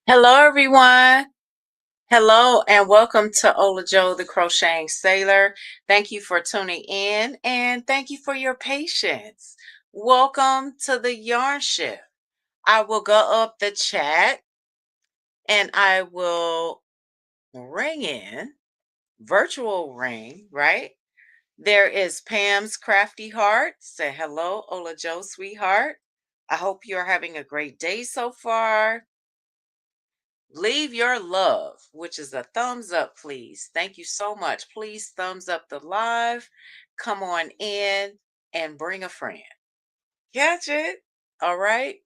Hello, everyone. Hello, and welcome to Ola Joe, the Crocheting Sailor. Thank you for tuning in, and thank you for your patience. Welcome to the Yarn Shift. I will go up the chat, and I will ring in, virtual ring, right? There is Pam's Crafty Heart. Say hello, Ola Joe, sweetheart. I hope you're having a great day so far. Leave your love, which is a thumbs up, please. Thank you so much. Please thumbs up the live. Come on in and bring a friend. Catch it. All right.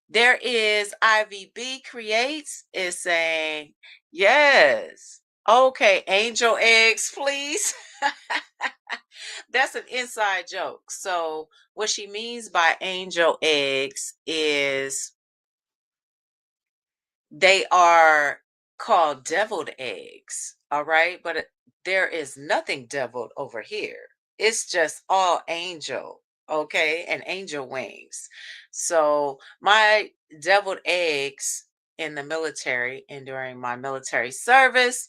There is IVB Creates is saying, yes. Okay, angel eggs, please. That's an inside joke. So, what she means by angel eggs is they are called deviled eggs, all right? But there is nothing deviled over here. It's just all angel, okay? And angel wings. So my deviled eggs in the military and during my military service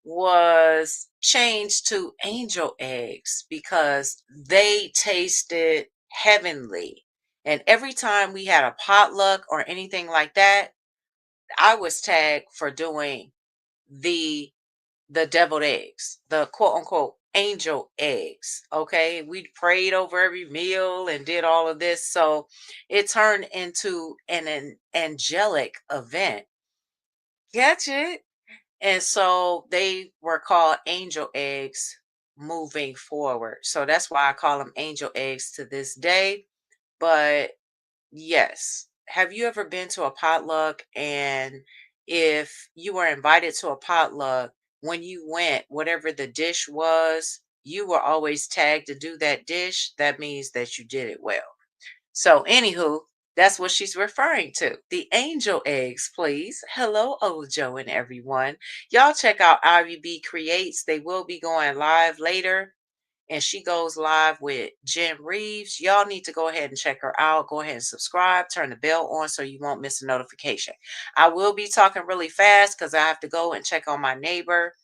was changed to angel eggs because they tasted heavenly. And every time we had a potluck or anything like that, I was tagged for doing the the deviled eggs, the quote unquote angel eggs. Okay. We prayed over every meal and did all of this. So it turned into an angelic event. Catch it? And so they were called angel eggs moving forward. So that's why I call them angel eggs to this day. But yes. Have you ever been to a potluck and if you were invited to a potluck, when you went, whatever the dish was, you were always tagged to do that dish? That means that you did it well. So, anywho, that's what she's referring to. The angel eggs, please. Hello, Ojo and everyone. Y'all check out IVB Creates. They will be going live later and she goes live with Jen Reeves. Y'all need to go ahead and check her out. Go ahead and subscribe, turn the bell on so you won't miss a notification. I will be talking really fast because I have to go and check on my neighbor.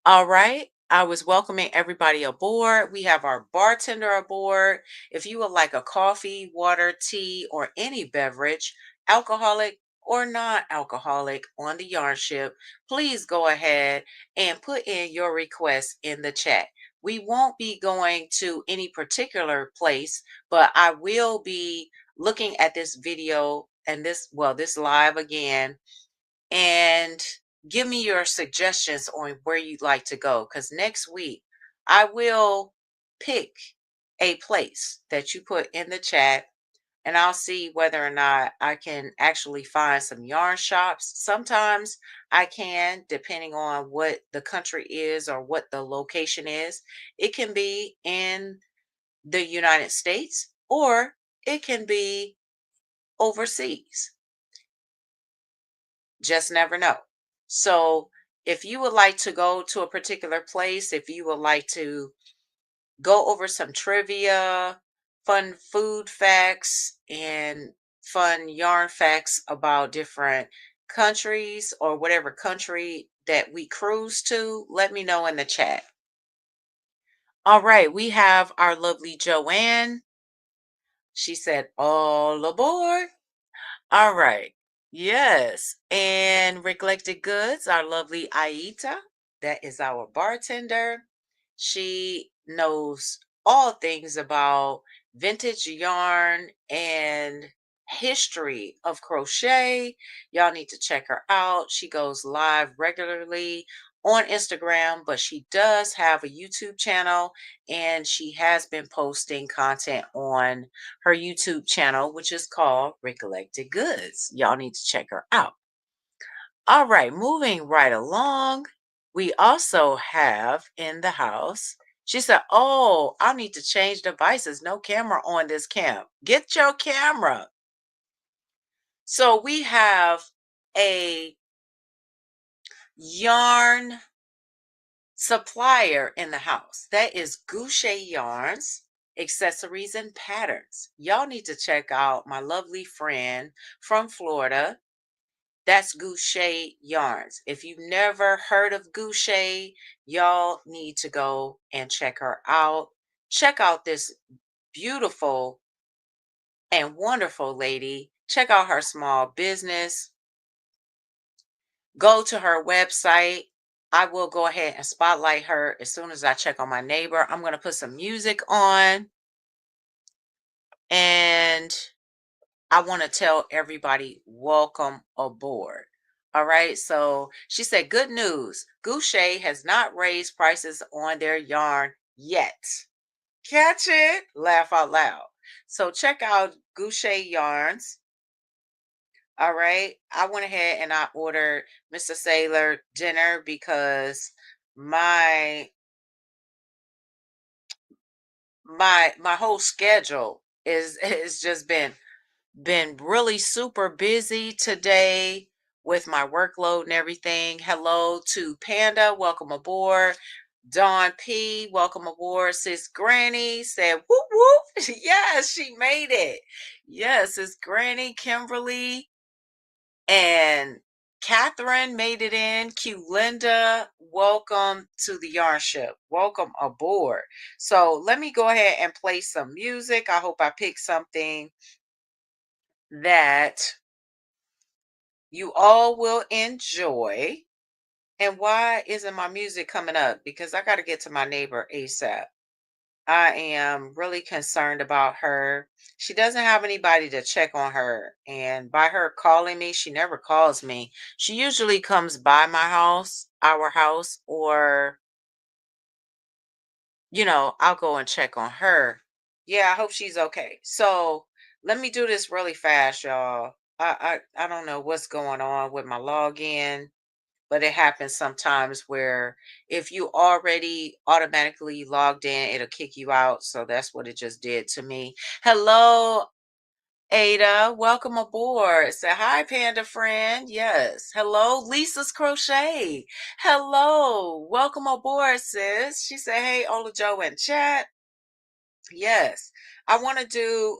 All right. I was welcoming everybody aboard. We have our bartender aboard. If you would like a coffee, water, tea, or any beverage, alcoholic or non-alcoholic on the yarn ship, please go ahead and put in your request in the chat. We won't be going to any particular place, but I will be looking at this video and this live again and give me your suggestions on where you'd like to go. Because next week, I will pick a place that you put in the chat and I'll see whether or not I can actually find some yarn shops. Sometimes I can, depending on what the country is or what the location is. It can be in the United States or it can be overseas. Just never know. So, if you would like to go to a particular place, if you would like to go over some trivia, fun food facts, and fun yarn facts about different countries or whatever country that we cruise to, let me know in the chat. All right, we have our lovely Joanne. She said, all aboard. All right. Yes. And Reclectic Goods, our lovely Ayita. That is our bartender. She knows all things about vintage yarn and history of crochet. Y'all need to check her out. She goes live regularly on Instagram, but she does have a YouTube channel and she has been posting content on her YouTube channel, which is called Recollected Goods. Y'all need to check her out. All right, moving right along, we also have in the house. She said, oh, I need to change devices. No camera on this cam. Get your camera. So we have a yarn supplier in the house. That is GuChet Yarns, Accessories and Patterns. Y'all need to check out my lovely friend from Florida. That's GuChet yarns. If you've never heard of GuChet, y'all need to go and check her out. Check out this beautiful and wonderful lady. Check out her small business. Go to her website. I will go ahead and spotlight her as soon as I check on my neighbor. I'm going to put some music on, and I want to tell everybody welcome aboard. All right. So she said, good news. GuChet has not raised prices on their yarn yet. Catch it. Laugh out loud. So check out GuChet yarns. All right. I went ahead and I ordered Mr. Sailor dinner because my my whole schedule is just been really super busy today with my workload and everything. Hello to Panda, welcome aboard. Dawn P, welcome aboard. Sis Granny said, whoop whoop. Yes, she made it. Yes, it's Granny, Kimberly, and Catherine made it in. Q Linda, welcome to the Yarn Ship. Welcome aboard. So let me go ahead and play some music. I hope I picked something that you all will enjoy. And why isn't my music coming up? Because I got to get to my neighbor ASAP. I am really concerned about her. She doesn't have anybody to check on her. And by her calling me, she never calls me. She usually comes by my house, our house, or, I'll go and check on her. Yeah, I hope she's okay. So let me do this really fast, y'all. I don't know what's going on with my login, but it happens sometimes where if you already automatically logged in, it'll kick you out. So that's what it just did to me. Hello, Ada. Welcome aboard. Say hi, Panda friend. Yes. Hello, Lisa's Crochet. Hello. Welcome aboard, sis. She said, hey, Ola Joe in chat. Yes, I want to do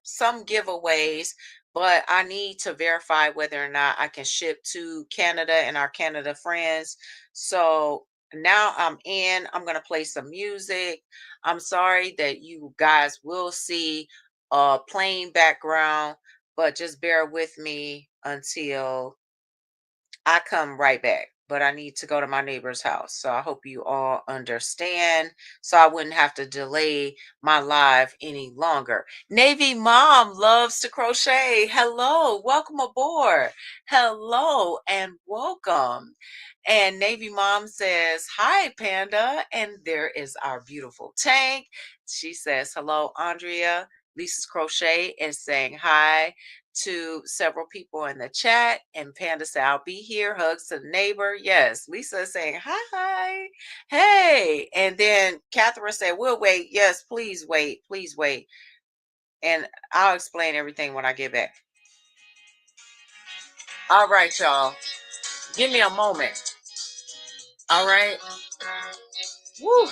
some giveaways, but I need to verify whether or not I can ship to Canada and our Canada friends. So now I'm in. I'm going to play some music. I'm sorry that you guys will see a plain background, but just bear with me until I come right back, but I need to go to my neighbor's house. So I hope you all understand so I wouldn't have to delay my live any longer. Navy Mom loves to crochet. Hello, welcome aboard. Hello and welcome. And Navy Mom says, hi, Panda. And there is our beautiful Tank. She says, hello, Andrea. Lisa's Crochet is saying hi to several people in the chat, and Panda said, I'll be here. Hugs to the neighbor. Yes. Lisa is saying, hi. Hey. And then Catherine said, we'll wait. Yes, please wait. Please wait. And I'll explain everything when I get back. All right, y'all. Give me a moment. All right. Woo.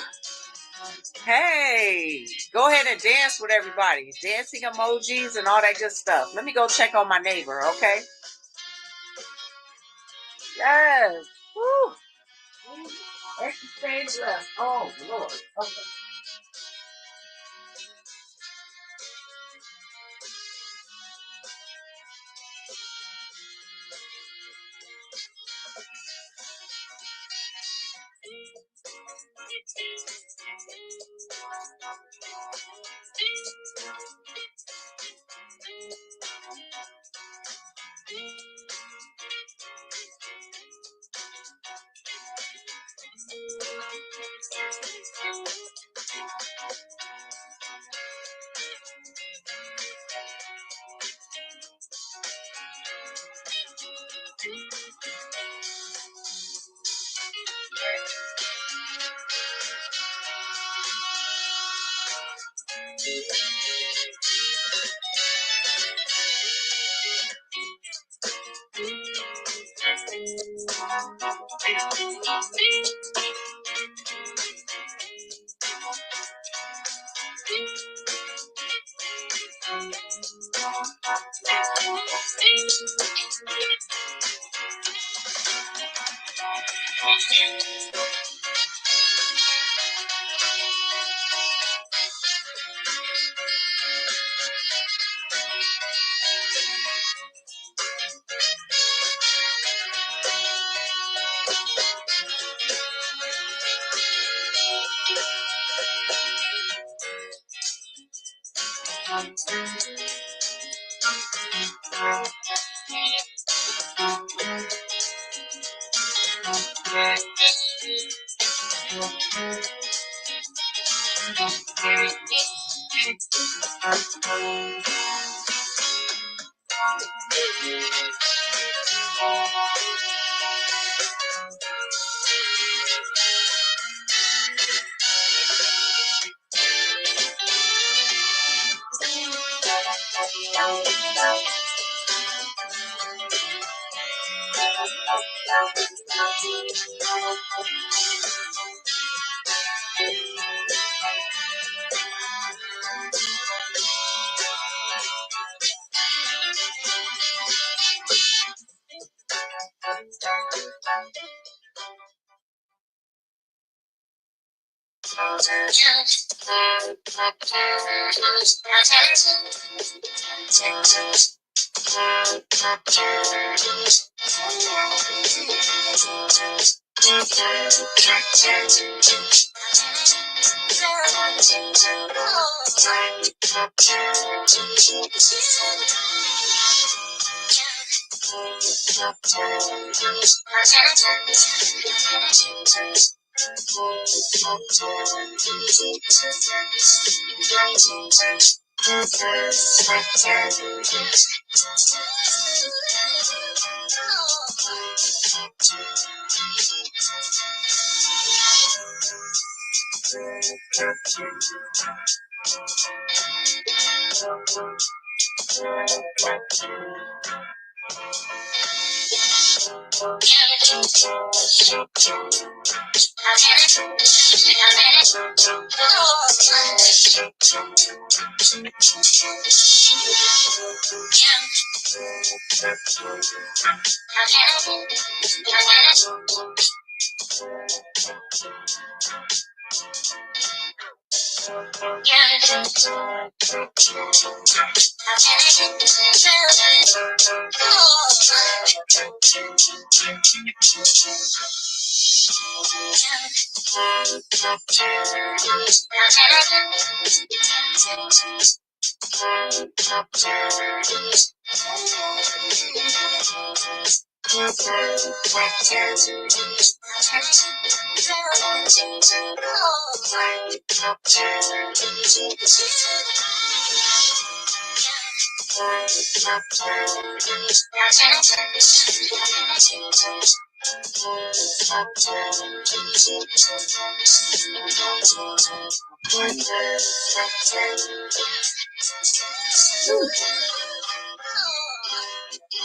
Hey, go ahead and dance with everybody. Dancing emojis and all that good stuff. Let me go check on my neighbor, okay? Yes. Woo. Extra stage left. Oh, Lord. Okay.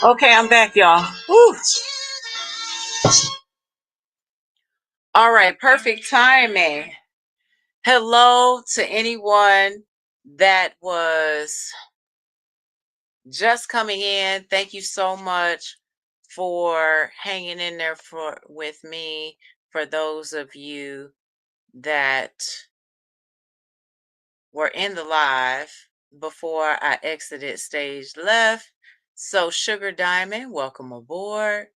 Okay, I'm back, y'all. Whew. All right, perfect timing. Hello to anyone that was just coming in. Thank you so much for hanging in there with me. For those of you that were in the live before I exited stage left. So Sugar Diamond, welcome aboard.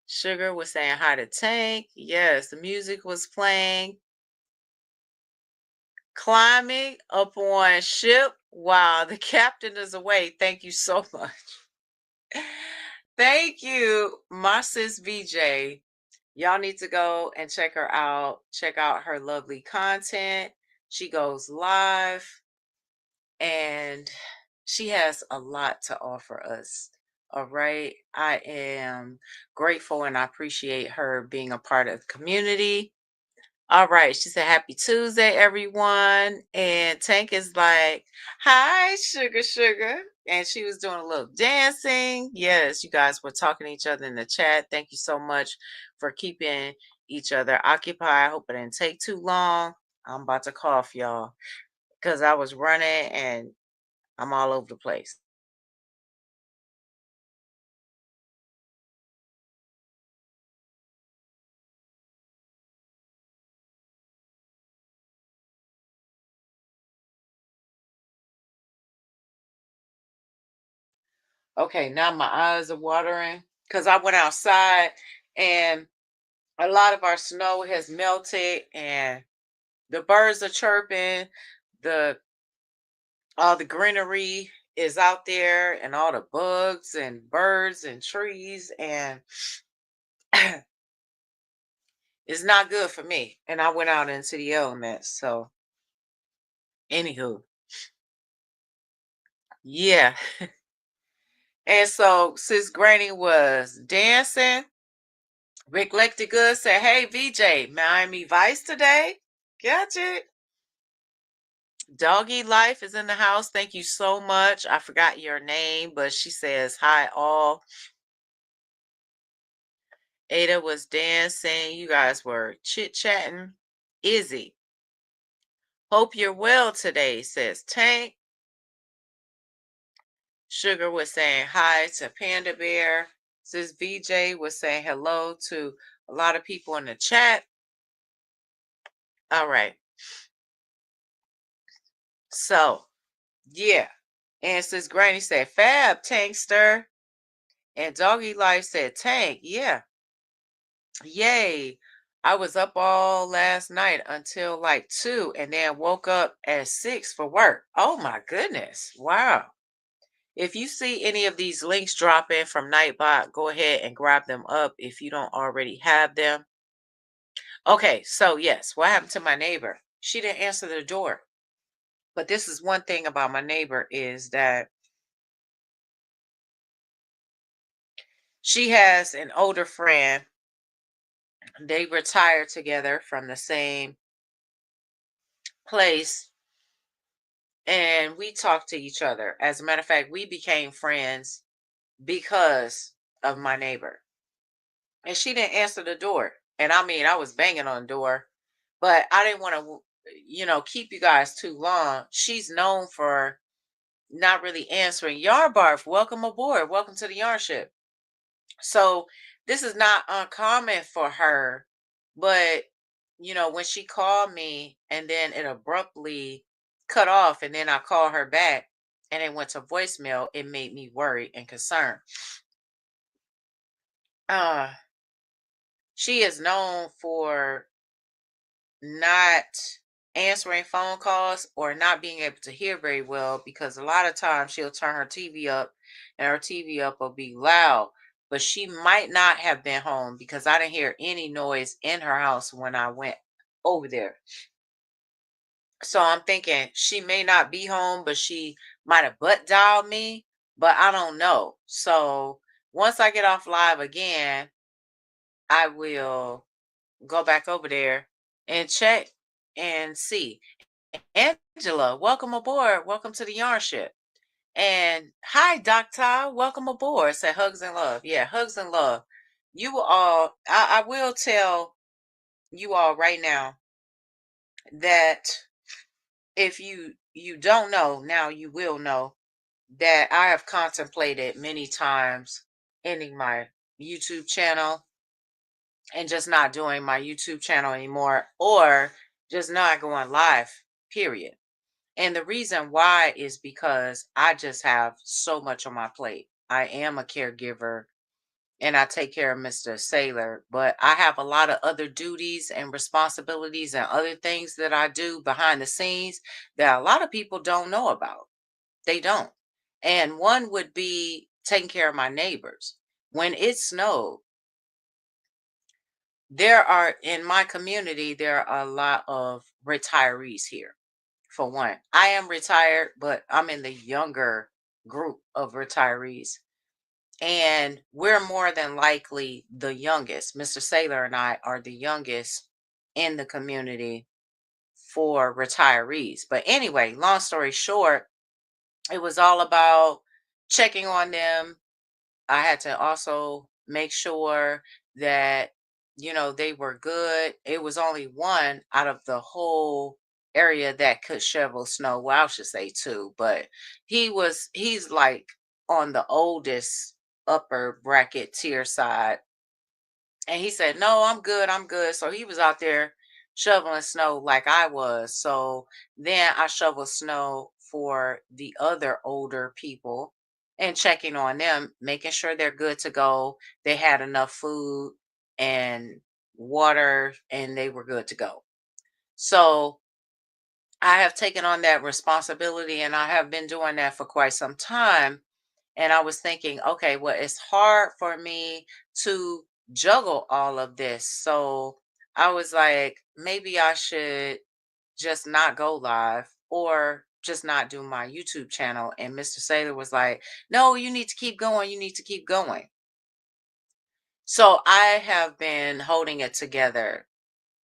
Sugar was saying hi to Tank. Yes, the music was playing. Climbing up on ship while the captain is away. Thank you so much. Thank you, my sis VJ. Y'all need to go and check her out. Check out her lovely content. She goes live and she has a lot to offer us. All right. I am grateful and I appreciate her being a part of the community. All right. She said, Happy Tuesday, everyone. And Tank is like, Hi, Sugar, Sugar. And she was doing a little dancing. Yes, you guys were talking to each other in the chat. Thank you so much for keeping each other occupied. I hope it didn't take too long. I'm about to cough, y'all, because I was running and I'm all over the place. Okay, now my eyes are watering because I went outside and a lot of our snow has melted and the birds are chirping. The all the greenery is out there and all the bugs and birds and trees and it's not good for me. And I went out into the elements. So anywho, yeah. And so sis Granny was dancing. Reclectic Good said, "Hey VJ, Miami Vice today. Gotcha. Doggy Life is in the house. Thank you so much. I forgot your name, but she says hi all. Ada was dancing. You guys were chit-chatting. Izzy, hope you're well today, says Tank. Sugar was saying hi to Panda Bear. Sis VJ was saying hello to a lot of people in the chat. All right. So, yeah. And sis Granny said, Fab, Tankster. And Doggy Life said, Tank, yeah. Yay. I was up all last night until like 2 and then woke up at 6 for work. Oh my goodness. Wow. If you see any of these links drop in from Nightbot, go ahead and grab them up if you don't already have them. Okay, so yes, what happened to my neighbor? She didn't answer the door. But this is one thing about my neighbor is that she has an older friend. They retired together from the same place and we talk to each other. As a matter of fact, we became friends because of my neighbor. And she didn't answer the door. And I mean, I was banging on the door, but I didn't want to, keep you guys too long. She's known for not really answering. YarnBarf, welcome aboard. Welcome to the Yarn Ship. So this is not uncommon for her, but when she called me and then it abruptly cut off and then I called her back and it went to voicemail, it made me worried and concerned. Uh she is known for not answering phone calls or not being able to hear very well because a lot of times she'll turn her TV up and her TV up will be loud. But she might not have been home because I didn't hear any noise in her house when I went over there. So I'm thinking she may not be home, but she might have butt dialed me, but I don't know. So once I get off live again, I will go back over there and check and see. Angela, welcome aboard. Welcome to the Yarn Ship. And hi, Doctor. Welcome aboard. Say hugs and love. Yeah, hugs and love. You all, I will tell you all right now that if you don't know, now you will know that I have contemplated many times ending my YouTube channel and just not doing my YouTube channel anymore or just not going live, period. And the reason why is because I just have so much on my plate. I am a caregiver and I take care of Mr. Sailor, but I have a lot of other duties and responsibilities and other things that I do behind the scenes that a lot of people don't know about. They don't. And one would be taking care of my neighbors. When it snowed, there are in my community, there are a lot of retirees here. For one, I am retired, but I'm in the younger group of retirees. And we're more than likely the youngest. Mr. Sailor and I are the youngest in the community for retirees. But anyway, long story short, it was all about checking on them. I had to also make sure that, they were good. It was only one out of the whole area that could shovel snow. Well, I should say two, but he's like on the oldest upper bracket tier side. And he said, no, I'm good. I'm good. So he was out there shoveling snow like I was. So then I shoveled snow for the other older people and checking on them, making sure they're good to go. They had enough food and water and they were good to go. So I have taken on that responsibility and I have been doing that for quite some time. And I was thinking, okay, well, it's hard for me to juggle all of this. So I was like, maybe I should just not go live or just not do my YouTube channel. And Mr. Sailor was like, no, you need to keep going. You need to keep going. So I have been holding it together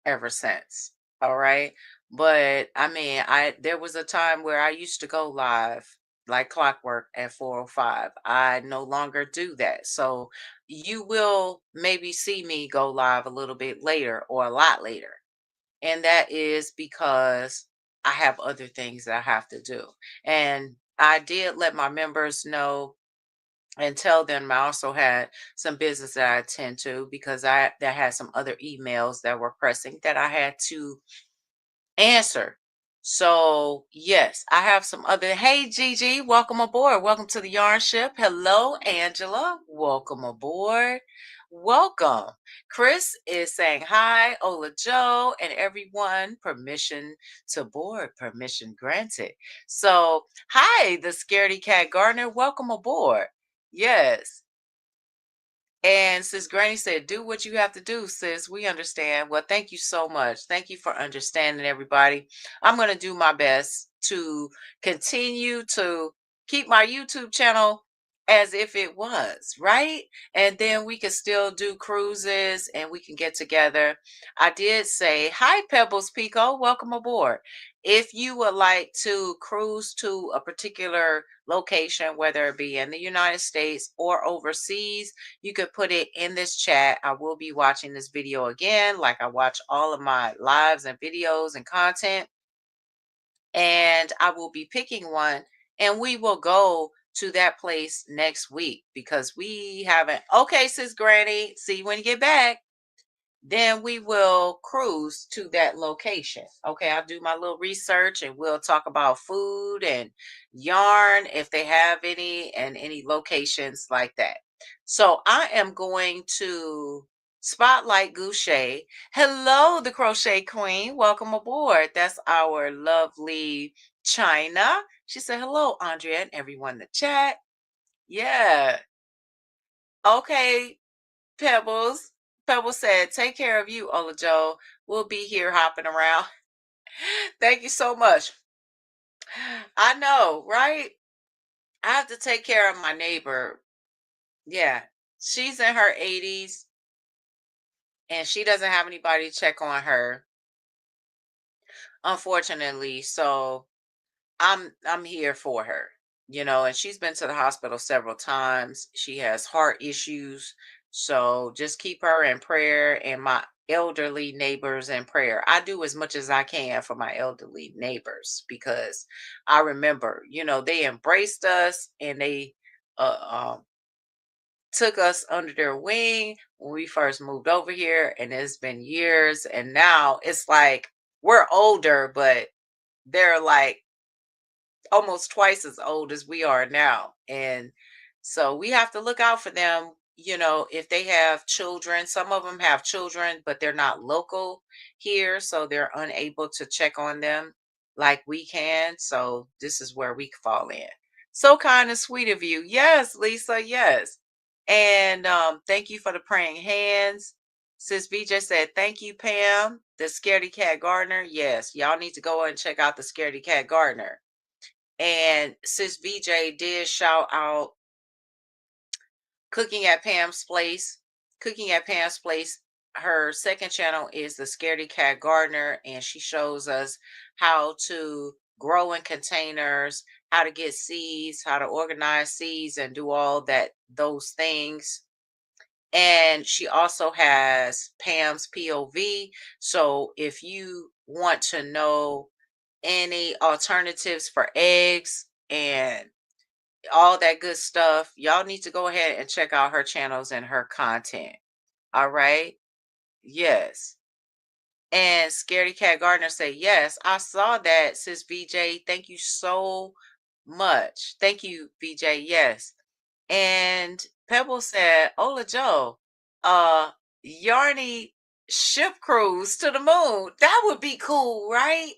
ever since. All right. But I mean, there was a time where I used to go live like clockwork at 4:05. I no longer do that. So you will maybe see me go live a little bit later or a lot later. And that is because I have other things that I have to do. And I did let my members know and tell them I also had some business that I attend to because I that had some other emails that were pressing that I had to answer. So yes, I have some other. Hey Gigi, welcome aboard. Welcome to the Yarn Ship. Hello, Angela. Welcome aboard. Welcome. Chris is saying hi. Ola Joe and everyone. Permission to board. Permission granted. So hi, the Scaredy Cat Gardener. Welcome aboard. Yes. And sis Granny said, do what you have to do, sis. We understand. Well, thank you so much. Thank you for understanding, everybody. I'm going to do my best to continue to keep my YouTube channel as if it was, right? And then we can still do cruises and we can get together. I did say, hi, Pebbles Pico. Welcome aboard. If you would like to cruise to a particular location, whether it be in the United States or overseas, you could put it in this chat. I will be watching this video again, like I watch all of my lives and videos and content. And I will be picking one and we will go to that place next week because we haven't. Okay, sis Granny, see you when you get back. Then we will cruise to that location. Okay, I'll do my little research and we'll talk about food and yarn if they have any and any locations like that. So I am going to spotlight GuChet. Hello, the Crochet Queen. Welcome aboard. That's our lovely China. She said, hello, Andrea, and everyone in the chat. Yeah. Okay, Pebbles. Pebbles said, take care of you, Ola Joe. We'll be here hopping around. Thank you so much. I know, right? I have to take care of my neighbor. Yeah. She's in her 80s and she doesn't have anybody to check on her, unfortunately. So I'm here for her, and she's been to the hospital several times. She has heart issues. So just keep her in prayer and my elderly neighbors in prayer. I do as much as I can for my elderly neighbors because I remember, they embraced us and they took us under their wing when we first moved over here. And it's been years. And now it's like we're older, but they're like almost twice as old as we are now. And so we have to look out for them, if they have children. Some of them have children, but they're not local here. So they're unable to check on them like we can. So this is where we fall in. So kind of sweet of you. Yes, Lisa. Yes. And thank you for the praying hands. Sis VJ said, thank you, Pam. The Scaredy Cat Gardener. Yes, y'all need to go and check out the Scaredy Cat Gardener. And sis VJ did shout out Cooking at Pam's Place. Cooking at Pam's Place. Her second channel is the Scaredy Cat Gardener, and she shows us how to grow in containers, how to get seeds, how to organize seeds, and do all those things. And she also has Pam's POV. So if you want to know any alternatives for eggs and all that good stuff, y'all need to go ahead and check out her channels and her content. All right. Yes. And Scaredy Cat Gardner say, yes, I saw that, sis VJ. Thank you so much. Thank you, VJ. Yes. And Pebble said, Ola Joe, uh, Yarny ship cruise to the moon. That would be cool, right?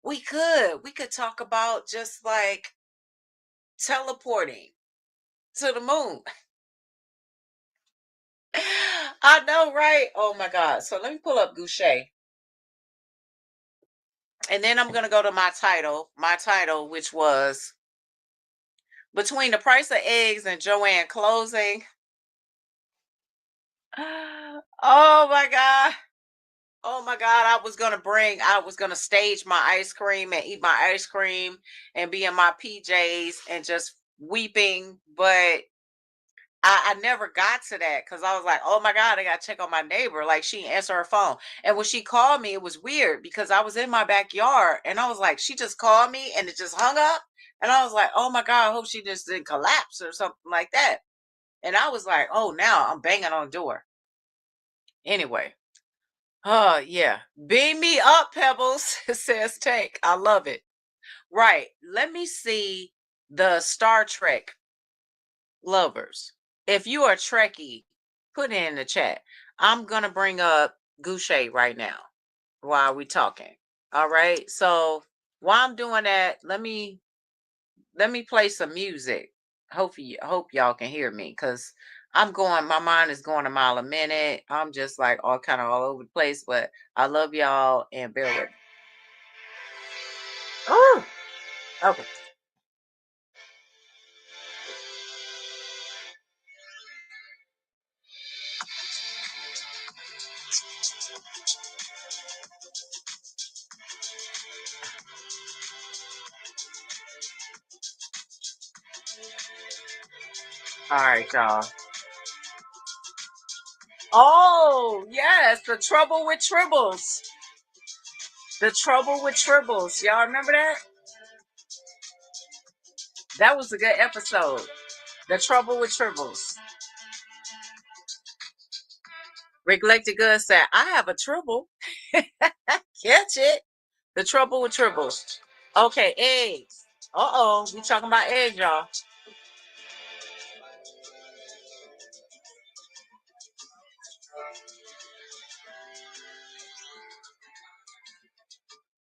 We could. We could talk about just like teleporting to the moon. I know, right? Oh my God. So let me pull up GuChet. And then I'm gonna go to my title, which was between the price of eggs and Joanne closing. Oh my God. Oh my God. I was gonna stage my ice cream and eat my ice cream and be in my PJs and just weeping. But I never got to that because I was like, oh my God, I gotta check on my neighbor. Like she didn't answer her phone. And when she called me, it was weird because I was in my backyard and I was like, she just called me and it just hung up. And I was like, oh my God, I hope she just didn't collapse or something like that. And I was like, oh, now I'm banging on the door. Anyway, oh yeah. Beam me up, Pebbles, says Tank. I love it. Right. Let me see the Star Trek lovers. If you are Trekkie, put it in the chat. I'm gonna bring up GuChet right now while we talking. All right. So while I'm doing that, let me play some music. Hope y'all can hear me because my mind is going a mile a minute. I'm just like all over the place, but I love y'all and bear with me. Oh, okay. All right, y'all. Oh, yes, the trouble with tribbles. The trouble with tribbles. Y'all remember that? That was a good episode. The trouble with tribbles. Reclectic Good said, I have a trouble. Catch it. The trouble with tribbles. Okay, eggs. Uh-oh, we talking about eggs, y'all.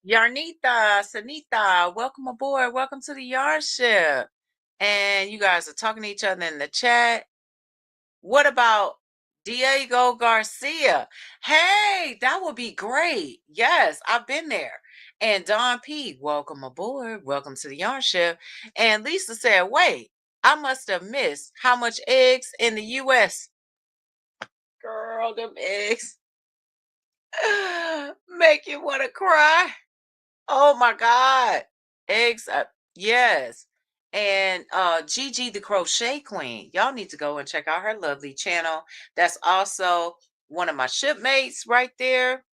Yarnita, Sanita, welcome aboard. Welcome to the yard ship. And you guys are talking to each other in the chat. What about Diego Garcia? Hey, that would be great. Yes, I've been there. And Don P, welcome aboard. Welcome to the yarn ship. And Lisa said, wait, I must have missed how much eggs in the US. Girl, them eggs make you want to cry. Oh my God. Eggs, yes. And Gigi the Crochet Queen. Y'all need to go and check out her lovely channel. That's also one of my shipmates right there.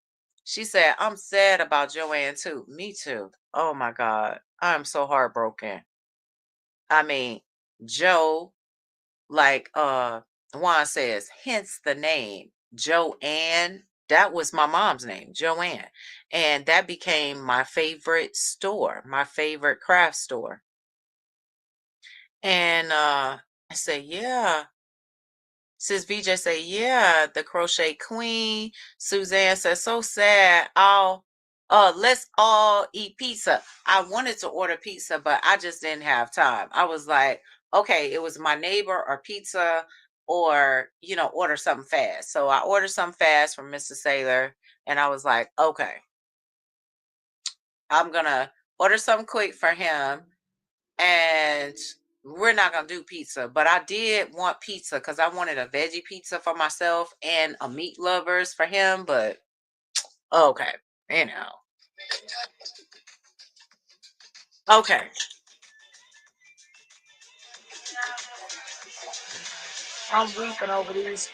She said, I'm sad about Joanne too. Me too. Oh my God. I'm so heartbroken. I mean, Joe, like Juan says, hence the name Joanne. That was my mom's name, Joanne. And that became my favorite store, my favorite craft store. And I say, yeah. Sis VJ say, yeah, the crochet queen. Suzanne says, so sad. Let's all eat pizza. I wanted to order pizza, but I just didn't have time. I was like, okay, it was my neighbor or pizza or, order something fast. So I ordered something fast from Mr. Sailor and I was like, okay, I'm gonna order something quick for him and we're not gonna do pizza, but I did want pizza because I wanted a veggie pizza for myself and a meat lovers for him. But okay, you know, okay. I'm weeping over these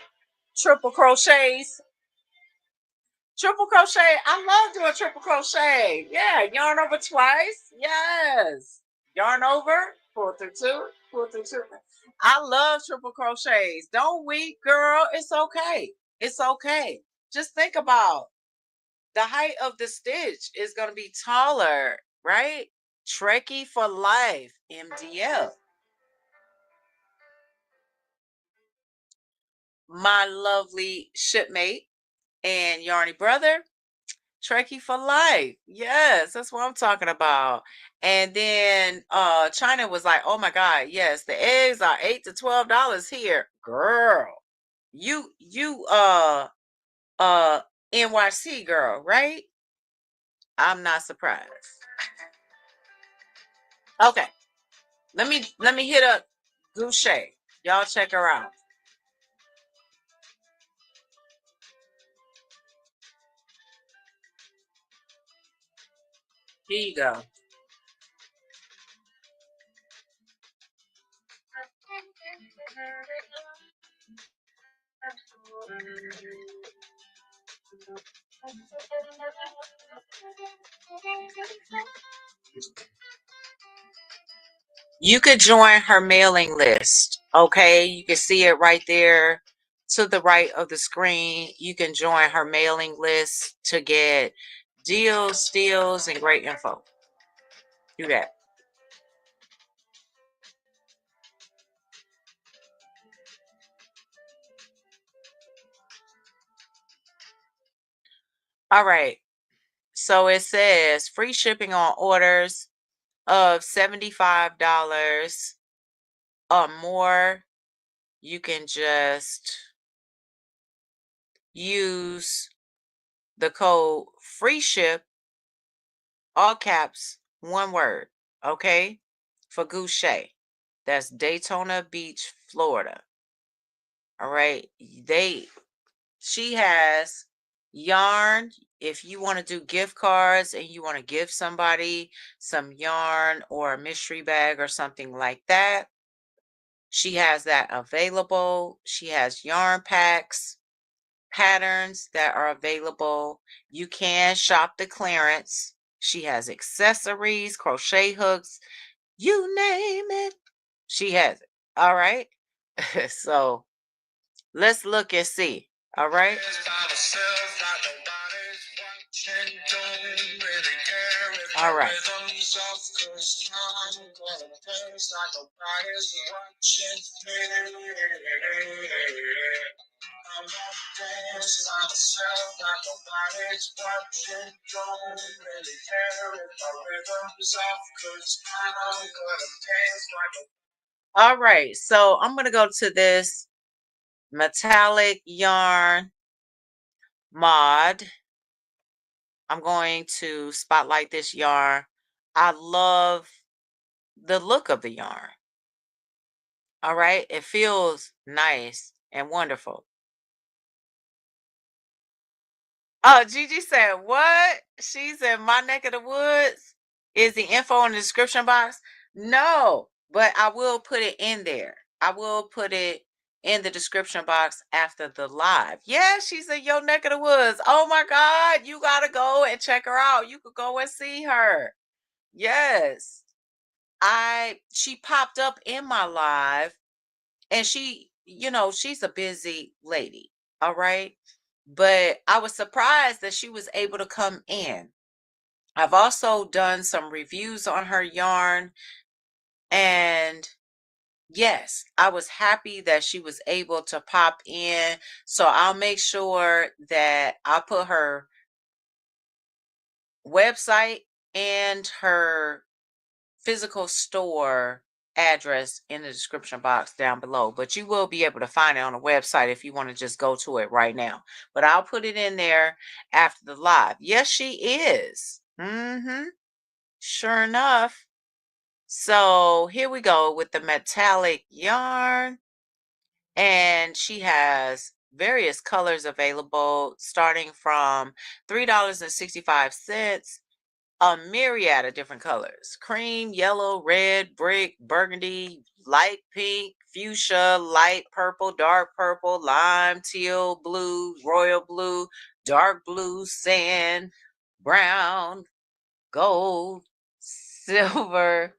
triple crochets. Triple crochet. I love doing triple crochet. Yeah, yarn over twice. Yes, yarn over, pull through two, pull through two. I love triple crochets. Don't weep, girl. It's okay. It's okay. Just think about the height of the stitch is going to be taller, right? Trekkie for life, MDL. My lovely shipmate and Yarny brother, Trekkie for life. Yes, that's what I'm talking about. And then China was like, "Oh my God, yes, the eggs are $8 to $12 here, girl. You uh NYC girl, right? I'm not surprised." Okay, let me hit up GuChet. Y'all check her out. Here you go. You could join her mailing list. Okay, you can see it right there to the right of the screen. You can join her mailing list to get deals, steals, and great info. Do that. All right. So it says free shipping on orders of $75 or more. You can just use the code free ship, all caps, one word, okay, for GuChet. That's Daytona Beach, Florida. All right. She has yarn. If you want to do gift cards and you want to give somebody some yarn or a mystery bag or something like that, she has that available. She has yarn packs, patterns that are available. You can shop the clearance. She has accessories, crochet hooks, you name it. She has it. All right. So let's look and see. All right. All right. All right. So I'm going to go to this metallic yarn mod. I'm going to spotlight this yarn. I love the look of the yarn. All right. It feels nice and wonderful. Oh, Gigi said, what? She's in my neck of the woods. Is the info in the description box? No, but I will put it in there. I will put it in the description box after the live. Yeah, she's in your neck of the woods. Oh my God, you got to go and check her out. You could go and see her. Yes. She popped up in my live and she's a busy lady. All right. But I was surprised that she was able to come in. I've also done some reviews on her yarn. And yes, I was happy that she was able to pop in. So I'll make sure that I'll put her website and her physical store address in the description box down below, but you will be able to find it on the website if you want to just go to it right now. But I'll put it in there after the live. Yes, she is. Sure enough. So here we go with the metallic yarn, and she has various colors available starting from $3.65, a myriad of different colors: cream, yellow, red, brick, burgundy, light pink, fuchsia, light purple, dark purple, lime, teal, blue, royal blue, dark blue, sand, brown, gold, silver,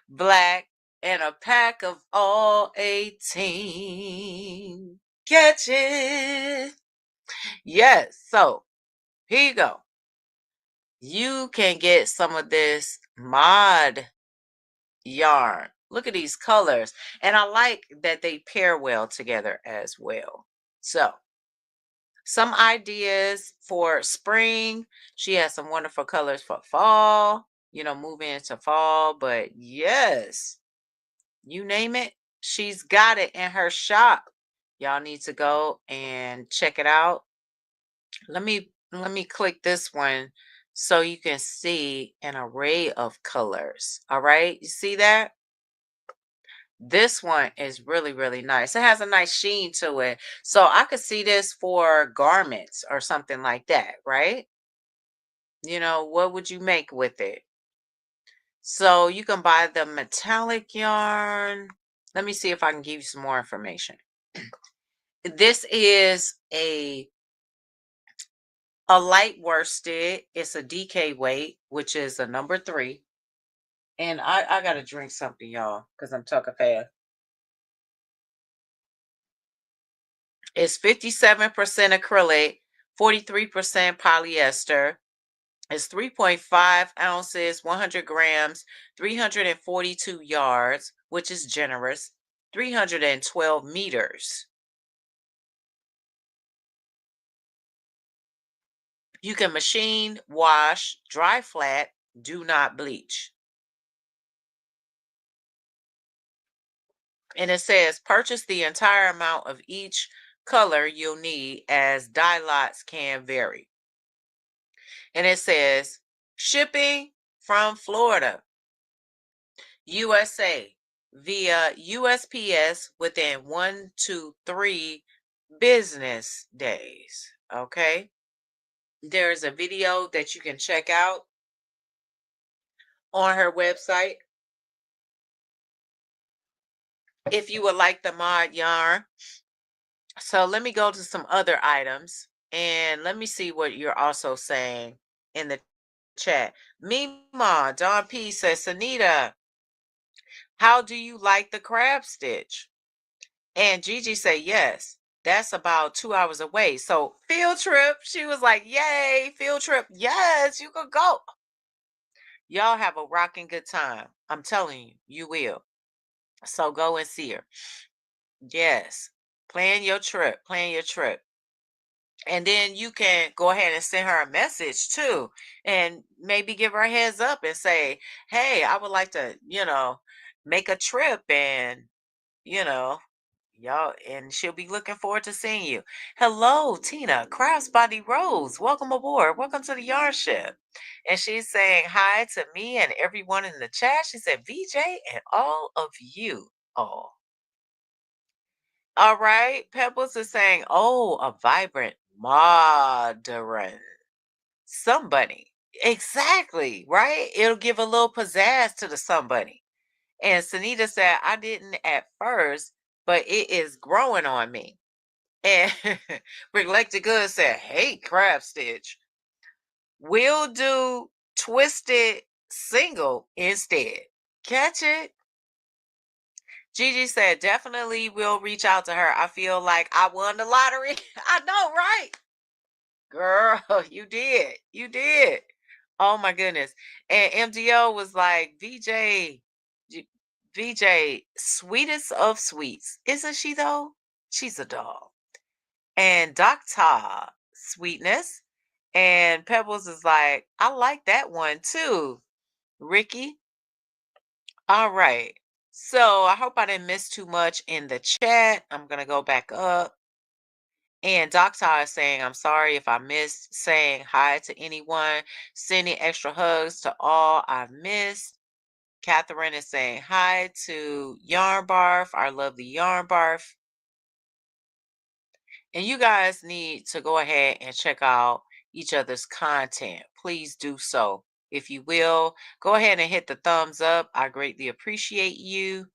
black, and a pack of all 18. Catch it. Yes. So here you go. you can get some of this mod yarn. Look at these colors. And I like that they pair well together as well. So, some ideas for spring. She has some wonderful colors for fall, moving into fall. But yes, you name it, she's got it in her shop. Y'all need to go and check it out. Let me click this one so you can see an array of colors. All right, you see that? This one is really, really nice. It has a nice sheen to it. So I could see this for garments or something like that, right? What would you make with it? So you can buy the metallic yarn. Let me see if I can give you some more information. This is a light worsted. It's a DK weight, which is a number 3. And I gotta drink something, y'all, because I'm talking fast. It's 57% acrylic, 43% polyester. It's 3.5 ounces, 100 grams, 342 yards, which is generous, 312 meters. You can machine, wash, dry flat, do not bleach. And it says purchase the entire amount of each color you'll need as dye lots can vary. And it says shipping from Florida, USA via USPS within 1 to 3 business days. Okay. There's a video that you can check out on her website if you would like the mod yarn. So let me go to some other items and let me see what you're also saying in the chat. Mima, Don P says, Anita, how do you like the crab stitch? And Gigi said, yes, that's about 2 hours away. So field trip, she was like, yay, field trip. Yes, you could go. Y'all have a rocking good time. I'm telling you, you will. So go and see her. Yes. Plan your trip. Plan your trip. And then you can go ahead and send her a message too. And maybe give her a heads up and say, hey, I would like to, make a trip and, you know, y'all, and she'll be looking forward to seeing you. Hello, Tina, Crafts Body Rose. Welcome aboard. Welcome to the Yarn Ship. And she's saying hi to me and everyone in the chat. She said, VJ and all of you all. All right. Pebbles is saying, oh, a vibrant, modern somebody. Exactly. Right. It'll give a little pizzazz to the somebody. And Sunita said, I didn't at first, but it is growing on me. And Reclectic Good said, hey, crab stitch. We'll do twisted single instead. Catch it? Gigi said, definitely will reach out to her. I feel like I won the lottery. I know, right? Girl, you did. You did. Oh my goodness. And MDO was like, VJ, sweetest of sweets. Isn't she though? She's a doll. And Dr. Sweetness. And Pebbles is like, I like that one too. Ricky. All right. So I hope I didn't miss too much in the chat. I'm going to go back up. And Doctor is saying, I'm sorry if I missed saying hi to anyone, sending extra hugs to all I've missed. Catherine is saying hi to YarnBarf, our lovely YarnBarf. And you guys need to go ahead and check out each other's content. Please do so. If you will, go ahead and hit the thumbs up. I greatly appreciate you.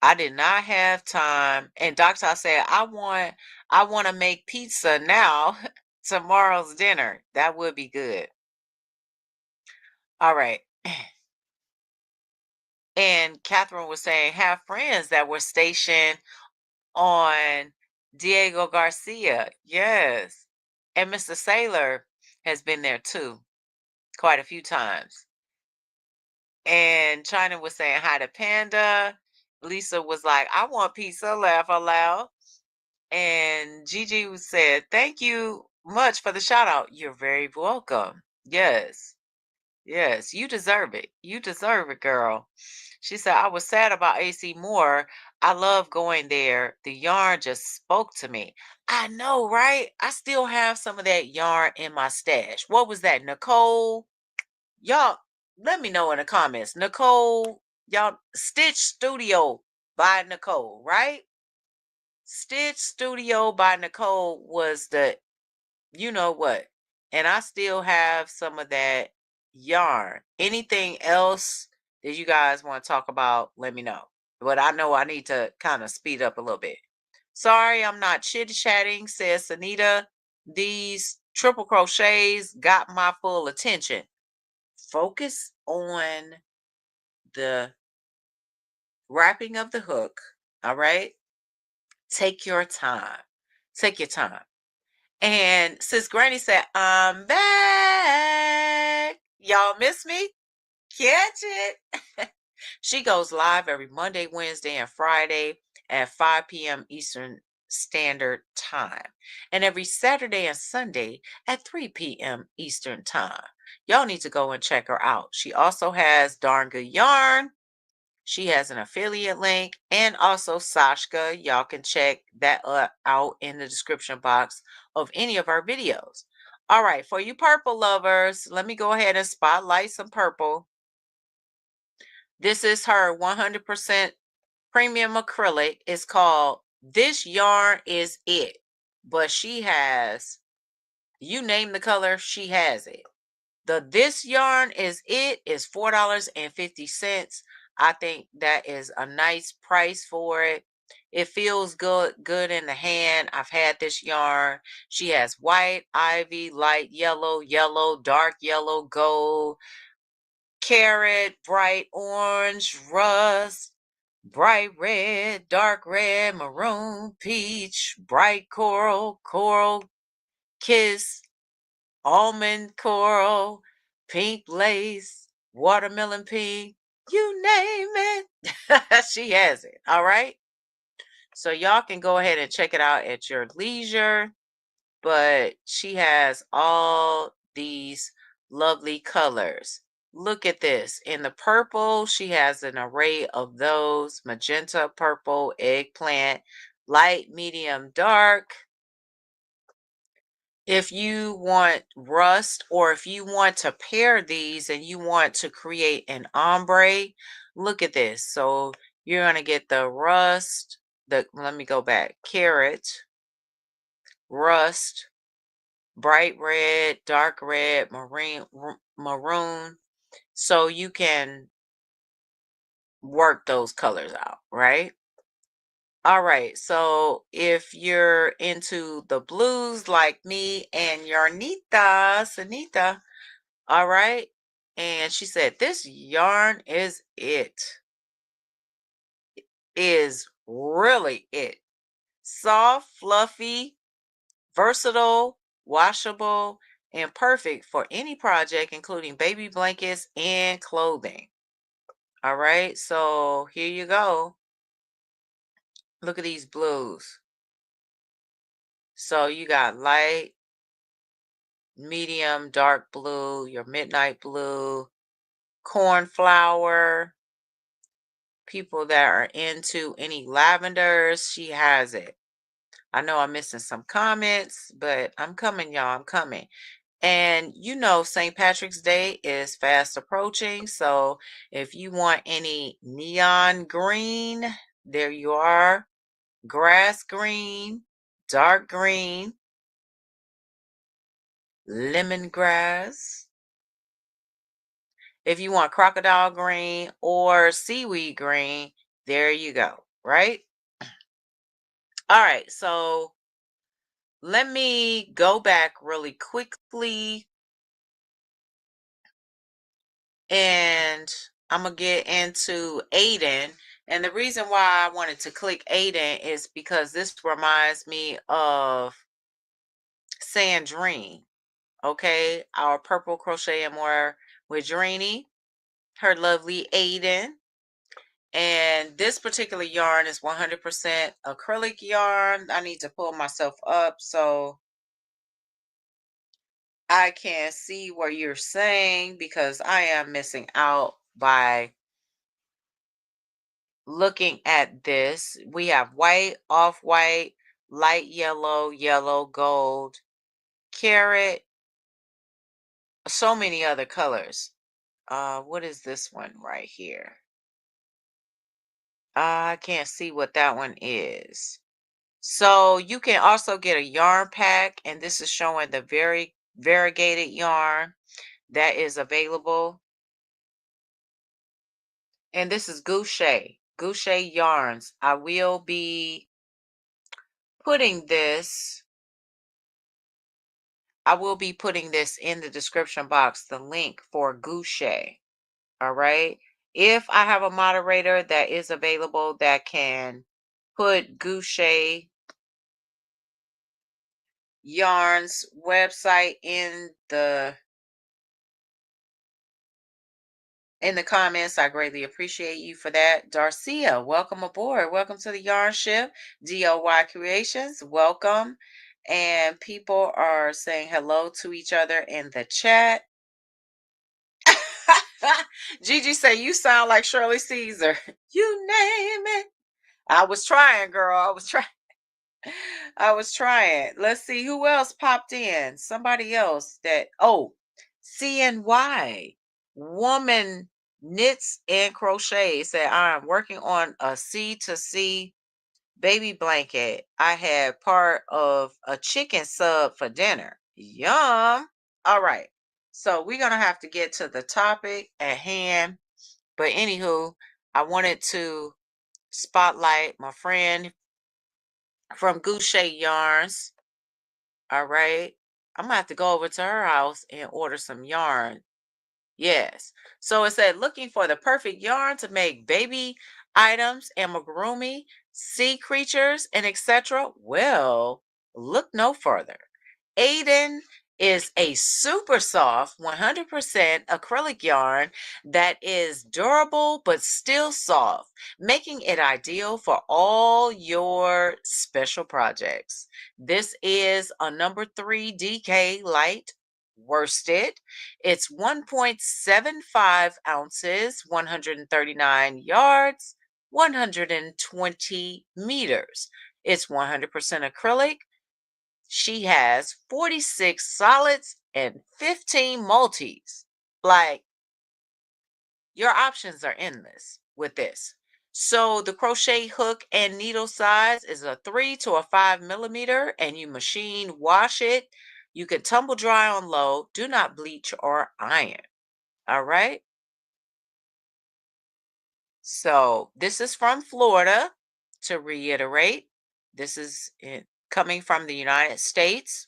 I did not have time. And Doctor said, I want to make pizza now. Tomorrow's dinner. That would be good. All right. And Catherine was saying, have friends that were stationed on Diego Garcia. Yes. And Mr. Sailor has been there too, quite a few times. And China was saying hi to Panda. Lisa was like, I want pizza, laugh aloud. And Gigi said, thank you much for the shout out. You're very welcome. Yes. Yes, you deserve it. You deserve it, girl. She said, I was sad about AC Moore. I love going there. The yarn just spoke to me. I know, right? I still have some of that yarn in my stash. What was that, Nicole? Y'all, let me know in the comments. Nicole, y'all, Stitch Studio by Nicole, right? Stitch Studio by Nicole was the, you know what? And I still have some of that yarn. Anything else that you guys want to talk about, let me know. But I know I need to kind of speed up a little bit. Sorry, I'm not chit-chatting, says Anita. These triple crochets got my full attention. Focus on the wrapping of the hook, all right? Take your time. Take your time. And sis Granny said, I'm back. Y'all miss me? Catch it. She goes live every Monday, Wednesday, and Friday at 5 p.m. Eastern Standard Time. And every Saturday and Sunday at 3 p.m. Eastern Time. Y'all need to go and check her out. She also has Darn Good Yarn. She has an affiliate link, and also Sashka. Y'all can check that out in the description box of any of our videos. All right, for you purple lovers, let me go ahead and spotlight some purple. This is her 100% premium acrylic. It's called This Yarn Is It. But she has, you name the color, she has it. The This Yarn Is It is $4.50. I think that is a nice price for it. It feels good in the hand. I've had this yarn. She has white, ivy, light yellow, yellow, dark yellow, gold, carrot, bright orange, rust, bright red, dark red, maroon, peach, bright coral, coral kiss, almond coral, pink lace, watermelon pink, you name it. She has it. All right. So y'all can go ahead and check it out at your leisure. But she has all these lovely colors. Look at this. In the purple, she has an array of those: magenta, purple, eggplant, light, medium, dark. If you want rust, or if you want to pair these and you want to create an ombre, look at this. So you're going to get the rust, let me go back, carrot, rust, bright red, dark red, maroon. So you can work those colors out, right? All right, so if you're into the blues like me and Sanita, all right, and she said, this yarn is it. Is really it. Soft, fluffy, versatile, washable, and perfect for any project, including baby blankets and clothing. All right, so here you go. Look at these blues. So you got light, medium, dark blue, your midnight blue, cornflower. People that are into any lavenders, she has it. I know I'm missing some comments, but I'm coming, y'all. I'm coming. And you know, St. Patrick's Day is fast approaching. So if you want any neon green, there you are. Grass green, dark green, lemongrass. If you want crocodile green or seaweed green, there you go, right? All right, so let me go back really quickly, and I'm going to get into Aiden. And the reason why I wanted to click Aiden is because this reminds me of Sandrine. Okay, our purple crochet and more with Granny, her lovely Aiden. And this particular yarn is 100% acrylic yarn. I need to pull myself up so I can see what you're saying, because I am missing out by looking at this. We have white, off-white, light yellow, yellow, gold, carrot, so many other colors. What is this one right here? I can't see what that one is. So you can also get a yarn pack, and this is showing the very variegated yarn that is available. And this is GuChet, GuChet yarns. I will be putting this, in the description box, the link for GuChet. All right. If I have a moderator that is available that can put GuChet yarns website in the comments, I greatly appreciate you for that. Darcia, welcome aboard. Welcome to the Yarn Ship. DOY Creations, welcome. And people are saying hello to each other in the chat. Gigi say, you sound like Shirley Caesar. You name it. I was trying, girl. I was trying. I was trying. Let's see who else popped in. Somebody else that, oh, CNY. Woman knits and crochets said, I'm working on a C to C baby blanket. I had part of a chicken sub for dinner. Yum. All right. So we're going to have to get to the topic at hand. But anywho, I wanted to spotlight my friend from GuChet Yarns. All right. I'm gonna have to go over to her house and order some yarn. Yes. So it said, looking for the perfect yarn to make baby items, amigurumi, sea creatures, and etc. Well, look no further. Aiden is a super soft 100% acrylic yarn that is durable but still soft, making it ideal for all your special projects. This is a number 3 DK light worsted. It's 1.75 ounces, 139 yards, 120 meters. It's 100% acrylic. She has 46 solids and 15 multis. Like, your options are endless with this. So the crochet hook and needle size is a 3 to a 5 millimeter, and you machine wash it. You can tumble dry on low. Do not bleach or iron. All right. So this is from Florida. To reiterate, this is coming from the United States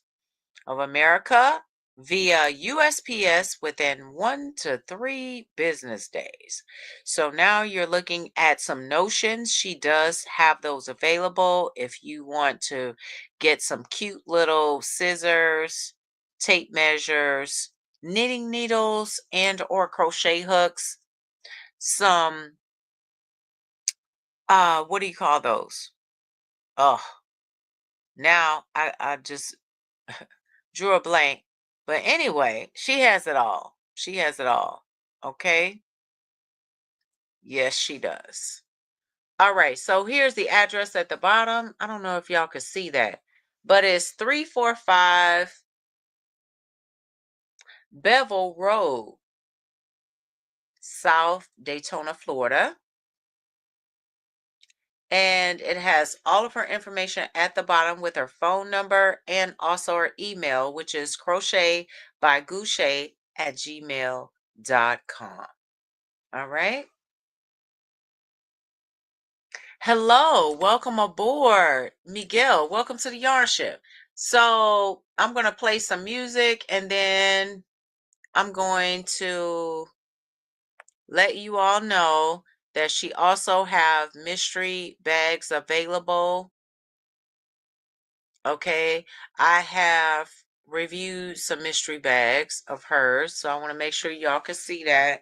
of America via USPS within 1 to 3 business days. So now you're looking at some notions. She does have those available if you want to get some cute little scissors, tape measures, knitting needles, and or crochet hooks. Some what do you call those? Oh, now I just drew a blank. But anyway, she has it all. She has it all. Okay? Yes, she does. All right. So here's the address at the bottom. I don't know if y'all could see that, but it's 345 Bevel Road, South Daytona, Florida. And it has all of her information at the bottom with her phone number and also her email, which is crochetbyguchet@gmail.com. All right. Hello, welcome aboard. Miguel, welcome to the Yarn Ship. So I'm going to play some music, and then I'm going to let you all know that she also have mystery bags available. Okay, I have reviewed some mystery bags of hers, so I want to make sure y'all can see that.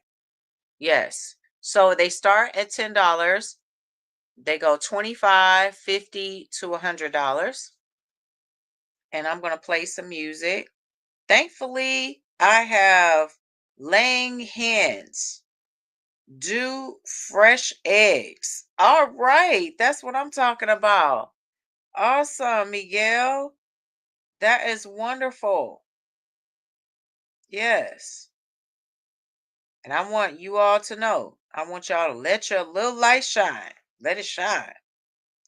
Yes. So they start at $10. They go $25, $50 to $100. And I'm going to play some music. Thankfully, I have laying hens do fresh eggs. All right, that's what I'm talking about. Awesome, Miguel. That is wonderful. Yes. And I want you all to know, I want y'all to let your little light shine. Let it shine.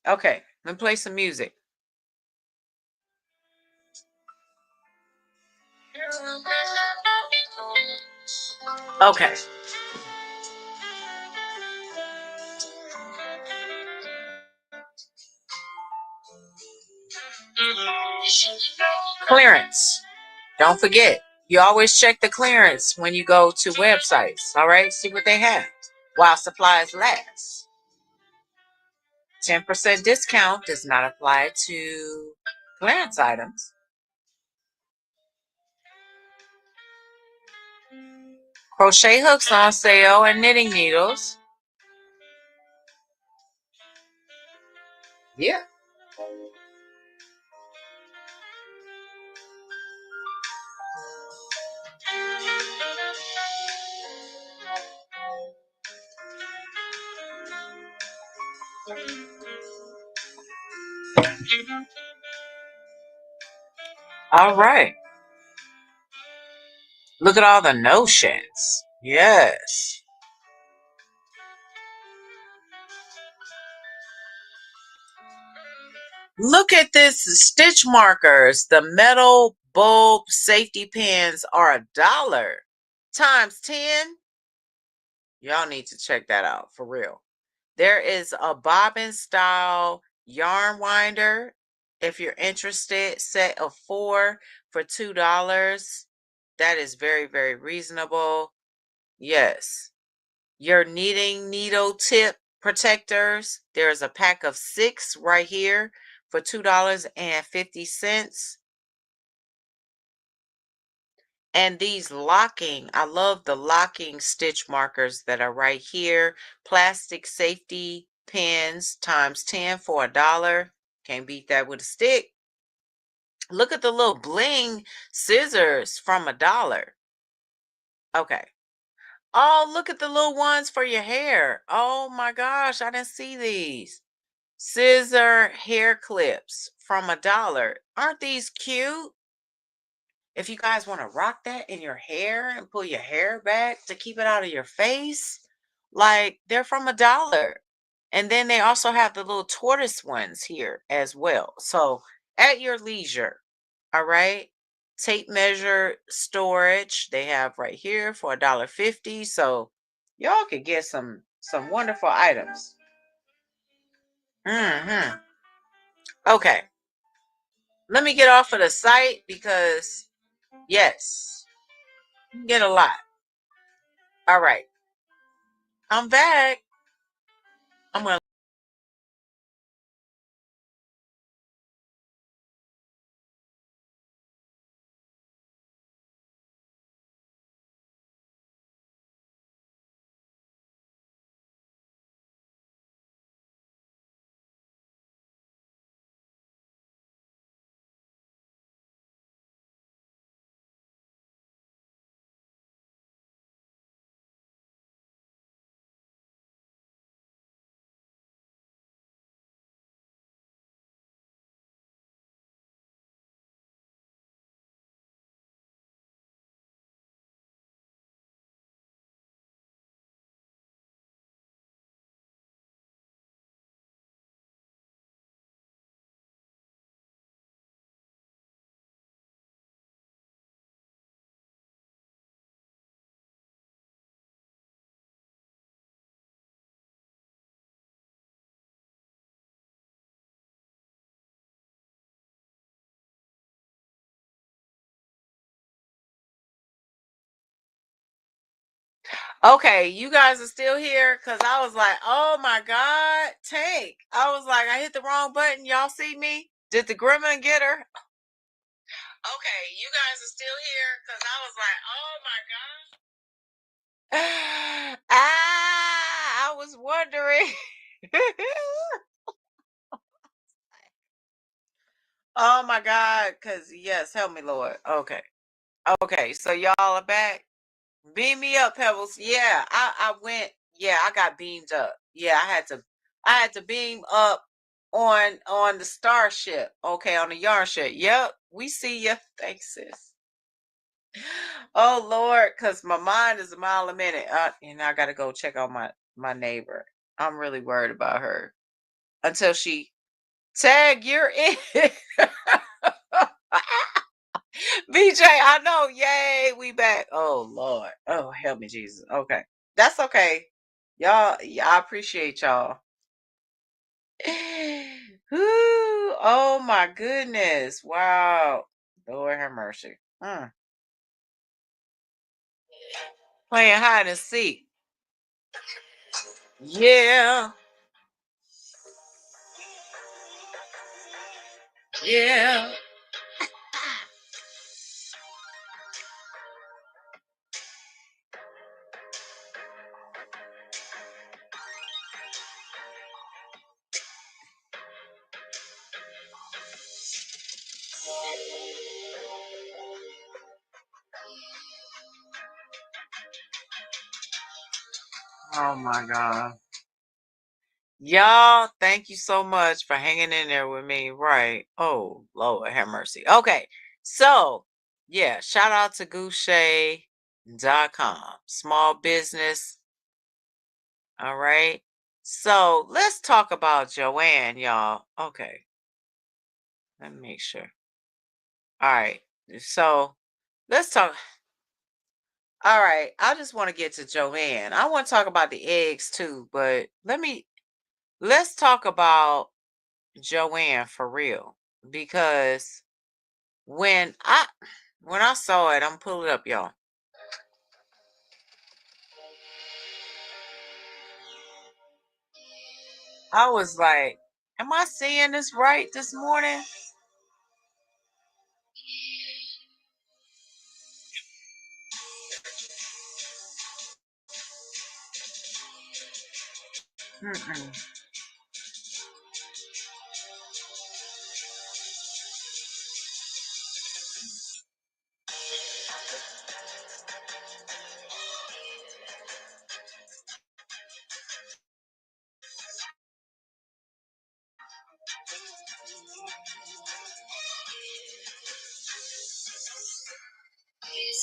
Okay, let me play some music. Okay. Clearance. Don't forget, you always check the clearance when you go to websites. All right, see what they have while supplies last. 10% discount does not apply to clearance items. Crochet hooks on sale and knitting needles. Yeah. All right. Look at all the notions. Yes. Look at this stitch markers. The metal bulb safety pins are $1 times 10. Y'all need to check that out for real. There is a bobbin style yarn winder. If you're interested, set of 4 for $2. That is very, very reasonable. Yes. Your knitting needle tip protectors. There's a pack of 6 right here for $2.50. And these locking, I love the locking stitch markers that are right here. Plastic safety pins times 10 for $1. Can't beat that with a stick. Look at the little bling scissors from $1. Okay. Oh, look at the little ones for your hair. Oh my gosh, I didn't see these. Scissor hair clips from $1. Aren't these cute? If you guys want to rock that in your hair and pull your hair back to keep it out of your face, like they're from $1. And then they also have the little tortoise ones here as well. So at your leisure, all right. Tape measure storage they have right here for $1.50. So y'all could get some wonderful items. Okay. Let me get off of the site because yes, you can get a lot. All right. I'm back. I'm going to. Okay, you guys are still here because I was like, oh my God, Tank. I was like, I hit the wrong button. Y'all see me? Did the gremlin get her? Okay, you guys are still here because I was like, oh my God. I was wondering. Oh my God, because yes, help me, Lord. Okay. Okay, so y'all are back. Beam me up, Pebbles. Yeah, I went, yeah, I got beamed up. Yeah, I had to beam up on the starship. Okay, on the yarn ship. Yep, we see you. Thanks, sis. Oh Lord, because my mind is a mile a minute. And I gotta go check on my neighbor. I'm really worried about her. Until she tag you're in. BJ, I know. Yay, we back. Oh Lord. Oh, help me, Jesus. Okay. That's okay. Y'all, yeah, I appreciate y'all. Whew, oh my goodness. Wow. Lord have mercy. Playing hide and seek. Yeah. Yeah. Oh my God. Y'all, thank you so much for hanging in there with me. Right. Oh, Lord, have mercy. Okay. So, yeah, shout out to GuChet.com. Small business. All right. So, let's talk about Joanne, y'all. Okay. Let me make sure. All right. So, let's talk. All right. I just want to get to Joanne. I want to talk about the eggs too, but let's talk about Joanne for real because when I saw it, I'm pulling it up, y'all. I was like, "Am I seeing this right this morning?" Mm-mm.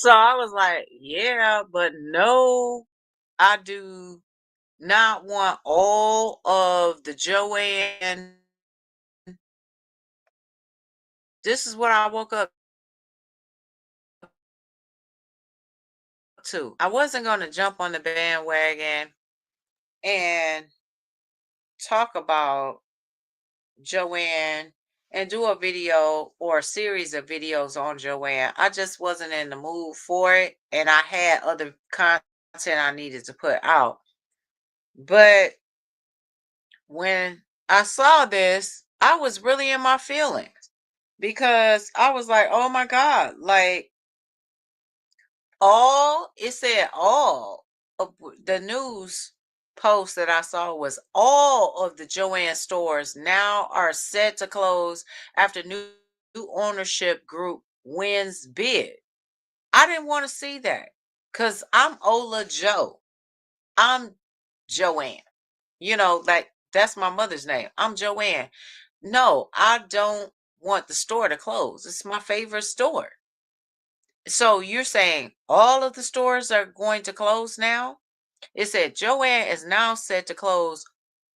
So I was like, "Yeah, but no, I do not want all of the Joanne." This is what I woke up to. I wasn't going to jump on the bandwagon and talk about Joanne and do a video or a series of videos on Joanne. I just wasn't in the mood for it, and I had other content I needed to put out. But when I saw this, I was really in my feelings because I was like, oh my God, like all it said all of the news post that I saw was all of the Joanne stores now are set to close after new ownership group wins bid. I didn't want to see that because I'm Ola Joe. I'm Joanne. Like that's my mother's name. I'm Joanne. No, I don't want the store to close. It's my favorite store. So you're saying all of the stores are going to close now? It said Joanne is now set to close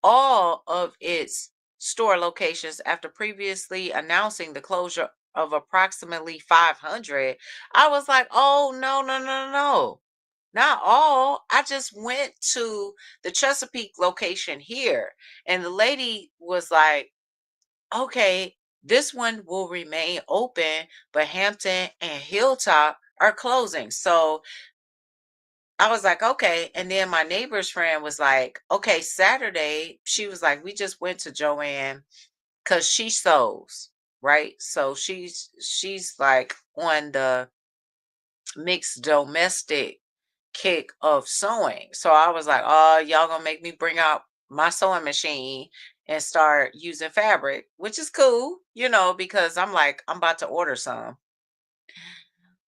all of its store locations after previously announcing the closure of approximately 500. I was like, oh, no, no, no, no. Not all. I just went to the Chesapeake location here, and the lady was like, okay, this one will remain open, but Hampton and Hilltop are closing. So I was like, okay. And then my neighbor's friend was like, okay, Saturday, she was like, we just went to Joanne because she sews. right? So she's like on the mixed domestic kick of sewing. So I was like, oh, y'all gonna make me bring out my sewing machine and start using fabric, which is cool, because I'm like, I'm about to order some.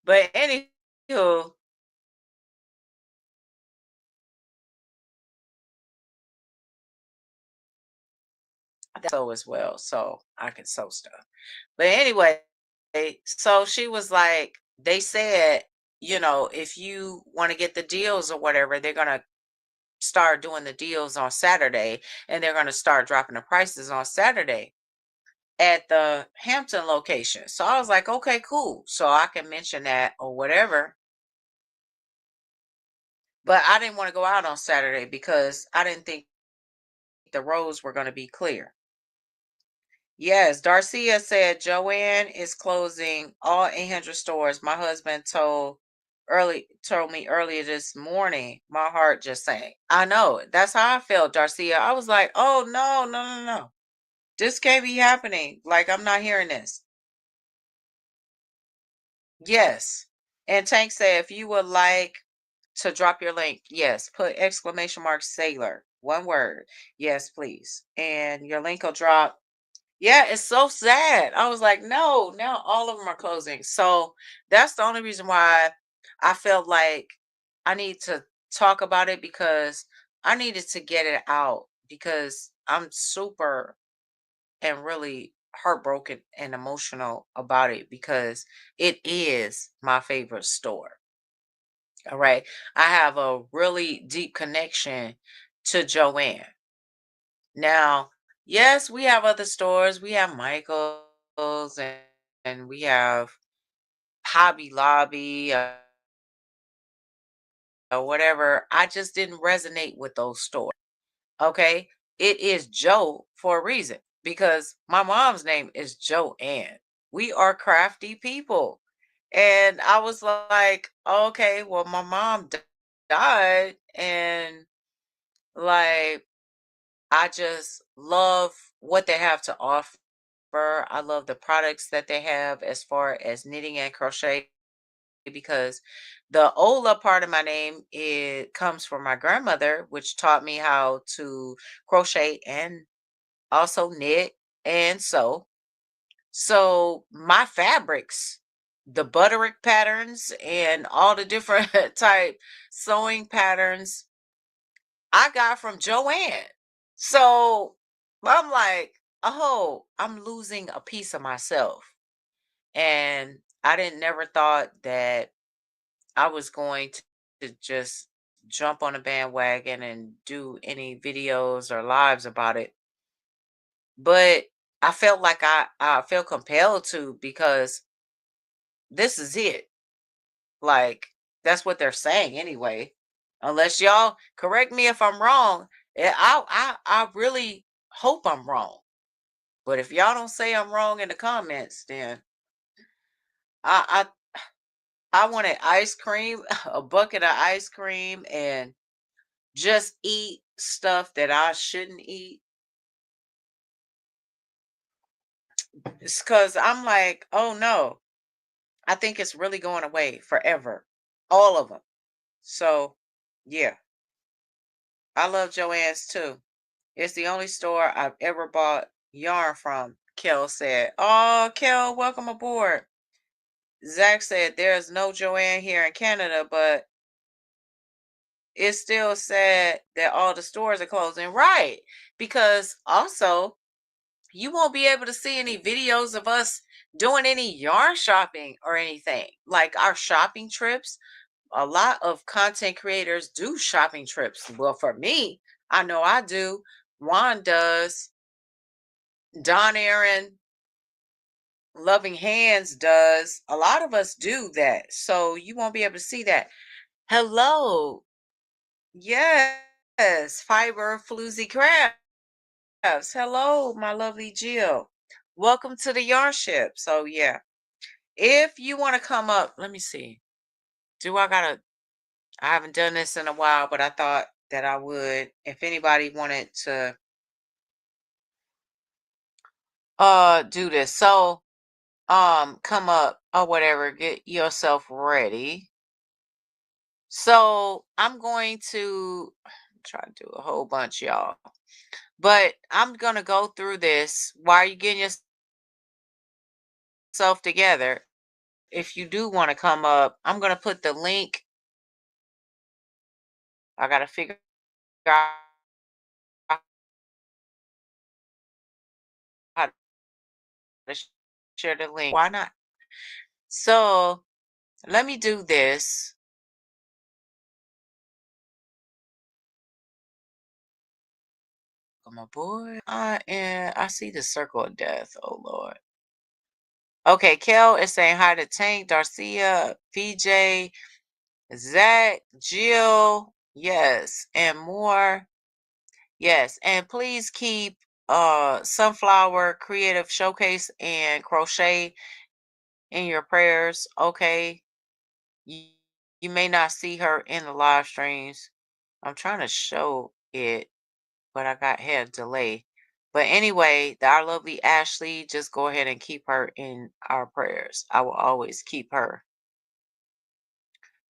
But anywho, sew as well, so I can sew stuff. But anyway, so she was like, they said, if you want to get the deals or whatever, they're gonna start doing the deals on Saturday, and they're gonna start dropping the prices on Saturday at the Hampton location. So I was like, okay, cool. So I can mention that or whatever. But I didn't want to go out on Saturday because I didn't think the roads were going to be clear. Yes, Darcia said Joanne is closing all 800 stores. My husband told me earlier this morning. My heart just sank. I know. That's how I felt, Darcia. I was like, oh no, no, no, no. This can't be happening. Like, I'm not hearing this. Yes. And Tank said, if you would like to drop your link, yes, put exclamation mark sailor, one word. Yes, please. And your link will drop. Yeah, it's so sad. I was like, no, now all of them are closing. So that's the only reason why I felt like I need to talk about it, because I needed to get it out, because I'm super and really heartbroken and emotional about it, because it is my favorite store. All right. I have a really deep connection to Joanne. Now, yes, we have other stores. We have Michael's, and we have Hobby Lobby, or whatever. I just didn't resonate with those stores. Okay. It is Joe for a reason, because my mom's name is Joanne. We are crafty people. And I was like, okay, well, my mom died. And like, I just love what they have to offer. I love the products that they have as far as knitting and crochet, because the Ola part of my name, it comes from my grandmother, which taught me how to crochet and also knit and sew. So my fabrics, the butterick patterns and all the different type sewing patterns, I got from Joanne. So I'm like, oh, I'm losing a piece of myself. And I didn't never thought that I was going to just jump on a bandwagon and do any videos or lives about it. But I felt like I felt compelled to, because this is it. Like, that's what they're saying anyway. Unless y'all correct me if I'm wrong. I really hope I'm wrong. But if y'all don't say I'm wrong in the comments, then I I wanted ice cream, a bucket of ice cream, and just eat stuff that I shouldn't eat. It's because I'm like, oh no, I think it's really going away forever. All of them. So, yeah, I love Joann's too. It's the only store I've ever bought yarn from, Kel said. Oh, Kel, welcome aboard. Zach said there's no Joanne here in Canada, but it's still sad that all the stores are closing. Right. Because also, you won't be able to see any videos of us doing any yarn shopping or anything. Like our shopping trips, a lot of content creators do shopping trips. Well, for me, I know I do. Juan does. Don Aaron, Loving Hands does. A lot of us do that. So you won't be able to see that. Hello. Yes. Fiber Floozy Crafts. Hello, my lovely Jill. Welcome to the yarn ship. So yeah. If you want to come up, let me see. Do I haven't done this in a while, but I thought that I would. If anybody wanted to do this. So come up or whatever, get yourself ready. So I'm going to try to do a whole bunch, y'all. But I'm gonna go through this while you're getting yourself together. If you do want to come up, I'm gonna put the link. I gotta figure out how to share the link. Why not? So let me do this. Come on, boy. I see the circle of death. Oh Lord. Okay, Kel is saying hi to Tank, Darcia, VJ, Zach, Jill, yes, and more. Yes, and please keep Sunflower Creative Showcase and Crochet in your prayers, okay? You, you may not see her in the live streams. I'm trying to show it, but I got had delay. But anyway, our lovely Ashley, just go ahead and keep her in our prayers. I will always keep her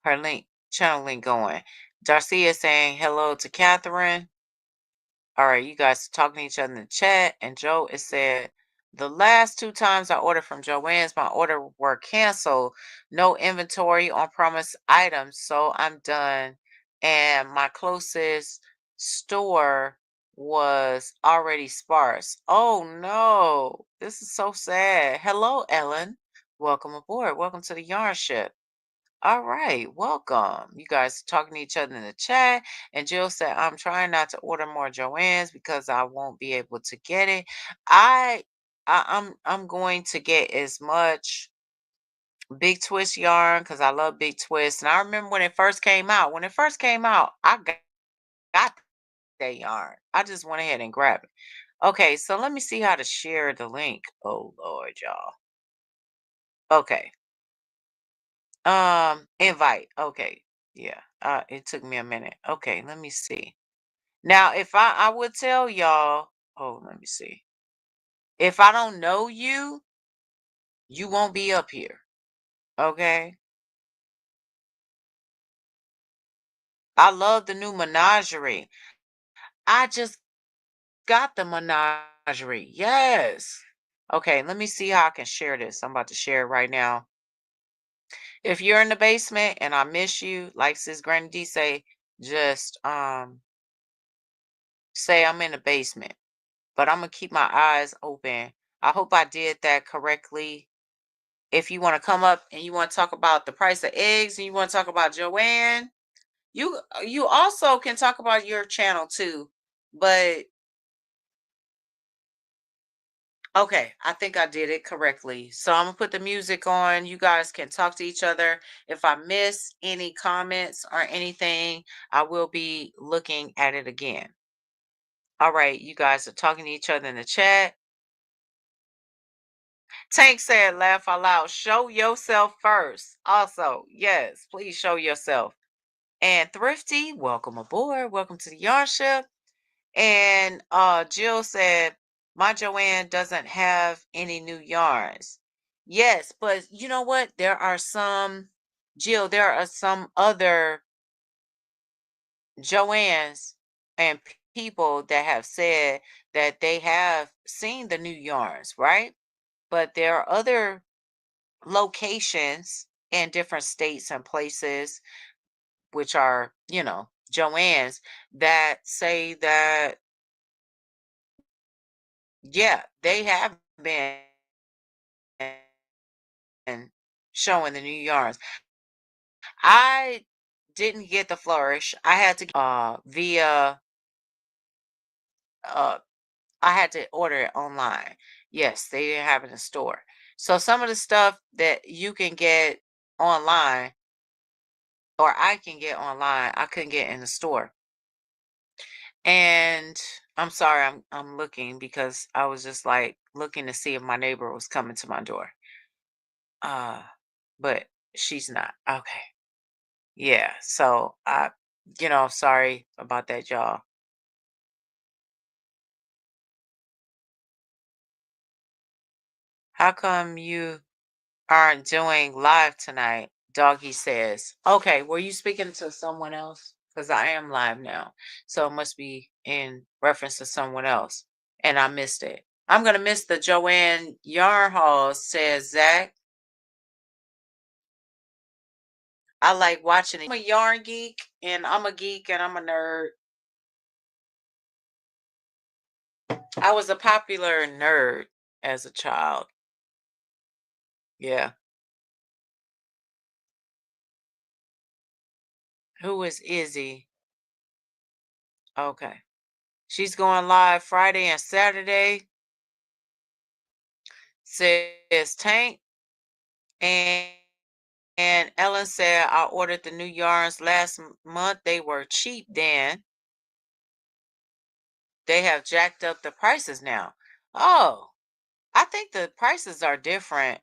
link, channel link going. Darcia is saying hello to Catherine. All right, you guys are talking to each other in the chat. And Joe is said, the last two times I ordered from Joann's, my order were canceled. No inventory on promised items. So I'm done. And my closest store was already sparse. Oh no, this is so sad. Hello, Ellen. Welcome aboard. Welcome to the Yarn Ship. All right, welcome. You guys talking to each other in the chat. And Jill said, I'm trying not to order more Joann's because I won't be able to get it. I, I'm going to get as much Big Twist yarn because I love Big Twist. And I remember when it first came out. When it first came out, I got that yarn. I just went ahead and grabbed it. Okay, so let me see how to share the link. Oh Lord, y'all. Okay. Invite. Okay. Yeah. It took me a minute. Okay, let me see. Now, if I would tell y'all, oh, let me see. If I don't know you, you won't be up here. Okay? I love the new menagerie. I just got the menagerie. Yes. Okay, let me see how I can share this. I'm about to share it right now. If you're in the basement and I miss you, like Sis Granny D say, just say I'm in the basement. But I'm gonna keep my eyes open. I hope I did that correctly. If you want to come up and you want to talk about the price of eggs and you want to talk about Joanne, you also can talk about your channel too. But okay, I think I did it correctly. So I'm gonna put the music on. You guys can talk to each other. If I miss any comments or anything, I will be looking at it again. All right, you guys are talking to each other in the chat. Tank said, laugh out loud. Show yourself first. Also, yes, please show yourself. And Thrifty, welcome aboard. Welcome to the Yarn Ship. And Jill said, my Joanne doesn't have any new yarns. Yes, but you know what? There are some, Jill, there are some other Joannes and people that have said that they have seen the new yarns, right? But there are other locations in different states and places, which are, Joanne's, that say that, yeah, they have been showing the new yarns. I didn't get the flourish. I had to via uh I had to order it online. Yes, they didn't have it in the store. So some of the stuff that you can get online or I can get online, I couldn't get in the store. And I'm sorry, I'm looking because I was just like looking to see if my neighbor was coming to my door. Uh, but she's not. Okay. Yeah. So sorry about that, y'all. How come you aren't doing live tonight? Doggy says. Okay, were you speaking to someone else? Because I am live now. So it must be in reference to someone else. And I missed it. I'm going to miss the Joanne Yarn Hall, says Zach. I like watching it. I'm a yarn geek and I'm a geek and I'm a nerd. I was a popular nerd as a child. Yeah. Who is Izzy? Okay. She's going live Friday and Saturday. Says Tank. And Ellen said, I ordered the new yarns last month. They were cheap then. They have jacked up the prices now. Oh, I think the prices are different.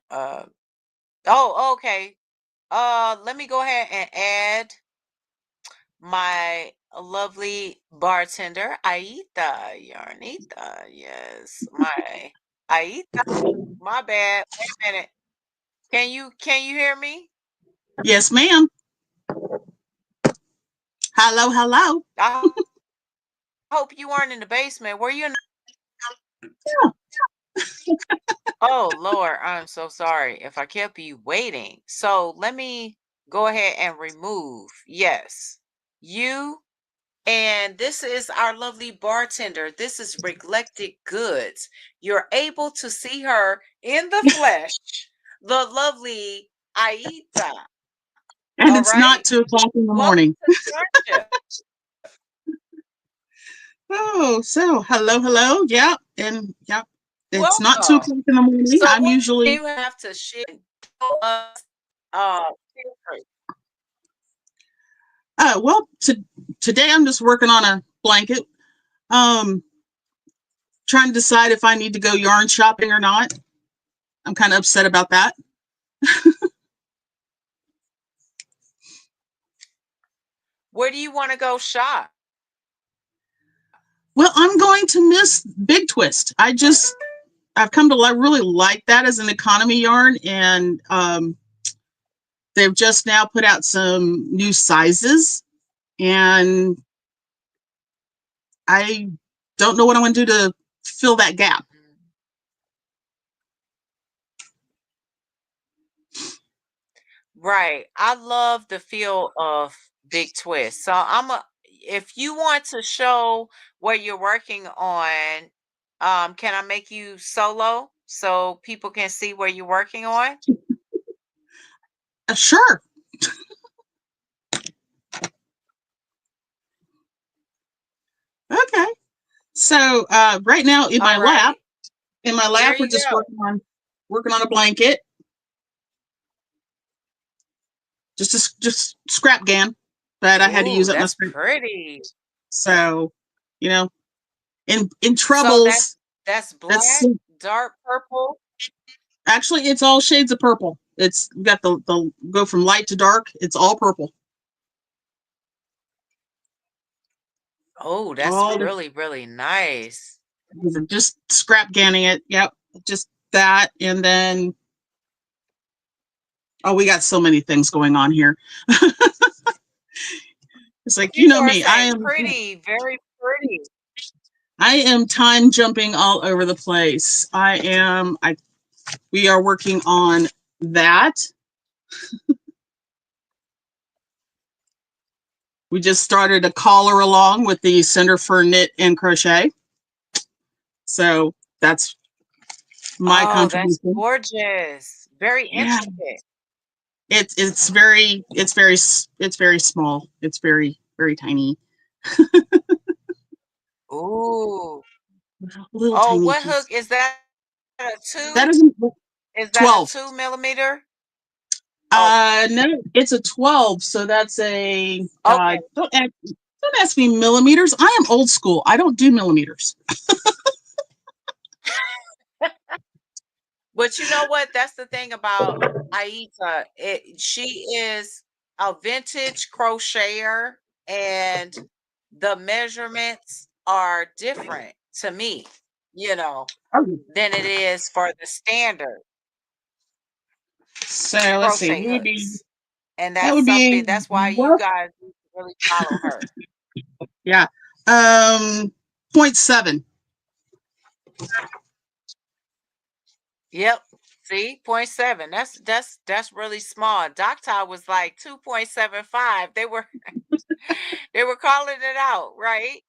Oh, okay. Let me go ahead and add my lovely bartender, Ayita Yarnita. Yes, my Ayita. My bad. Wait a minute. Can you hear me? Yes, ma'am. Hello, hello. I hope you weren't in the basement. Were you in Yeah. Oh, Lord, I'm so sorry if I kept you waiting. So let me go ahead and remove. Yes. You and this is our lovely bartender. This is Reclectic Goods. You're able to see her in the flesh, the lovely Ayita. And All it's not right. 2 o'clock in the Welcome morning. to Friendship. Oh, so hello, hello. Yeah, and yeah, it's not two Welcome. o'clock in the morning. So I'm what do usually you have to share? Tell us, feel free. well today I'm just working on a blanket. Um, trying to decide if I need to go yarn shopping or not. I'm kind of upset about that. Where do you want to go shop? Well, I'm going to miss Big Twist. I've come to really like that as an economy yarn, and they've just now put out some new sizes, and I don't know what I'm going to do to fill that gap. Right. I love the feel of Big Twist. So if you want to show what you're working on, can I make you solo so people can see what you're working on? Sure. Okay. So right now All right. in my There lap, we're you just go. working on a blanket, just scrap gan that I had to use Ooh, up my that's scrap. pretty. So you know, in So troubles, that's that's black, dark purple. actually it's all shades of purple. It's got the go from light to dark. It's all purple. Oh, that's All the really, really nice. just scrap ganning it. Yep, just that, and then oh, we got so many things going on here. It's like you You know are me. saying pretty, very pretty. I am time jumping all over the place. We are working on that. We just started a collar along with the Center for Knit and Crochet. So that's my Oh, that's contribution. gorgeous. Very Yeah. intricate. It's very small. It's very tiny. Ooh. Little Oh, tiny what piece. hook is that? A That 2? isn't Is that a 12. 2 millimeter? Oh, No, it's a 12. So that's a okay. don't ask me millimeters. I am old school. I don't do millimeters. But you know what? That's the thing about Ayita. She is a vintage crocheter, and the measurements are different to me, you know, Oh, than it is for the standard. So let's see. crochet hooks. And That that's would something, be that's why you what? guys need to really follow her. Yeah. 0.7. Yep. See, 0.7. That's really small. Doctor was like 2.75. They were calling it out, right?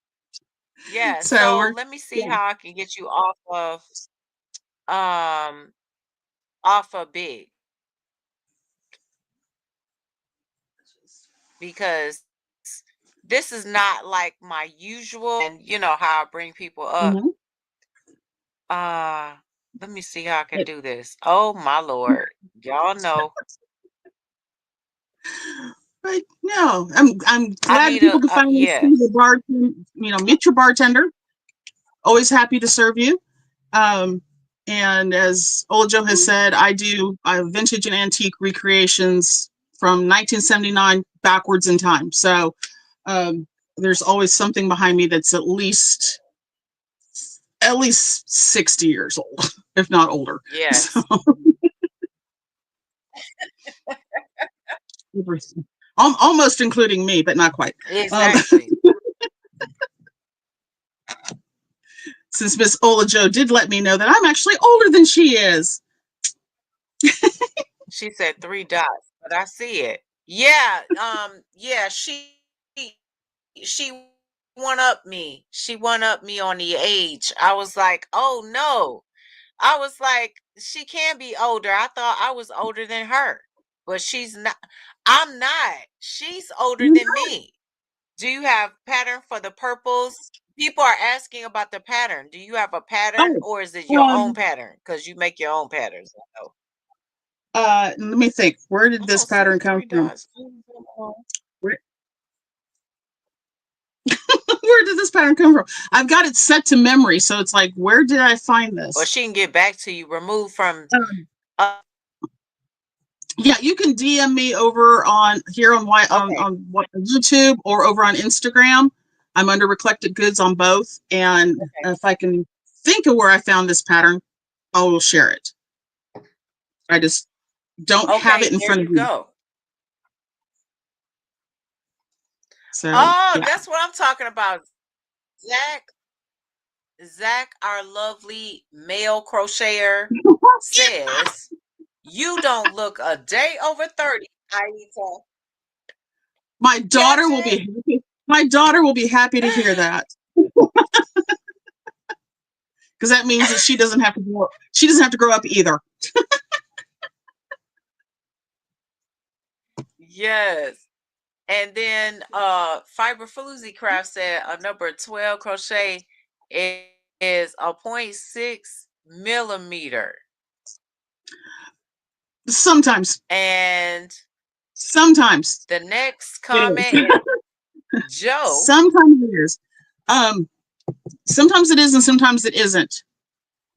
Yeah. So So we're let me see yeah. how I can get you um off of big, because this is not like my usual, and you know how I bring people up. Mhm. Uh let me see how I can do this. Oh my lord. Y'all know. But no, I'm I glad that need people a can finally see the yes. bar. Meet your bartender. Always happy to serve you. Um, and as Ola has said, I do vintage and antique recreations from 1979 backwards in time. So um, there's always something behind me that's at least 60 years old, if not older. So Yes. almost including me, but not quite. Um, Exactly. since Miss Ola did let me know that I'm actually older than she is. She said 3 dots, but I see it. Yeah, yeah, she one up me. She one up me on the age. I was like, "Oh no." I was like, "She can be older." I thought I was older than her, but she's not. I'm not. She's older than me. Do you have pattern for the purples? People are asking about the pattern. Do you have a pattern, Oh, or is it your own um, pattern? Because you make your own patterns. I know. let me think. Where did I this don't see pattern the come 3 from? dots. Where, where did this pattern come from? I've got it set to memory, so it's like, where did I find Or this? she can get back to you. Remove from. Um, Uh, yeah, you can DM me over on here on okay. YouTube or over on Instagram. I'm under Reclectic Goods on both, and Okay. if I can think of where I found this pattern, I will share it. I just don't have it Okay. in There front of you me. go. So Oh, yeah. that's what I'm talking about. Zach, our lovely male crocheter, says you don't look a day over 30. Ayita, My catch daughter will be it. happy. My daughter will be happy to hear that, because that means that she doesn't have to grow up. She doesn't have to grow up either. Yes. And then Fiber Floozy Craft said a number 12 crochet is a 0.6 millimeter. Sometimes, And sometimes the next it is. comment is Joe. Sometimes it is. Um, sometimes it is, and sometimes it isn't.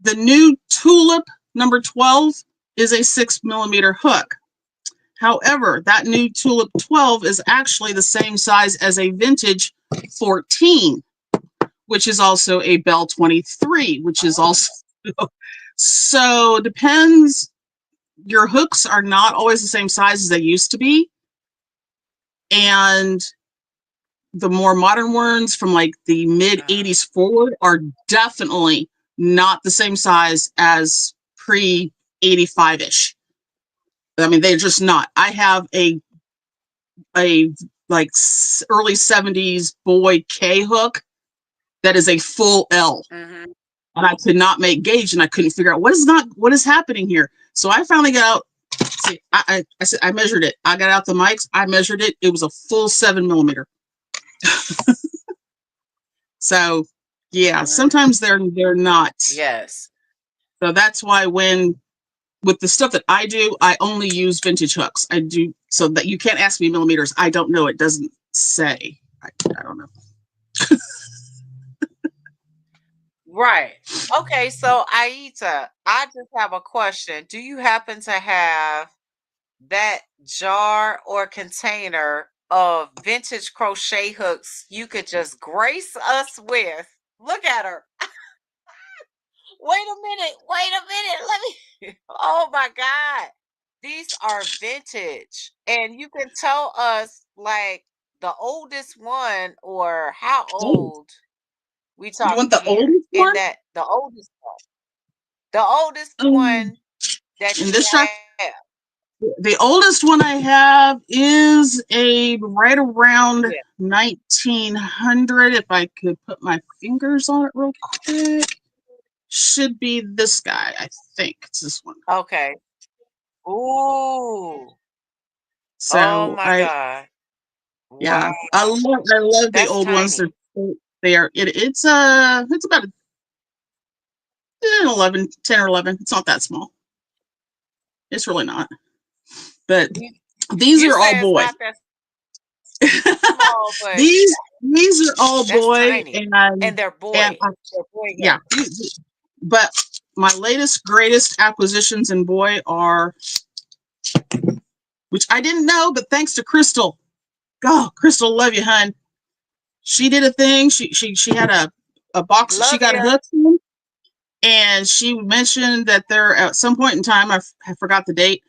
The new Tulip number 12 is a 6 millimeter hook. However, that new Tulip 12 is actually the same size as a vintage 14, which is also a Bell 23, which is also so depends. Your hooks are not always the same size as they used to be, and the more modern ones from like the mid 80s forward are definitely not the same size as pre 85ish. I mean, they're just not. I have a like early 70s boy K hook that is a full L, Mm-hmm. and I could not make gauge, and I couldn't figure out what is happening here. So I finally got out. See, I said I measured it. I got out the mics. I measured it. It was a full 7 millimeter. So yeah, Mm-hmm. sometimes they're not. Yes. So that's why with the stuff that I do, I only use vintage hooks. I do so that you can't ask me millimeters. I don't know. It doesn't say. I don't know. Right. Okay, so Ayita, I just have a question. Do you happen to have that jar or container of vintage crochet hooks you could just grace us with? Look at her. Wait a minute. Wait a minute. Let me. Oh my God. these are vintage, and you can tell us like the oldest one or how Oh, old we you want talking the here. oldest In one? that the oldest one that In you this shop, have. the oldest one I have is a right around Yeah. 1900. If I could put my fingers on it real quick, should be this guy. I think it's this one. Okay. Ooh. Oh So my God. Wow. yeah, I love the That's old ones. tiny. It's about 10 or 11. It's not that small. It's really not. But You, these you are all say it's boy. not that small, but these are all that's boy, tiny. And they're and boy. They're boy yeah. hooks. But my latest greatest acquisitions in boy are, which I didn't know, but thanks to Crystal. Oh, Crystal, love you, hun. She did a thing. She had a box that she Love got you. hooked in, and she mentioned that there at some point in time, I forgot the date,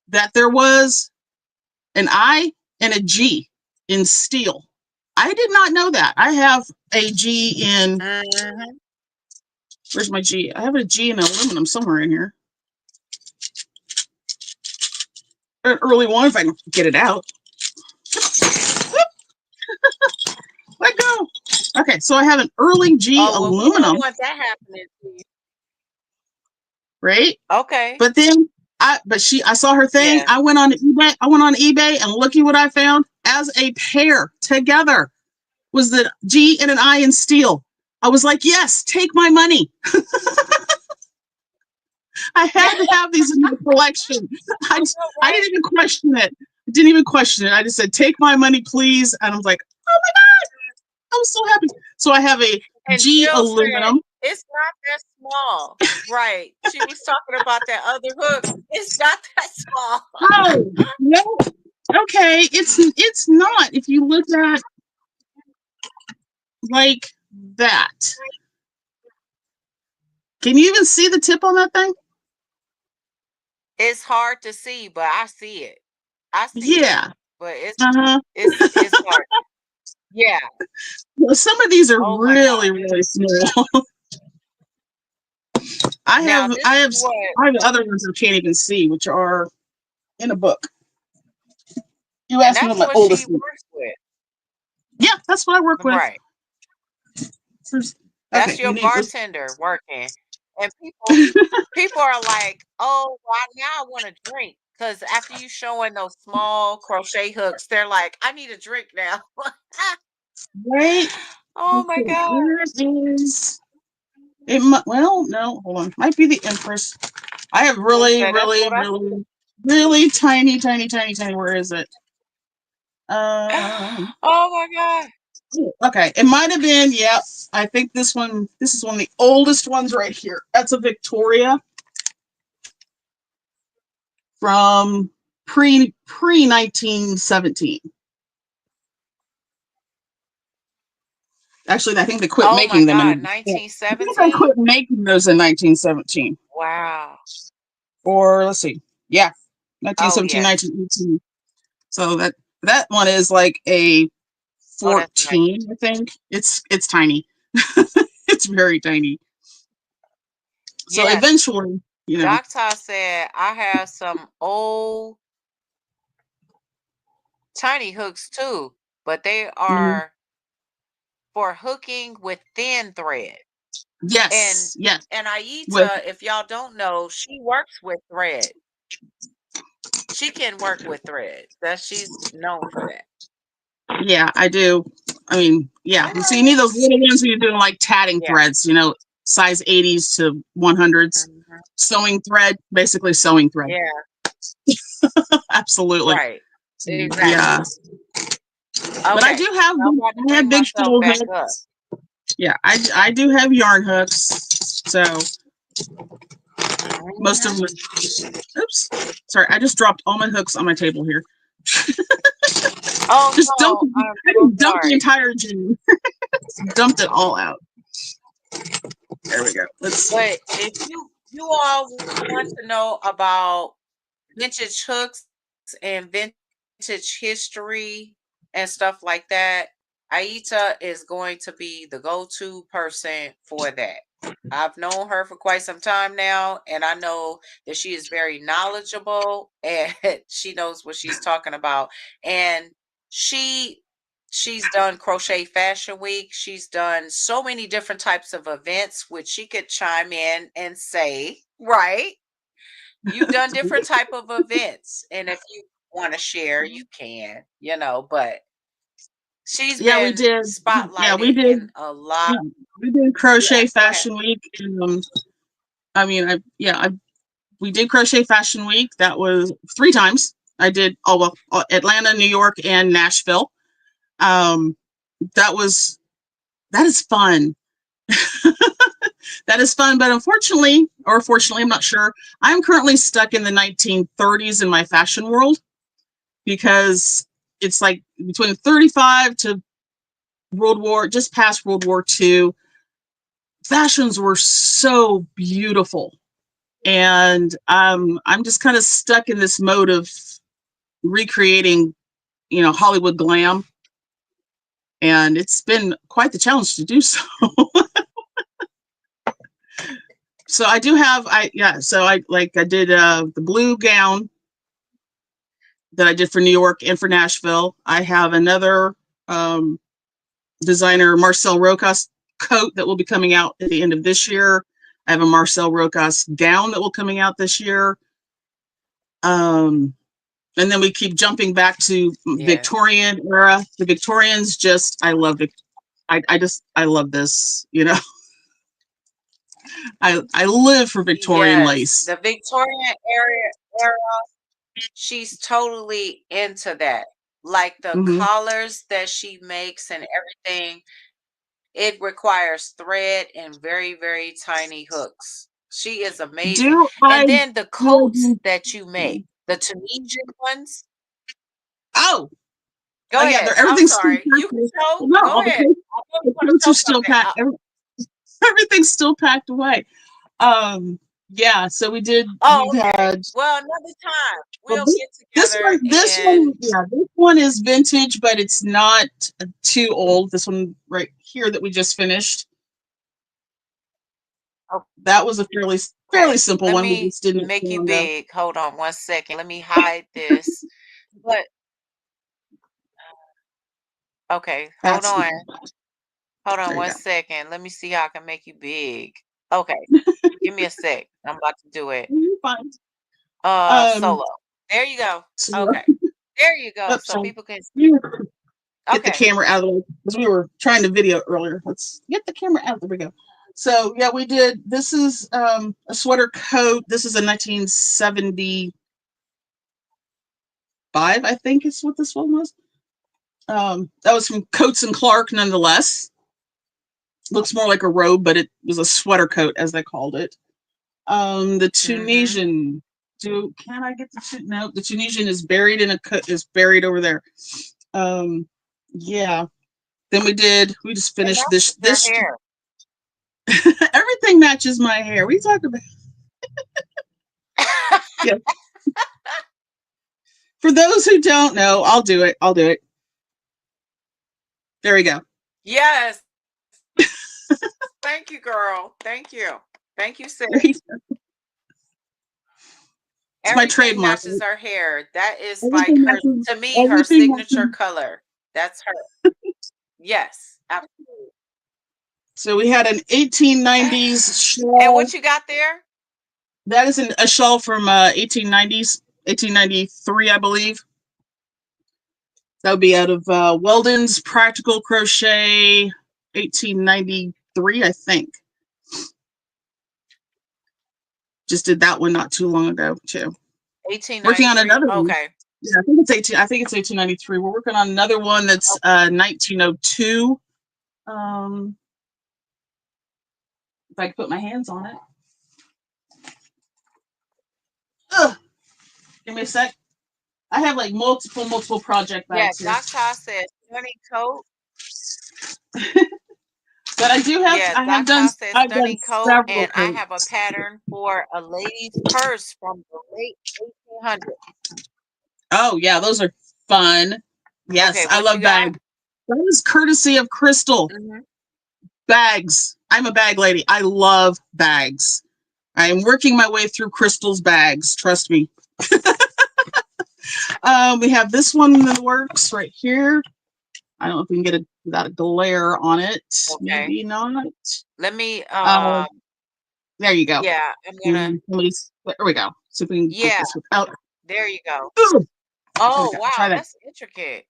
that there was an I and a G in steel. I did not know that. I have a G in, Mm-hmm. where's my G? I have a G in aluminum somewhere in here. An early one if I can get it out. Let go. Okay, so I have an early G Oh, well, we don't aluminum, want that happening to you. right? Okay. But then I saw her thing. Yeah. I went on eBay and looky what I found as a pair together was the G and an I in steel. I was like, yes, take my money. I had to have these in my collection. I know, I right? didn't even question it. I didn't even question it. I just said, take my money, please. And I was like, oh my God, I was so happy. So I have a And G Jill said, aluminum. it's not that small. Right. She was talking about that other hook. It's not that small. Oh, no. Okay, it's not. If you look at like that, can you even see the tip on that thing? It's hard to see, but I see it. I see it. Yeah. But Uh-huh. it's hard. Yeah. Well, some of these are Oh my really, God. really small. I Now have this I is have what I have other ones I can't even see, which are in a book. You and asked me what that's my what she oldest one. works with. Yeah, that's what I work with. Right. Okay, That's we your need this. bartender working. And people are like, "Oh, well, now I want a drink." Because after you showing those small crochet hooks, they're like, "I need a drink now." Right? Oh Let's my see. God. Where is it? Well, no, hold on. Might be the Empress. I have really, Okay, that's really, what I really, really tiny, tiny, tiny, tiny. Where is it? Oh my God. Okay. It might have been, yeah. I think this is one of the oldest ones right here. That's a Victoria from pre 1917. Actually, I think they quit Oh my making them God. I think they 1917? quit making those in 1917. Wow. Or let's see. Yeah. Oh 1917, yes. 1918. So that one is like a Oh, that's nice. 14, I think. It's tiny. It's very tiny. So Yes. eventually, Doctor said I have some old tiny hooks too, but they mhm. are for hooking with thin thread. And Yes. and With Ayita, if y'all don't know, she works with thread. She can work with thread. That she's known for that. yeah, I do. I mean, yeah. So you need those little ones when you're doing like tatting Yeah. threads, size 80s to 100s. Mhm. Sewing thread, basically sewing thread. Yeah. Absolutely. Right. Yeah. Exactly. But I Okay. do have I'm about to I have bring big myself full back up. hooks. Yeah, I do have yarn hooks. So most of Mhm. them. Oops. Sorry, I just dropped all my hooks on my table here. Oh Just dumped. no, I'm I so just dumped the sorry. entire gym. Dumped it all out. There we go. Let's see. But if you all want to know about vintage hooks and vintage history and stuff like that, Ayita is going to be the go-to person for that. I've known her for quite some time now, and I know that she is very knowledgeable and she knows what she's talking about. And she she's done Crochet Fashion Week. She's done so many different types of events, which she could chime in and say, right? You've done different type of events, and if you want to share, you can, but she's Yeah, we been did. Yeah, we spotlighted did. in a lot. We did Yeah, Crochet go ahead. Fashion Week. I mean, we did Crochet Fashion Week. That was 3 times. I did Atlanta, New York, and Nashville. Um, that is fun. That is fun, but unfortunately, or fortunately, I'm not sure. I'm currently stuck in the 1930s in my fashion world because it's like between 35 to just past World War II. Fashions were so beautiful, and I'm just kind of stuck in this mode of recreating, Hollywood glam, and it's been quite the challenge to do so. So I do have so I did the blue gown that I did for New York and for Nashville. I have another designer, Marcel Rokas coat that will be coming out at the end of this year. I have a Marcel Rokas gown that will coming out this year. And then we keep jumping back to Yes. Victorian era. The Victorians, I love it. I love this. I live for Victorian Yes, lace. the Victorian era, she's totally into that. Like the Mm-hmm. collars that she makes and everything, it requires thread and very, very tiny hooks. She is amazing. Do And I then the coats do that you make, the Tunisian ones. Oh, Go yeah, ahead. I'm everything's still sorry. You packed can away. show. No, Go all ahead. I know you the want to coats show are still something. packed. Everything's still packed away. Yeah, so Oh, we've okay. had Well, another time well, we'll get this together one, and this one is vintage, but it's not too old. This one right here that we just finished, that was a fairly okay. simple Let one. We me just didn't make you on the big. Hold on one second. Let me hide this. But okay, hold that's on. Hold on there you one go. second. Let me see how I can make you big. Okay. Give me a sec. I'm about to do it. You're fine. Solo. There you go. So, Okay. There you go. So sorry. people can Get the okay. camera out of the way because we were trying to video earlier. Let's get the camera out. There we go. So yeah, we did. This is a sweater coat. This is a 1975, I think is what this one was. That was from Coats and Clark, nonetheless. Looks more like a robe, but it was a sweater coat, as they called it. The Mm-hmm. Tunisian. Can I get no? The Tunisian is buried in is buried over there. Yeah. Then we just And finished that's your this hair. everything matches my hair. We talk about yeah. For those who don't know, I'll do it. There we go. Yes. Thank you, girl. Thank you. Thank you, sis. It's my Everything trademark. matches her hair. That is like Everything her, matches. to me, her Everything signature matches. color. That's her. Yes, absolutely. So we had an 1890s And shawl. what you got there? That is a shawl from 1890s, 1893, I believe. That would be out of Weldon's Practical Crochet, 1893, I think. Just did that one not too long ago too. Working on 1893. another one. Okay. Yeah, I think it's 1893. We're working on another one that's Okay. 1902. If I can put my hands on it. Ugh, give me a sec. I have like multiple project Yeah, bags here. Doc says 20 coat. But I do have, Yeah, I have Doc done, Shaw says I've done stunning coat, several and I have a coats. pattern for a lady's purse from the late 1800s. Oh yeah, those are fun. Okay, Yes, I what you love got? bags. That is courtesy of Crystal. Hmm. Bags. I'm a bag lady. I love bags. I am working my way through Crystal's bags. Trust me. We have this one in the works right here. I don't know if we can get it without a glare on it. Okay. Maybe not. Let me, Uh, there you go. yeah, I'm gonna, There we go. See if we can get yeah, this without. there you go. Ooh, there we Oh, go. Try wow, that. that's intricate.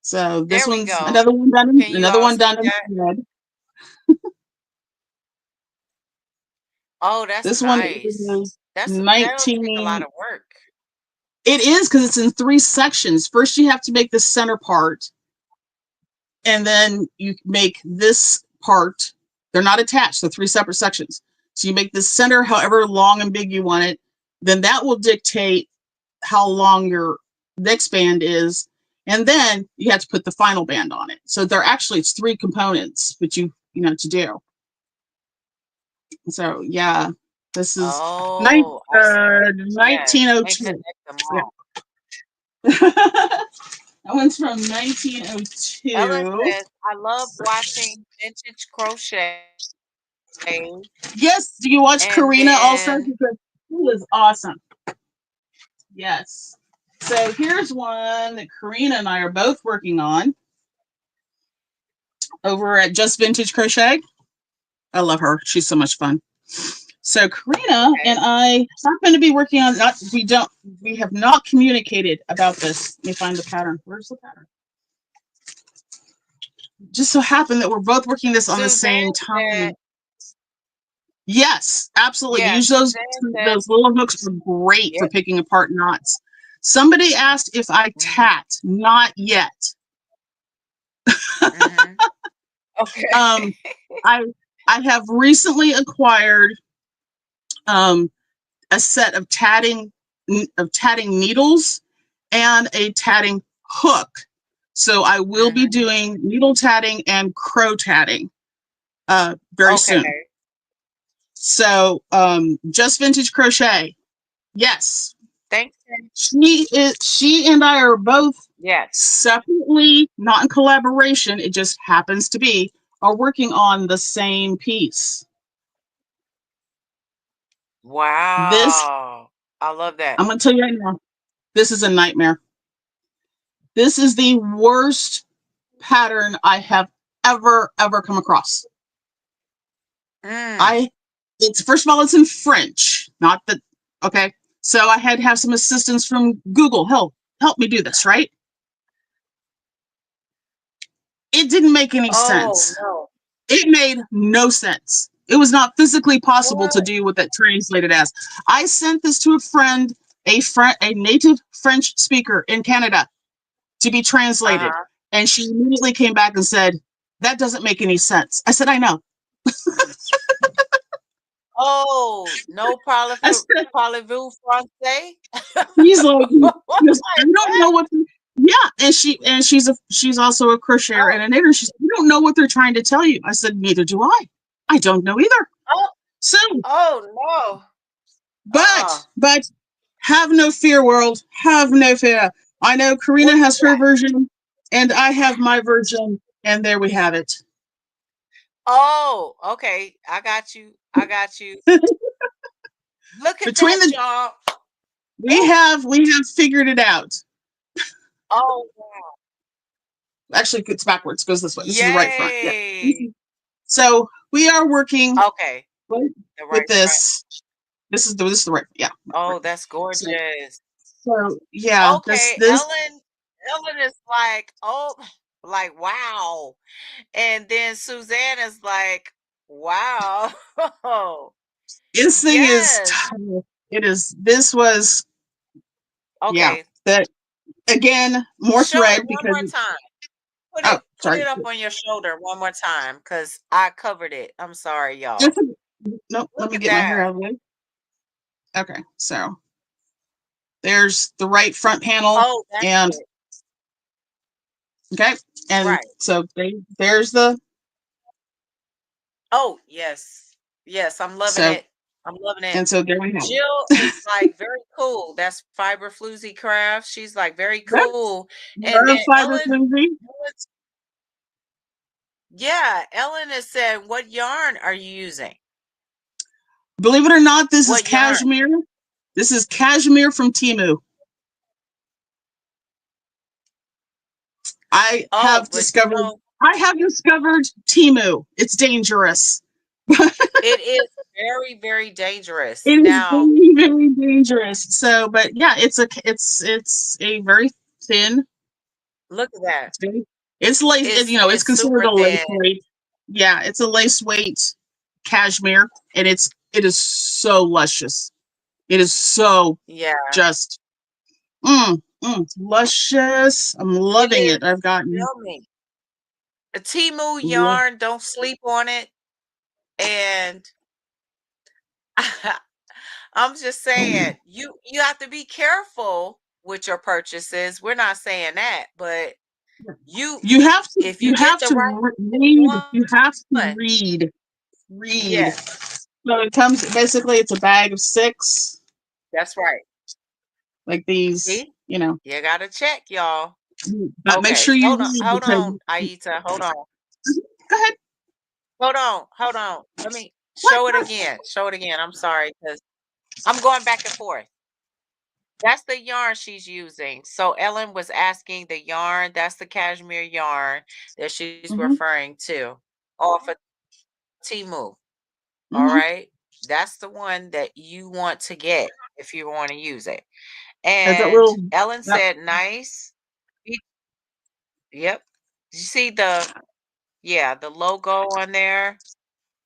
So this There we one's go. another one done. Can you Another all one see done in that? thread. Oh, that's This one nice. is That'll take a lot 19. of work. It is because it's in 3 sections. First, you have to make the center part, and then you make this part. They're not attached. They're 3 separate sections. So you make the center however long and big you want it. Then that will dictate how long your next band is, and then you have to put the final band on it. So they're actually, it's 3 components, but you know to do. So yeah, this is Oh, I see. Yes, and 1902. connect them Yeah. all. That one's from Ella 1902. says, I love watching vintage crochet. Yes, do you watch And Karina also? then, Because she is awesome. Yes. So here's one that Karina and I are both working on over at Just Vintage Crochet. I love her. She's so much fun. So Karina and okay. I happen to be working on, not we have not communicated about this. Let me find the pattern. Where's the pattern? Just so happened that we're both working this on the same Suzanne said, time. Yes, absolutely. yeah, Use Suzanne said, those little hooks are great for yep. picking apart knots. Somebody asked if I Hmm. tat. Not yet. Hmm. Okay. Um, I I have recently acquired a set of tatting needles and a tatting hook. So I will be Hmm. doing needle tatting and crow tatting very soon. Okay. So Just Vintage Crochet. Yes. Thanks. Jen. She and I are both Yes. separately, not in collaboration, it just happens to be, are working on the same piece. This, Wow. I love that. I'm going to tell you right now, this is a nightmare. This is the worst pattern I have ever come across. Mm. It's first of all, it's in French, not that, okay. So I had to have some assistance from Google. Help me do this, right? It didn't make any Oh, sense. no. It made no sense. It was not physically possible to What? do what that translated as. I sent this to a friend, a native French speaker in Canada, to be translated, Uh-huh. and she immediately came back and said, "That doesn't make any sense." I said, "I know." Oh, no I said, parlez-vous français? he's like, I Like don't know what? what. Yeah, and she's also a crocheter and Oh, a knitter. She said, "I don't know what they're trying to tell you." I said, "Neither do I. I don't know either." oh, So, oh no. Uh-uh. but have no fear, world. Have no fear. I know Karina What you has her got? version, and I have my version, and there we have it. Oh, okay. I got you. I got you. Look at Between that, the y'all. we Oh, have we have figured it out. oh wow. Actually, it's backwards. It goes this way. This is the right front. Yeah. Yay. So we are working Okay. with The right front. this. This is the right. Yeah. Oh, Right. that's So, gorgeous. yeah. Okay, This Ellen is like, oh, like wow. And then Suzanne is like, wow. this thing is. Yes. It is. This was yeah. Okay. That again more Show it thread one because more time. oh Put sorry. it up on your shoulder one more time because I covered it. I'm sorry, Just y'all. nope. Let Look me at get my hair that. out of the way. Okay, so there's the right front panel, Oh, that's and it. Okay. And Right. so there's the, Oh, yes. Yes, I'm loving so, it. I'm loving it. and so there we have it. Jill is like very cool. That's Fiber Floozy Craft. She's like very That's cool. And the then fiber flimsy. Yeah, Ellen has said, "What yarn are you using? Believe it or not, this is What yarn?" cashmere. This is cashmere from Temu. I Oh, have but you discovered know, I have discovered Temu. It's dangerous. it is very, very dangerous. It is Now, very, very dangerous. So, but yeah, it's a very thin. look at that. It's very, it's lace. It's It's considered super a lace thin. weight. Yeah, it's a lace weight cashmere, and it is so luscious. It is so Yeah, just luscious. I'm it loving it. is. I've gotten. Feel me. A Temu yarn, don't sleep on it. And I'm just saying, you have to be careful with your purchases. We're not saying that, but you You have to. if you You get have the to right read. one, You have to read. Read. yes, So it comes basically. It's a bag of 6, that's right. like these. See? You gotta check, y'all. But make Okay, sure you read hold because. on, Ayita, hold on. Go ahead. Hold on. Let me What? show it again. Show it again. I'm sorry, because I'm going back and forth. That's the yarn she's using. So Ellen was asking the yarn. That's the cashmere yarn that she's Mm-hmm, referring to off of Temu. All mm-hmm. right. That's the one that you want to get if you want to use it. Has that And little. Ellen That, said, nice. Yep. You see the logo on there?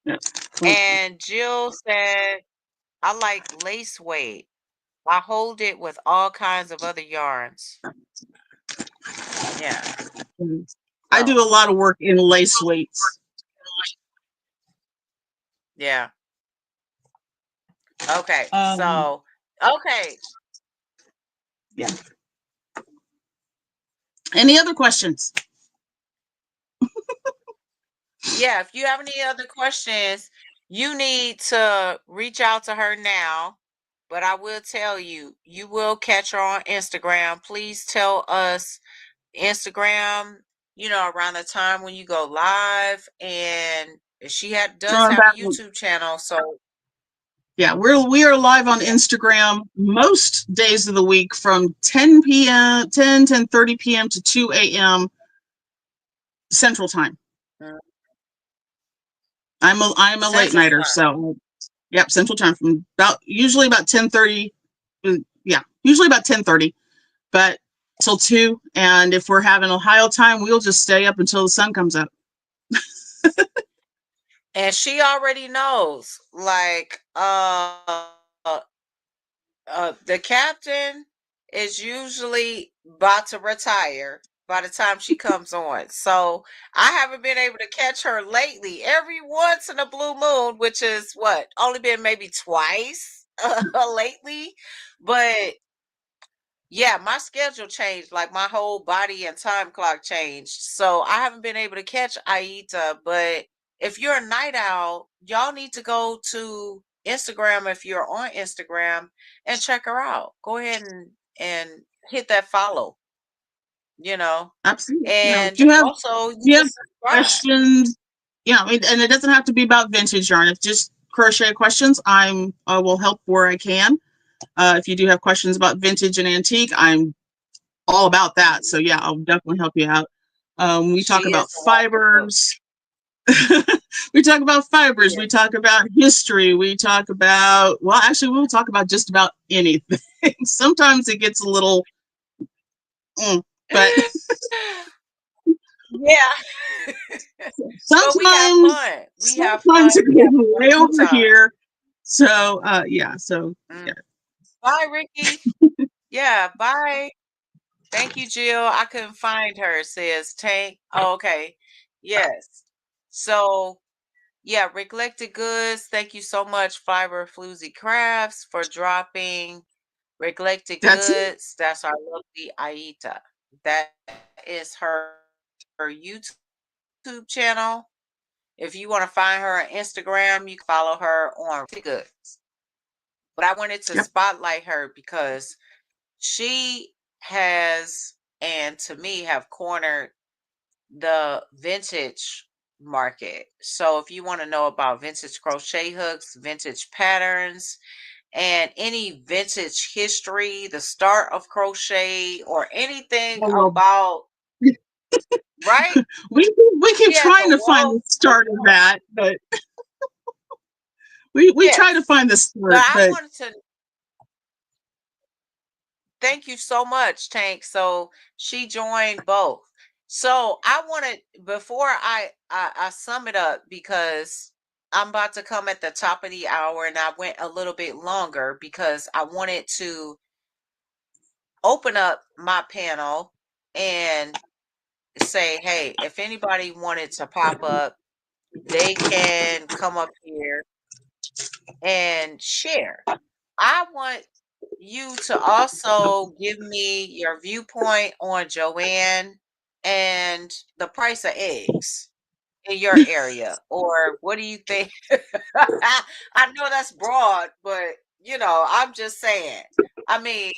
yeah. And Jill said, I like lace weight. I hold it with all kinds of other yarns. Yeah. I do So, a lot of work in lace weights. yeah. Okay. Um, So, okay. yeah. Any other questions? Yeah. If you have any other questions, you need to reach out to her now. But I will tell you, you will catch her on Instagram. Please tell us Instagram, around the time when you go live. And she does have a YouTube channel. So, Yeah, we are live on yeah. Instagram most days of the week from 10 p.m., 10:30 p.m. to 2 a.m. Central Time. Mm. I'm a late Central nighter, Time. so yep, Central Time from usually about 10:30. Yeah, usually about 10:30, but till 2. And if we're having Ohio time, we'll just stay up until the sun comes up. And she already knows, like, the captain is usually about to retire by the time she comes on. So I haven't been able to catch her lately. Every once in a blue moon, which is what, only been maybe twice lately. But yeah, my schedule changed, like my whole body and time clock changed. So I haven't been able to catch Ayita. But if you're a night owl, y'all need to go to Instagram if you're on Instagram and check her out. Go ahead and hit that follow, you know. Absolutely. If And you have also you you can have subscribe. questions, and it doesn't have to be about vintage yarn. If just crochet questions, I will help where I can. If you do have questions about vintage and antique, I'm all about that. So yeah, I'll definitely help you out. We talk She about is a wonderful. fibers. We talk about fibers. Yeah. We talk about history. We talk about, well, actually, we'll talk about just about anything. Sometimes it gets a little, but Yeah. But we have sometimes fun. We have fun. sometimes it We goes have a way wonderful over time. here. So yeah, so Mm. yeah. Bye, Ricky. Yeah, bye. Thank you, Jill. I couldn't find her, says Tank. Oh, okay. Yes. So, yeah, Reclectic Goods. Thank you so much, Fiber Floozy Crafts, for dropping Reclectic That's it. Goods. That's our lovely Ayita. That is her YouTube channel. If you want to find her on Instagram, you can follow her on Goods. But I wanted to Yep. spotlight her because she has, and to me, have cornered the vintage market. So if you want to know about vintage crochet hooks, vintage patterns, and any vintage history, the start of crochet, or anything Well, about, right? we keep She has a trying to find wealth the of start of knowledge. that, but we try to Yes. find the But start, I but wanted to thank you so much, Tank. So she joined both. So I wanted, before I sum it up, because I'm about to come at the top of the hour and I went a little bit longer because I wanted to open up my panel and say, hey, if anybody wanted to pop up, they can come up here and share. I want you to also give me your viewpoint on Joanne and the price of eggs in your area. Or what do you think? I know that's broad, but I'm just saying. I mean,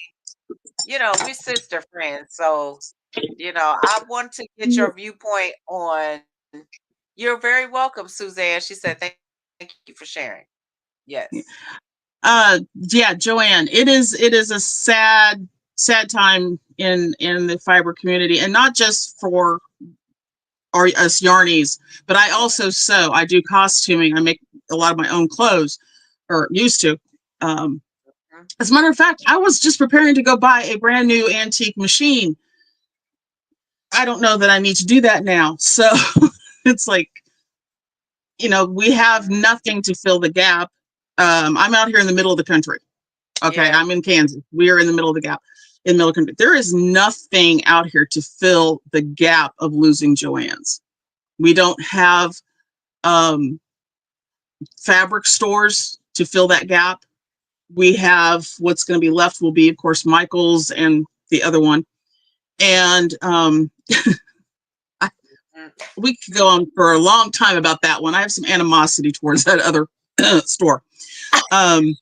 we're sister friends. So, I want to get your viewpoint on. You're very welcome, Suzanne. She said, thank you for sharing. Yes. yeah, Joanne, it is a sad time in the fiber community, and not just for us yarnies, but I also sew. I do costuming. I make a lot of my own clothes, or used to. Um, Mhm. as a matter of fact, I was just preparing to go buy a brand new antique machine. I don't know that I need to do that now. So it's like, we have Mhm. nothing to fill the gap. I'm out here in the middle of the country. Okay, Yeah. I'm in Kansas. We are in the middle of the gap. In the middle of the country. There is nothing out here to fill the gap of losing Joanne's. We don't have um, fabric stores to fill that gap. We have what's going to be left will be, of course, Michael's and the other one. And Mm. we could go on for a long time about that one. I have some animosity towards that other store. Um,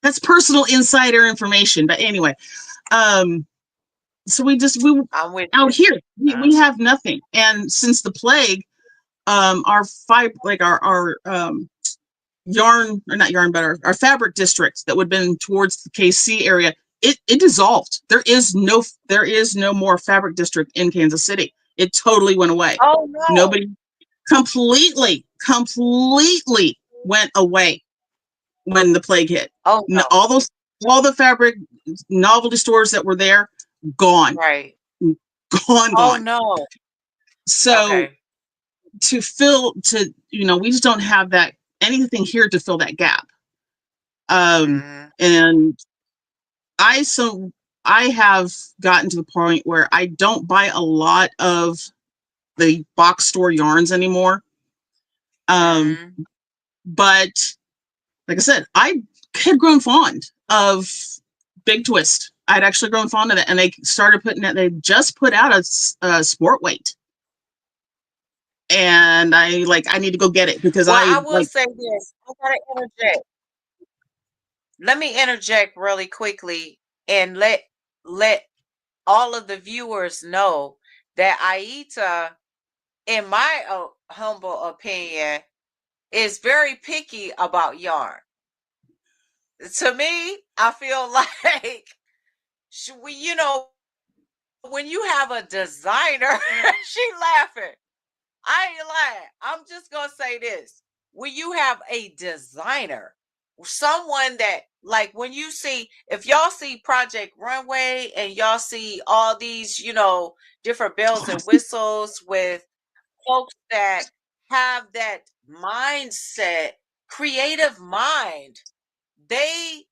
that's personal insider information. But anyway, so we I'm with out you. here, we Uh, have nothing. And since the plague, our five, like our yarn, or not yarn, but our fabric district that would have been towards the KC area, it dissolved. There is no more fabric district in Kansas City. It totally went away. oh no. Nobody completely went away when the plague hit. Oh no. All the fabric novelty stores that were there, gone, Right. Oh gone. no. So Okay. we just don't have that anything here to fill that gap. Um, Mhm. and I have gotten to the point where I don't buy a lot of the box store yarns anymore. Um, Mhm. but like I said, I had grown fond of Big Twist. I'd actually grown fond of it, and they started putting it. They just put out a sport weight, and I need to go get it because Well, I I will like. say this. I gotta interject. Let me interject really quickly and let all of the viewers know that Ayita, in my humble opinion, is very picky about yarn. To me, I feel like when you have a designer, she laughing. I ain't lying. I'm just gonna say this. When you have a designer, someone that, like, when you see, if y'all see Project Runway and y'all see all these, different bells and whistles with folks that have that mindset, creative mind, they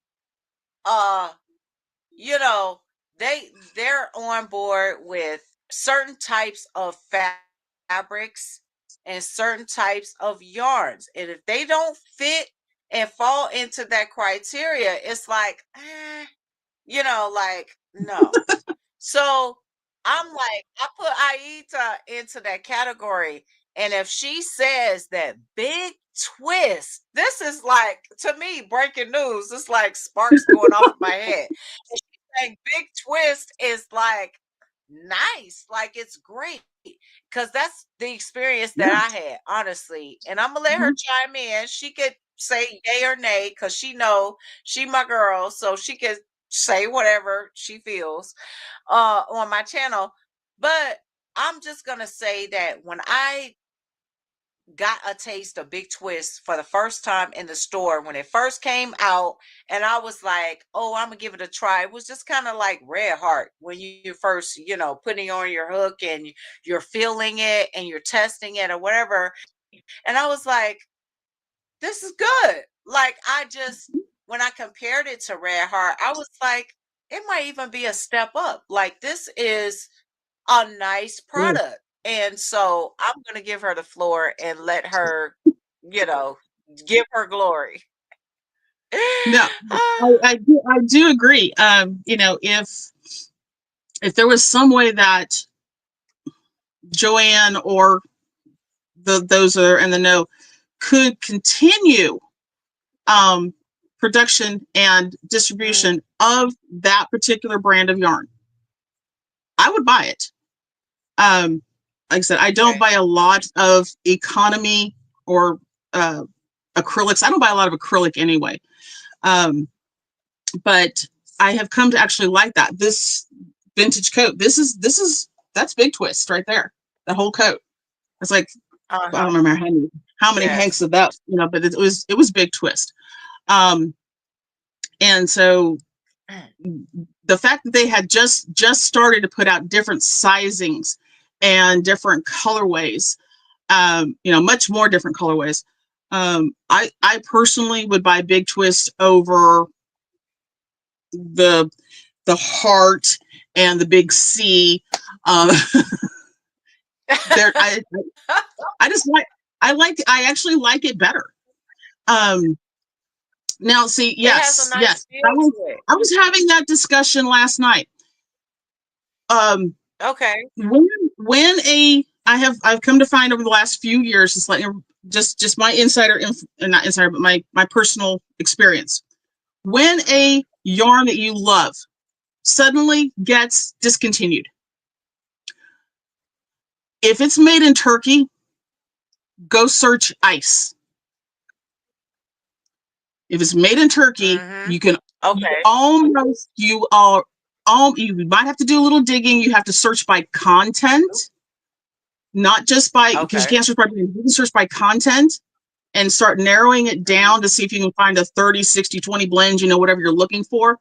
uh you know they're on board with certain types of fabrics and certain types of yarns, and if they don't fit and fall into that criteria, it's like like, no. So I'm like, I put Ayita into that category. And if she says that big twist, this is like, to me, breaking news. It's like sparks going off in my head. And she's saying big twist is like nice, like it's great. Because that's the experience that Yeah. I had, honestly. And I'm gonna let her Mhm. chime in. She could say yay or nay, because she my girl, so she could say whatever she feels on my channel. But I'm just gonna say that when I got a taste of Big Twist for the first time in the store when it first came out, and I was like, oh, I'm gonna give it a try. It was just kind of like Red Heart when you first, putting on your hook and you're feeling it and you're testing it or whatever. And I was like, this is good. Like, I just, when I compared it to Red Heart, I was like, it might even be a step up. Like, this is a nice Yeah. product. And so I'm going to give her the floor and let her, you know, give her glory. No, Ah, I do agree. If there was some way that Joanne or those that are in the know could continue production and mm, distribution of that particular brand of yarn, I would buy it. Like I said, I don't okay. buy a lot of economy or uh, acrylics. I don't buy a lot of acrylic anyway. But I have come to actually like that. This vintage coat. That's Big Twist right there. The whole coat. It's like, I Uh-huh. don't remember how many hanks Yes. of that, but it was Big Twist. Um, and so the fact that they had just started to put out different sizings and different colorways, much more different colorways. I personally would buy Big Twist over the heart and the big C. Um, there, I just like I actually like it better. Um, Now, see, It has a yes, nice yes, feel to it. I was having that discussion last night. Um, Okay. when I've come to find over the last few years, just like just my not insider, but my personal experience. When Mhm. a yarn that you love suddenly gets discontinued, if it's made in Turkey, go search ice. If it's made in Turkey, Mhm. you can Okay. you might have to do a little digging. You have to search by content, not just by, because you Okay. can't search by brand. You can search by content and start narrowing it Mhm. down to see if you can find a 30, 60, 20 blend, whatever you're looking for.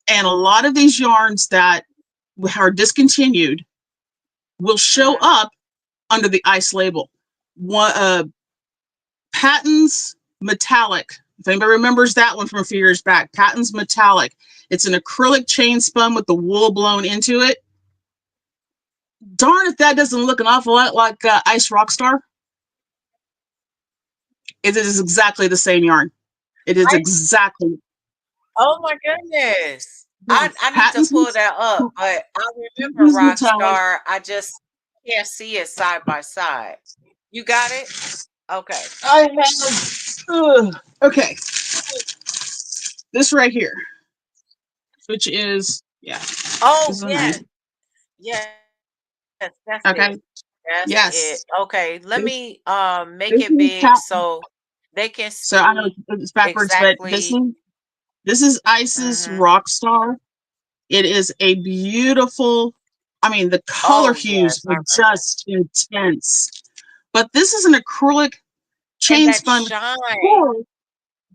And a lot of these yarns that are discontinued will show Mhm. up under the ice label. Patton's Metallic. If anybody remembers that one from a few years back, Patton's Metallic. It's an acrylic chain spun with the wool blown into it. Darn if that doesn't look an awful lot like Ice Rockstar. It is exactly the same yarn. It is I exactly, Oh my goodness. yeah. I need to Patton's, pull that up, but I remember Patton's Metallic. Rockstar. I just can't see it side by side. You got it? Okay. I have, okay, this right here, which is, yeah, this Oh, is a nice, yes. Yes, that's it. okay, That's it. yes. Okay, let This, me make this it is big Pat. so they can So I know see it's backwards, but exactly. this is Ice's Mhm. Rockstar. It is a beautiful, I mean, the color Oh, yes, hues I are remember. just intense. But this is an acrylic And chain that spun shine. core,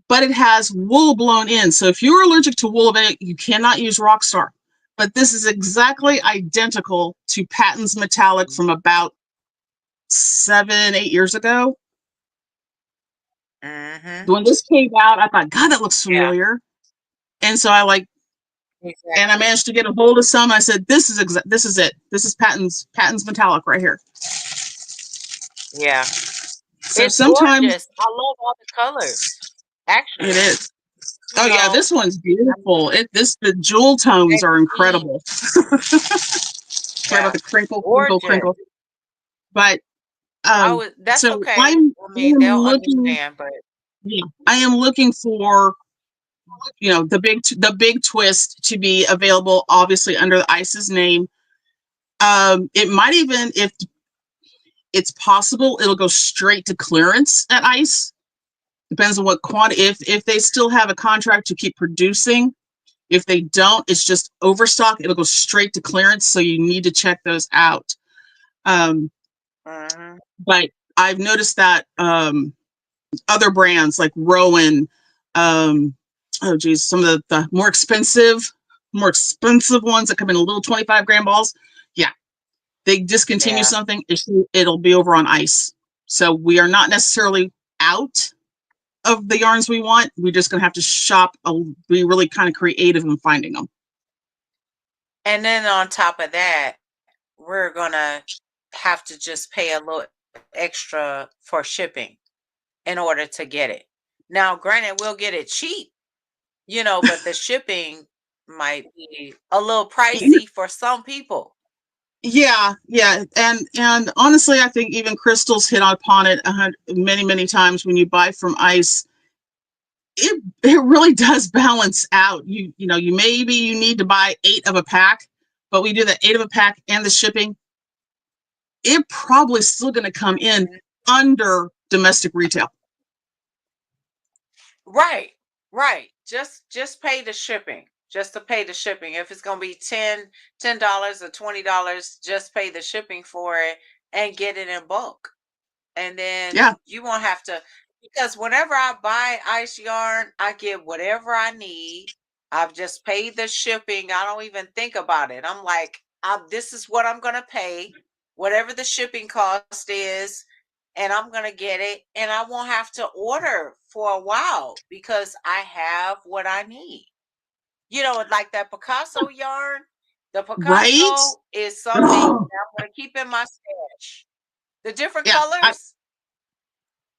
but it has wool blown in. So if you're allergic to wool, then you cannot use Rockstar. But this is exactly identical to Patton's Metallic from about 7, 8 years ago. Mhm. When this came out, I thought, God, that looks Yeah, familiar. And so I exactly. managed to get a hold of some. I said, this is it. This is Patton's Metallic right here. Yeah. So It's sometimes gorgeous. I love all the colors, it actually. is. You Oh yeah, know, this one's I beautiful. mean, The jewel tones that are green. incredible. Sorry about Yeah. the crinkle, crinkle, Gorgeous. crinkle. But That's so okay. I'm I I mean, am they'll looking. understand, but Yeah, I am looking for the big twist to be available, obviously under the ICE's name. It might even, if it's possible, it'll go straight to clearance at ICE. Depends on what quantity. If they still have a contract to keep producing. If they don't, it's just overstock. It'll go straight to clearance. So you need to check those out. mhm. But I've noticed that other brands like Rowan, oh geez, some of the more expensive ones that come in little 25-gram balls. Yeah, they discontinue Yeah. something, it'll be over on ICE. So we are not necessarily out of the yarns we want. We're just going to have to shop, be really kind of creative in finding them. And then on top of that, we're gonna have to just pay a little extra for shipping in order to get it. Now, granted, we'll get it cheap, but the shipping might be a little pricey for some people. Yeah, and honestly, I think even Crystal's hit upon it many times. When you buy from ICE, it really does balance out. You maybe you need to buy 8 of a pack, but we do the 8 of a pack and the shipping. It probably still going to come in Mhm. under domestic retail. Right, right. Just pay the shipping. Just to pay the shipping. If it's gonna be $10 or $20, just pay the shipping for it and get it in bulk. And then Yeah, you won't have to, because whenever I buy ice yarn, I get whatever I need. I've just paid the shipping. I don't even think about it. I'm like, this is what I'm gonna pay, whatever the shipping cost is, and I'm gonna get it, and I won't have to order for a while because I have what I need. Like that Picasso yarn. The right. Picasso is something that I'm gonna keep in my stash. The different Yeah, I colors.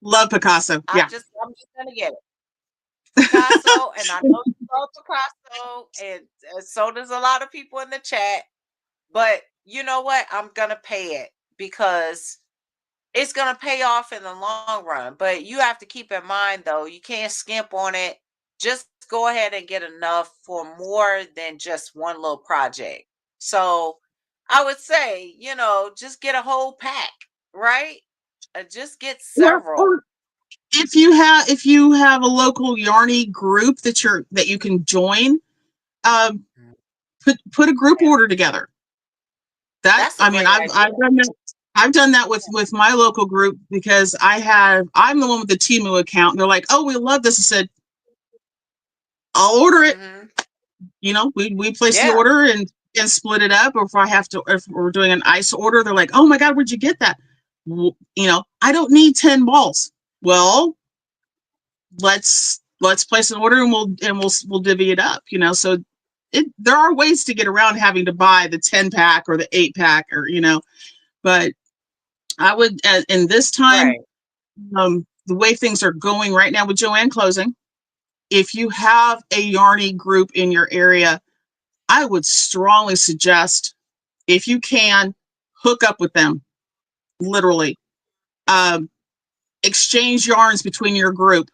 love Picasso. Yeah, I'm just gonna get it. Picasso, and I know you love Picasso, and so does a lot of people in the chat. But you know what? I'm gonna pay it because it's gonna pay off in the long run. But you have to keep in mind though, you can't skimp on it. Just go ahead and get enough for more than just one little project. So I would say, just get a whole pack, right? Just get several. or if you have a local Yarny group that you can join, um, Mm. put a group order together. That That's a I mean, great idea. I've done that. I've done that with my local group because I'm the one with the Temu account. And they're like, "Oh, we love this." I said, "I'll order it." Mhm. We place the Yeah. order and split it up. Or if we're doing an ice order, they're like, "Oh my God, where'd you get that?" I don't need 10 balls. Well, let's place an order and we'll divvy it up. So there are ways to get around having to buy the 10 pack or the 8 pack but I would in this time, Right. the way things are going right now with Joanne closing, if you have a Yarny group in your area, I would strongly suggest, if you can, hook up with them, literally. Um, exchange yarns between your group.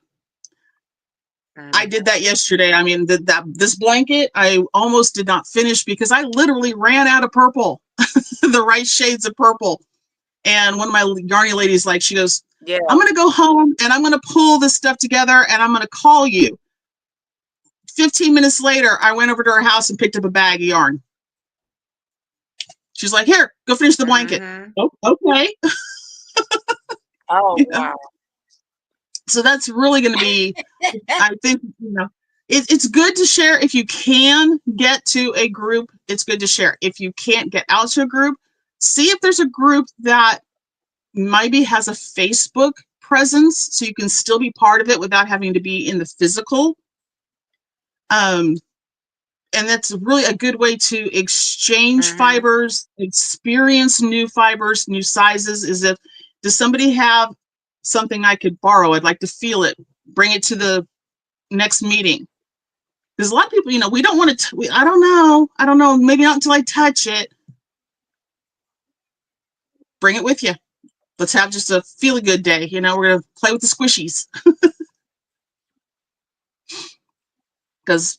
I did Mhm. that yesterday. I mean, this blanket, I almost did not finish because I literally ran out of purple, the right shades of purple. And one of my Yarny ladies, she goes, Yeah. "I'm going to go home and I'm going to pull this stuff together and I'm going to call you." 15 minutes later, I went over to her house and picked up a bag of yarn. She's like, "Here, go finish the blanket." Mhm. Oh, okay. Oh, Yeah. wow. So that's really going to be, I think, it's good to share. If you can get to a group, it's good to share. If you can't get out to a group, see if there's a group that maybe has a Facebook presence so you can still be part of it without having to be in the physical. And that's really a good way to exchange Mhm. fibers, experience new fibers, new sizes. Does somebody have something I could borrow? I'd like to feel it. Bring it to the next meeting. Because a lot of people, we don't want to. I don't know. Maybe not until I touch it. bring it with you. Let's have just a feel-good day. You know, we're going to play with the squishies. Because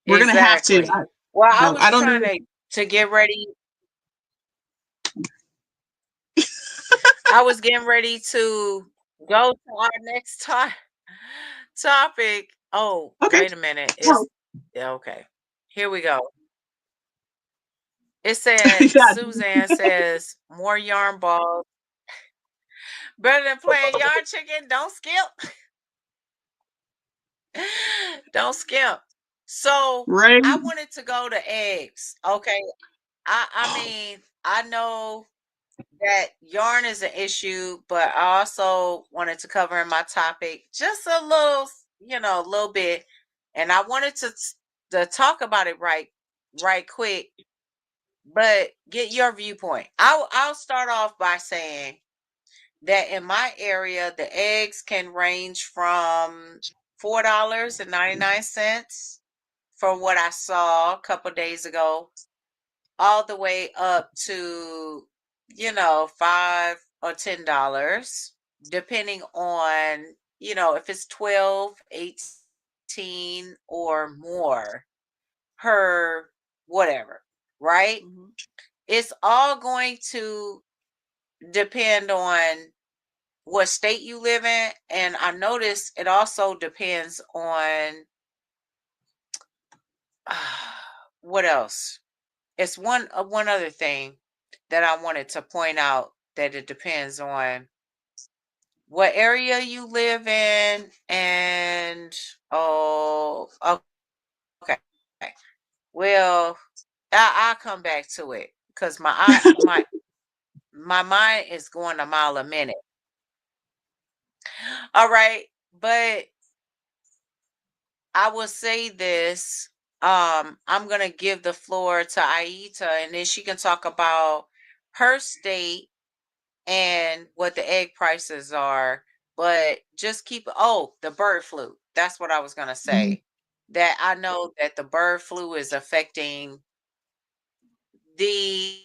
we're going to have to. Exactly. Well, I I was don't trying know. to get ready. I was getting ready to go to our next topic. Oh, Okay. wait a minute. Well, Yeah, okay. Here we go. It said yeah. Suzanne says more yarn balls. Better than playing yard chicken. Don't skip. Don't skip. So Right. I wanted to go to eggs. Okay. I mean, I know that yarn is an issue, but I also wanted to cover in my topic just a little, a little bit. And I wanted to talk about it right quick, but get your viewpoint. I'll start off by saying that in my area, the eggs can range from $4.99 from what I saw a couple days ago, all the way up to, $5 or $10, depending on, if it's 12, 18, or more per whatever, right? Mhm. It's all going to depend on what state you live in. And I notice it also depends on what else? It's one other thing that I wanted to point out, that it depends on what area you live in, and okay. Well, I'll come back to it because my mind is going a mile a minute. All right, but I will say this. I'm gonna give the floor to Ayita, and then she can talk about her state and what the egg prices are. But just keep the bird flu. That's what I was gonna Mhm. say. That I know that the bird flu is affecting the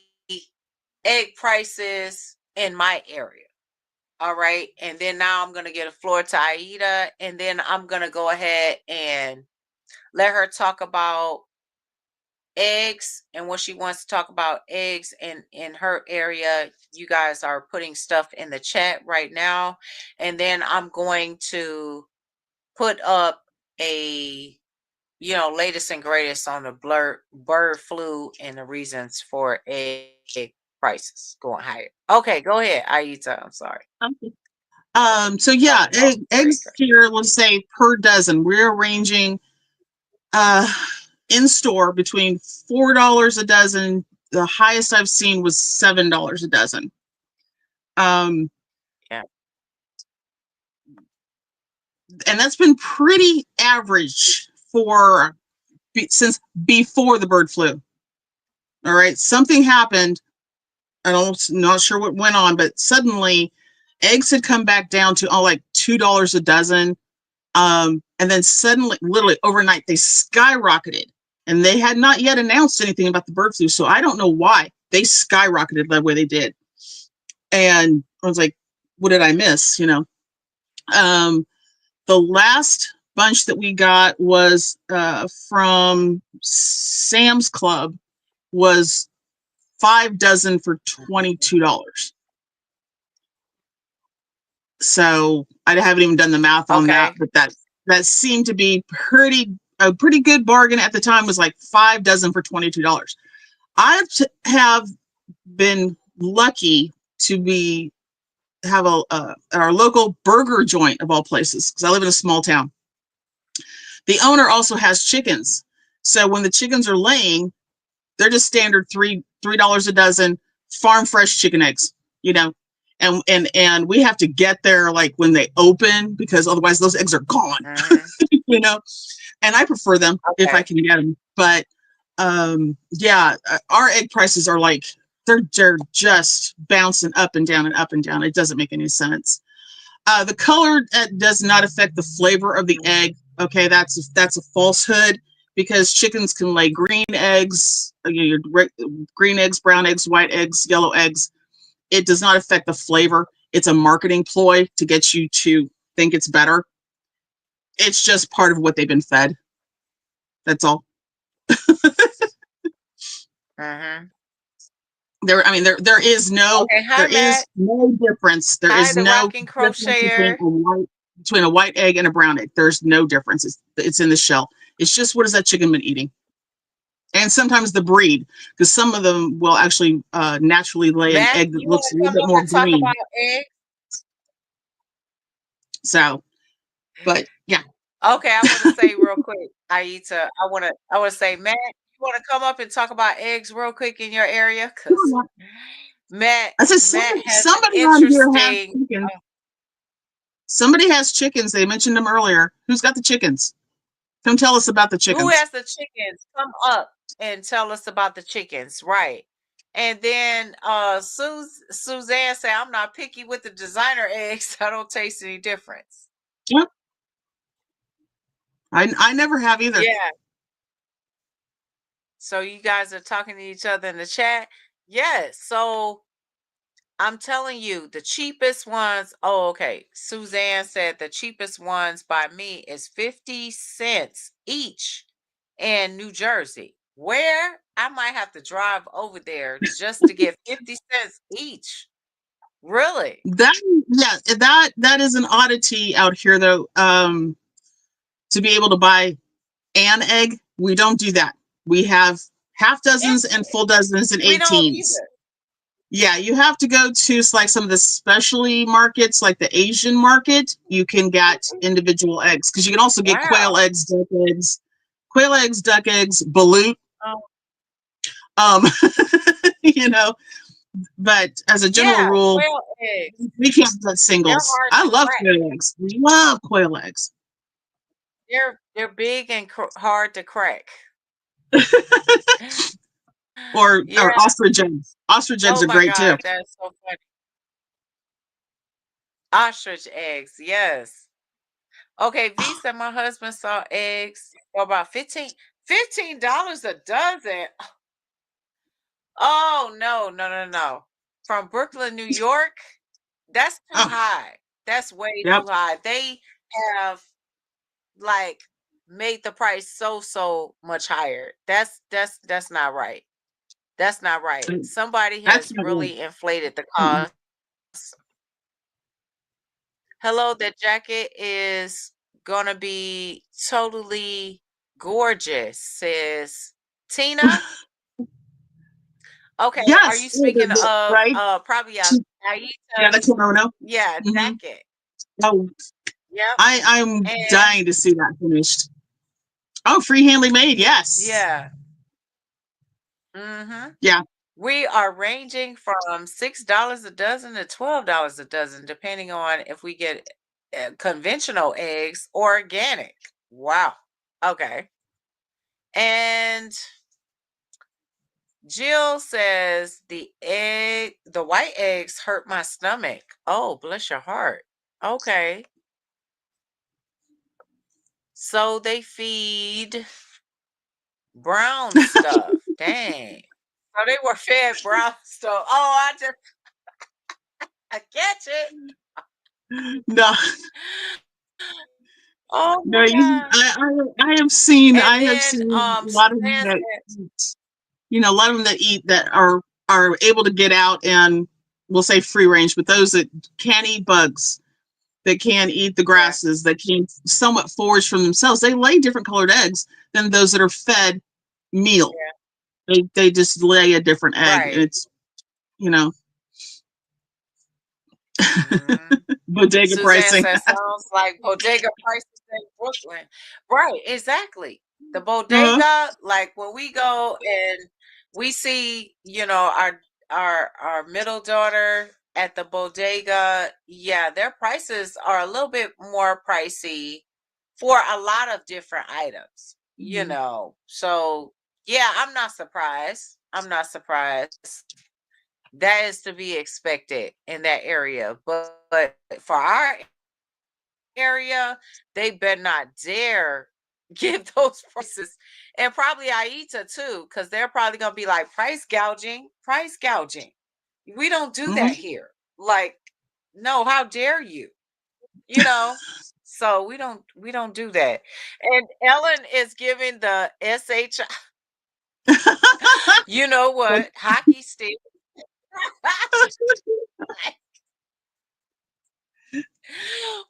egg prices in my area. All right. And then now I'm gonna get a floor to Ayita, and then I'm gonna go ahead and let her talk about eggs and what she wants to talk about eggs in her area. You guys are putting stuff in the chat right now, and then I'm going to put up a latest and greatest on the bird flu and the reasons for egg prices going higher. Okay, go ahead, Ayita. I'm sorry. Okay. So yeah, Talking about eggs trade. here, let's say per dozen, we're ranging uh in store between $4 a dozen. The highest I've seen was $7 a dozen. Um, Yeah. and that's been pretty average since before the bird flu. All right, something happened. I'm not sure what went on, but suddenly eggs had come back down to like $2 a dozen. And then suddenly, literally overnight, they skyrocketed. And they had not yet announced anything about the bird flu. So I don't know why they skyrocketed the way they did. And I was like, what did I miss? Um, the last bunch that we got was from Sam's Club, was 5 dozen for $22. So I haven't even done the math on that, Okay. but that seemed to be a pretty good bargain at the time. Was like 5 dozen for $22. I have been lucky to have our local burger joint of all places, because I live in a small town. The owner also has chickens, so when the chickens are laying, they're just standard $3 a dozen, farm fresh chicken eggs, you know. And we have to get there like when they open, because otherwise those eggs are gone. Hmm. you know. And I prefer them if I Okay. can get them. But yeah, our egg prices are like they're just bouncing up and down and up and down. It doesn't make any sense. The color does not affect the flavor of the egg. Okay, that's a falsehood, because chickens can lay green eggs, green eggs, brown eggs, white eggs, yellow eggs. it does not affect the flavor. It's a marketing ploy to get you to think it's better. It's just part of what they've been fed. That's all. Mm-hmm. There is no Okay. Hi, Matt. difference. There Hi, is the no rocking difference crocheter. between a white egg and a brown egg. There's no difference. It's in the shell. It's just, what has that chicken been eating? And sometimes the breed, because some of them will actually naturally lay an Matt, egg that you want looks a to little come bit up more and talk green. about eggs? So, but yeah. Okay, I want to say real quick, Ayita, I want to say, Matt, you want to come up and talk about eggs real quick in your area? Because Matt I said Matt has an somebody on here has interesting. chickens. Somebody has chickens. They mentioned them earlier. Who's got the chickens? Come tell us about the Who chickens. has the chickens? Come up and tell us about the chickens, right? And then Suzanne said, "I'm not picky with the designer eggs. I don't taste any difference." Yep. I never have either. Yeah. So you guys are talking to each other in the chat. Yes. So I'm telling you, the cheapest ones. Oh, okay. Suzanne said the cheapest ones by me is 50 cents each in New Jersey. Where I might have to drive over there just to get 50 cents each. Really? That is an oddity out here, though. To be able to buy an egg, we don't do that. We have half dozens and full dozens and We don't 18s. either. Yeah, you have to go to like some of the specialty markets, like the Asian market. You can get individual eggs, because you can also get quail eggs, duck eggs, balut. Oh. You know, but as a general Yeah, rule, quail eggs. we can't get They're singles. hard I to love crack. quail eggs. Love quail eggs. They're big and hard to crack. Or Yeah. ostrich eggs. Ostrich eggs Oh are my great too. God, that's so funny. Ostrich eggs, yes. Okay, V said my husband saw eggs for about $15 a dozen. Oh no, no, no, no. From Brooklyn, New York, that's too Oh, high. That's way yep. too high. They have like made the price so much higher. That's not right. That's not right. Somebody That's has not right. really inflated the Mm-mm. cost. Hello, that jacket is gonna be totally gorgeous, says Tina. Okay, are you Yes, speaking of right. probably Yeah, the Ayita's kimono. Mm-hmm. jacket? Oh, Yep. I'm And dying to see that finished. Oh, freehandly made. Yes. yeah. Mm-hmm. Yeah. We are ranging from $6 a dozen to $12 a dozen, depending on if we get conventional eggs or organic. Wow. Okay. And Jill says the white eggs hurt my stomach. Oh, bless your heart. Okay. So they feed brown stuff. Dang. So they were fed brown stuff. Oh, I catch it. No, Oh no. my God. I have seen. And I have then seen a lot of them Suzanne that said, eat. A lot of them that eat that are able to get out and, we'll say, free range, but those that can eat bugs, that can eat the yeah, grasses, that can somewhat forage from themselves, they lay different colored eggs than those that are fed meal. yeah, They just lay a different egg. right. It's, you know, Mhm. bodega Suzanne pricing. says, sounds like bodega prices in Brooklyn. Right, exactly. The Uh-huh. bodega, like when we go and we see, our middle daughter at the bodega, yeah, their prices are a little bit more pricey for a lot of different items. So yeah, I'm not surprised. I'm not surprised. That is to be expected in that area. But for our area, they better not dare give those prices. And probably Ayita too, because they're probably gonna be like price gouging, price gouging. We don't do Mhm. that here. Like, no, how dare you? You know? So we don't do that. And Ellen is giving the SH you know what? Hockey stick.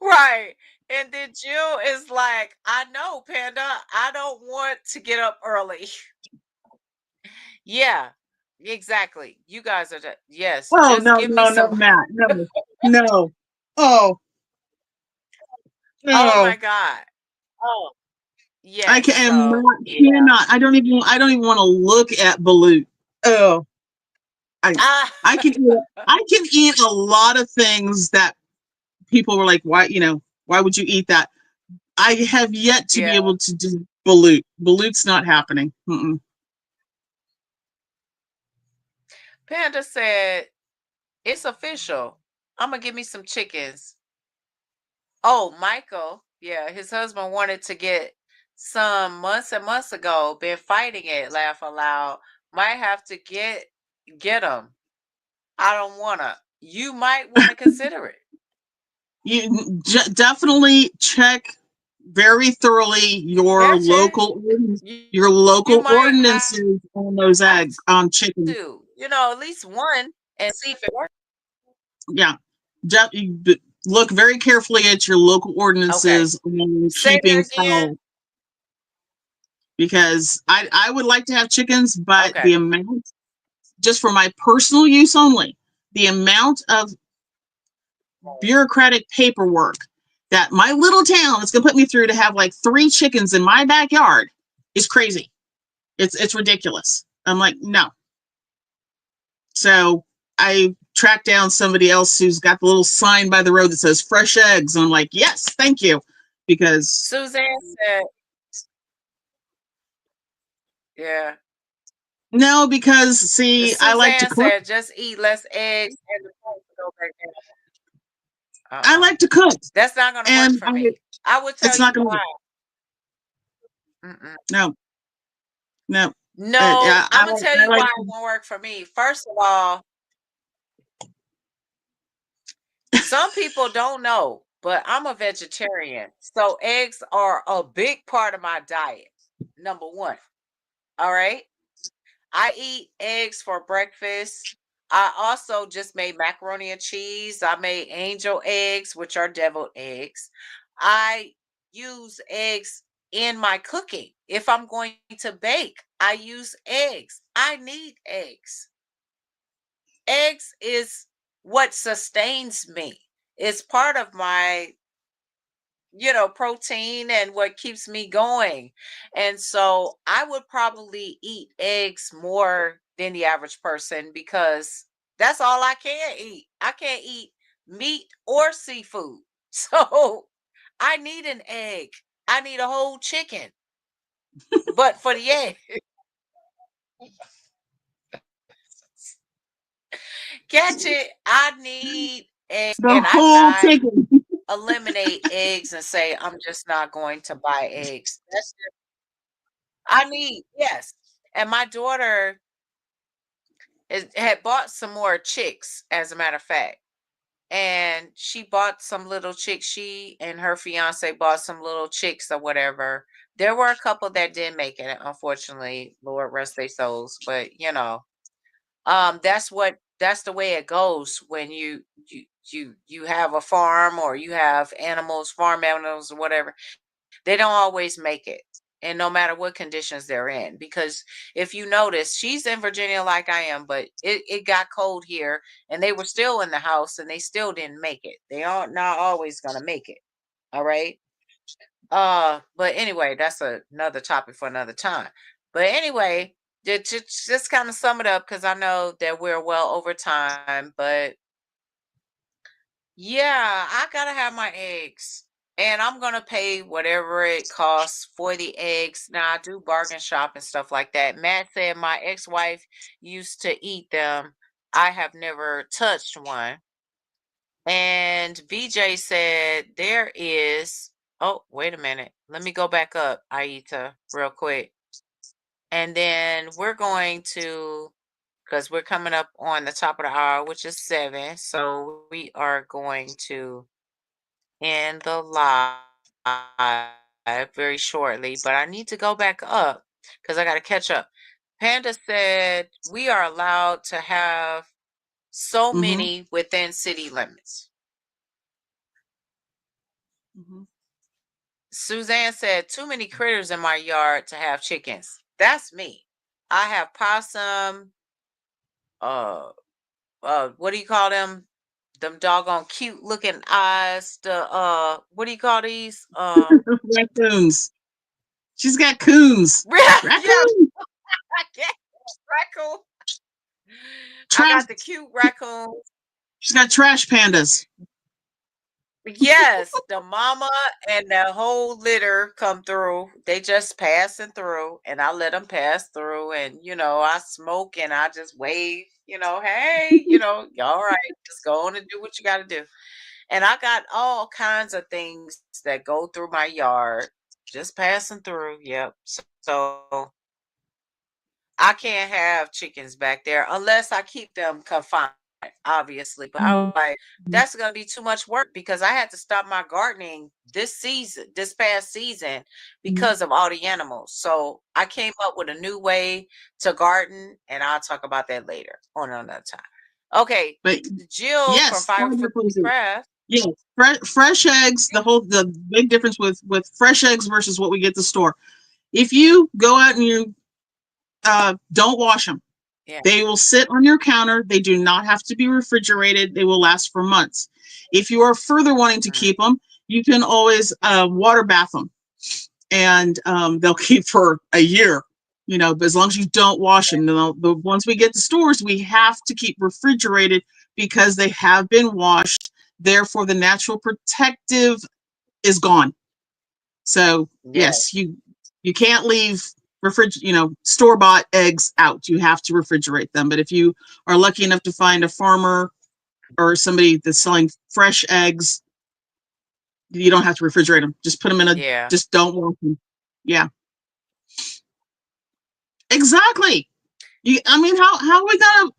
Right. And then Jill is like, I know, Panda, I don't want to get up early. Yeah, exactly. You guys are yes, Oh, just no, give me no, no, some. Matt. No. No. Oh, Oh my no. God. Oh, I yes. can So not yeah. cannot. I don't even want to look at balut. Oh, I Ah, I can eat a lot of things that people were like, why would you eat that? I have yet to yeah. be able to do balut. Balut's not happening. Mm-mm. Panda said, it's official. I'm gonna give me some chickens. Oh, Michael. Yeah, his husband wanted to get some months and months ago, been fighting it, laugh aloud. Might have to get them. I don't wanna. You might want to consider it. You definitely check very thoroughly Gotcha. your You local might have ordinances on those eggs on chicken. to, at least one and see if it works. Yeah, look very carefully at your local Okay. ordinances on Say keeping that again. fowl, because I would like to have chickens, but the Okay. amount, just for my personal use only, the amount of bureaucratic paperwork that my little town is going to put me through to have like 3 chickens in my backyard is crazy. It's ridiculous. I'm like, no. So I tracked down somebody else who's got the little sign by the road that says fresh eggs. And I'm like, yes, thank you. Because Suzanne said, yeah. no, because see, I like to Suzanne cook. said, just eat less eggs and the price will go back down. I Uh-uh. like to cook, That's not gonna work and for me. I will tell it's not you going to. why. Mm-mm. No, no. No, I I'm gonna tell I you why like. it won't work for me. First of all, some people don't know, but I'm a vegetarian. So eggs are a big part of my diet. Number one. All right. I eat eggs for breakfast. I also just made macaroni and cheese. I made angel eggs, which are deviled eggs. I use eggs in my cooking. If I'm going to bake, I use eggs. I need eggs. Eggs is what sustains me. It's part of my protein and what keeps me going. And so I would probably eat eggs more than the average person because that's all I can eat. I can't eat meat or seafood. So I need an egg. I need a whole chicken. But for the egg, catch it. I need eggs The and I'm whole not chicken. eliminate eggs and say I'm just not going to buy eggs. That's I need, yes. And my daughter had bought some more chicks, as a matter of fact. And she bought some little chicks. She and her fiance bought some little chicks or whatever. There were a couple that didn't make it, unfortunately. Lord rest their souls. But that's the way it goes when you have a farm or you have animals, farm animals or whatever. They don't always make it. And no matter what conditions they're in, because if you notice, she's in Virginia like I am, but it got cold here and they were still in the house and they still didn't make it. They are not always gonna make it. All right. But anyway, that's another topic for another time. But anyway, just kind of sum it up because I know that we're well over time, but yeah, I gotta have my eggs. And I'm gonna pay whatever it costs for the eggs. Now I do bargain shop and stuff like that. Matt said my ex-wife used to eat them. I have never touched one. And VJ said there is, oh, wait a minute. Let me go back up, Ayita, real quick. And then we're going to because we're coming up on the top of the hour, which is 7. So we are going to end the live very shortly. But I need to go back up because I got to catch up. Panda said we are allowed to have so Mm-hmm. many within city limits. Mm-hmm. Suzanne said, too many critters in my yard to have chickens. That's me. I have possum, uh, what do you call them? Them doggone cute looking eyes. The what do you call these? Raccoons. She's got coons. Yeah, Raccoon. raccoon. I Trash. got the cute raccoons. She's got trash pandas. Yes, the mama and the whole litter come through. They just passing through, and I let them pass through. And I smoke and I just wave. Hey, all right, just go on and do what you got to do. And I got all kinds of things that go through my yard, just passing through. Yep. So I can't have chickens back there unless I keep them confined, obviously. But I was like, that's going to be too much work because I had to stop my gardening this past season because of all the animals. So I came up with a new way to garden, and I'll talk about that later on another time. Okay, But Jill from yes, Fire Fruit Craft. yeah, fresh eggs. The big difference with fresh eggs versus what we get at the store. If you go out and you don't wash them, Yeah. they will sit on your counter. They do not have to be refrigerated. They will last for months. If you are further wanting to keep them, you can always water bath them, and they'll keep for a year. But as long as you don't wash them. The ones we get to stores, we have to keep refrigerated because they have been washed. Therefore, the natural protective is gone. So yes, you can't leave store bought eggs out. You have to refrigerate them. But if you are lucky enough to find a farmer or somebody that's selling fresh eggs, you don't have to refrigerate them. Just put them in just don't wash them. Yeah. Exactly. I mean, how are we gonna?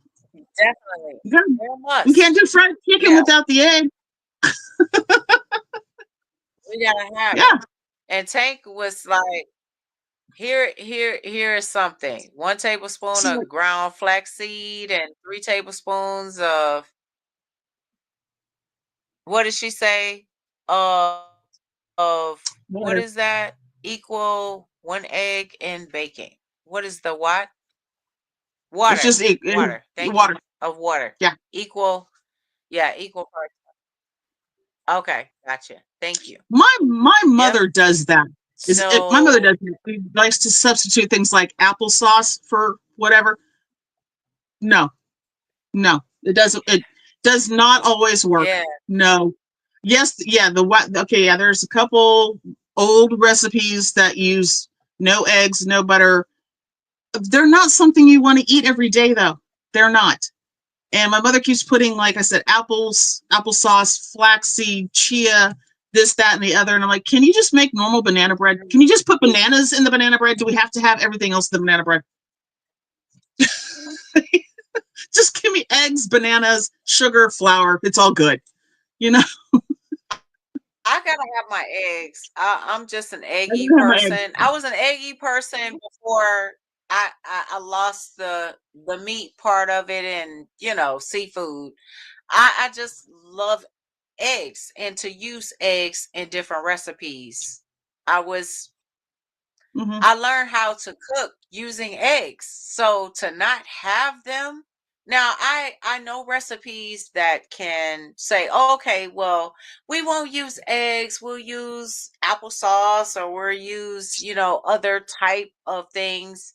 Definitely. We can't do fried chicken without the egg. We gotta have it. And Tank was like, here is something. 1 tablespoon of ground flaxseed and 3 tablespoons of, what did she say? Of what is that? Equal 1 egg in baking. What is the what? Water. It's just water. Thank water. you. Of water. Yeah. Equal parts. Okay, gotcha. Thank you. My mother does that. My mother does. She likes to substitute things like applesauce for whatever. No, it doesn't. It does not always work. Yeah. No. Yes. Yeah. Okay. Yeah. There's a couple old recipes that use no eggs, no butter. They're not something you want to eat every day, though. They're not. And my mother keeps putting, like I said, applesauce, flaxseed, chia, this, that, and the other. And I'm like, can you just make normal banana bread? Can you just put bananas in the banana bread? Do we have to have everything else in the banana bread? Just give me eggs, bananas, sugar, flour. It's all good. I gotta have my eggs. I'm just an eggy person. I was an eggy person before I lost the meat part of it and seafood. I just love eggs and to use eggs in different recipes. I learned how to cook using eggs. So to not have them, now I know recipes that can say, oh, okay, well, we won't use eggs, we'll use applesauce or we'll use, other type of things.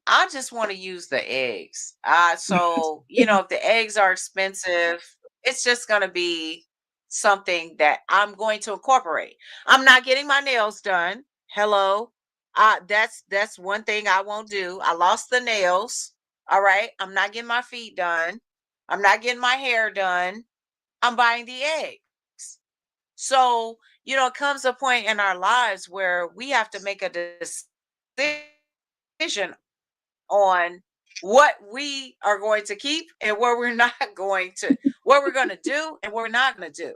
I just want to use the eggs. So, if the eggs are expensive, it's just going to be something that I'm going to incorporate. I'm not getting my nails done. Hello. That's one thing I won't do. I lost the nails. All right. I'm not getting my feet done. I'm not getting my hair done. I'm buying the eggs. So, it comes a point in our lives where we have to make a decision on what we are going to keep and what we're not going to, what we're going to do and what we're not going to do.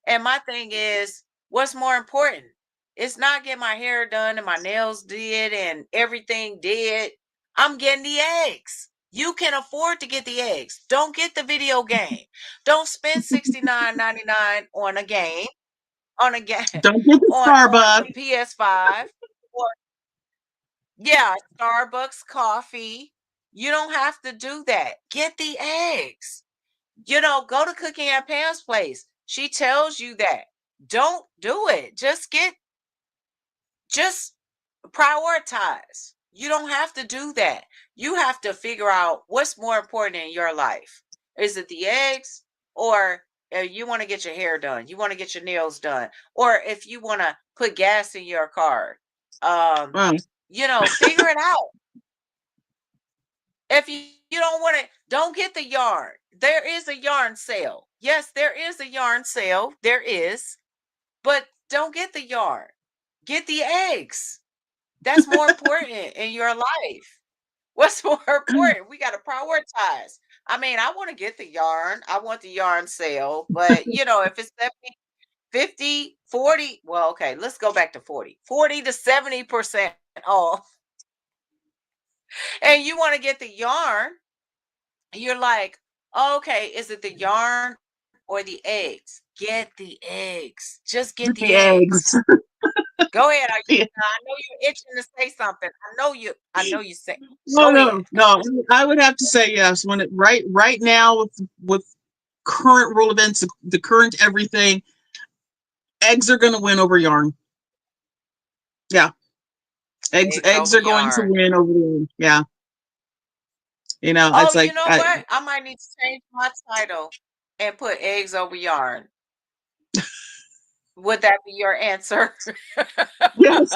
And my thing is, what's more important? It's not getting my hair done and my nails did and everything did. I'm getting the eggs. You can afford to get the eggs. Don't get the video game. Don't spend $69.99 on a game, on a game, Don't get the on the Starbucks. PS5. Or yeah, Starbucks coffee. You don't have to do that. Get the eggs. Go to Cooking at Pam's place. She tells you that. Don't do it. Just prioritize. You don't have to do that. You have to figure out what's more important in your life. Is it the eggs, or you want to get your hair done? You want to get your nails done? Or if you want to put gas in your car, Well, figure it out. If you don't want it, don't get the yarn. There is a yarn sale. Yes, there is a yarn sale. There is. But don't get the yarn. Get the eggs. That's more important in your life. What's more important? We got to prioritize. I mean, I want to get the yarn. I want the yarn sale. But, if it's 70, 50, 40, well, okay, let's go back to 40. 40 to 70% off. And you want to get the yarn, you're like, okay, is it the yarn or the eggs? Get the eggs. Just get the the eggs. eggs. Go ahead. Yeah. I know you're itching to say something. I know you say. No, Go ahead. no. I would have to say yes. When it right now with current rule events, the current everything, eggs are going to win over yarn. Yeah, Eggs eggs over are going to yarn. win over yarn. Yeah, Oh, it's you like know what? I might need to change my title and put eggs over yarn. Would that be your answer? yes.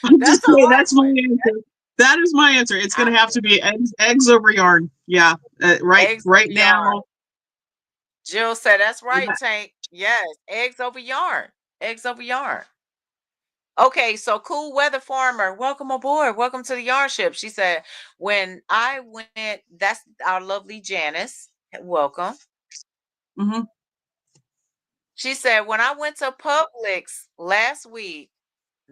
I'm just That's a saying hard that's my one. answer. That is my answer. It's going I to have to be eggs over yarn. Yeah, eggs over right yarn. now. Jill said, "That's right, Yeah. Tank. Yes, eggs over yarn. Eggs over yarn." Okay, so cool weather farmer, welcome aboard. Welcome to the yarn ship. She said, when I went, that's our lovely Janice. Welcome. Mm-hmm. She said, when I went to Publix last week,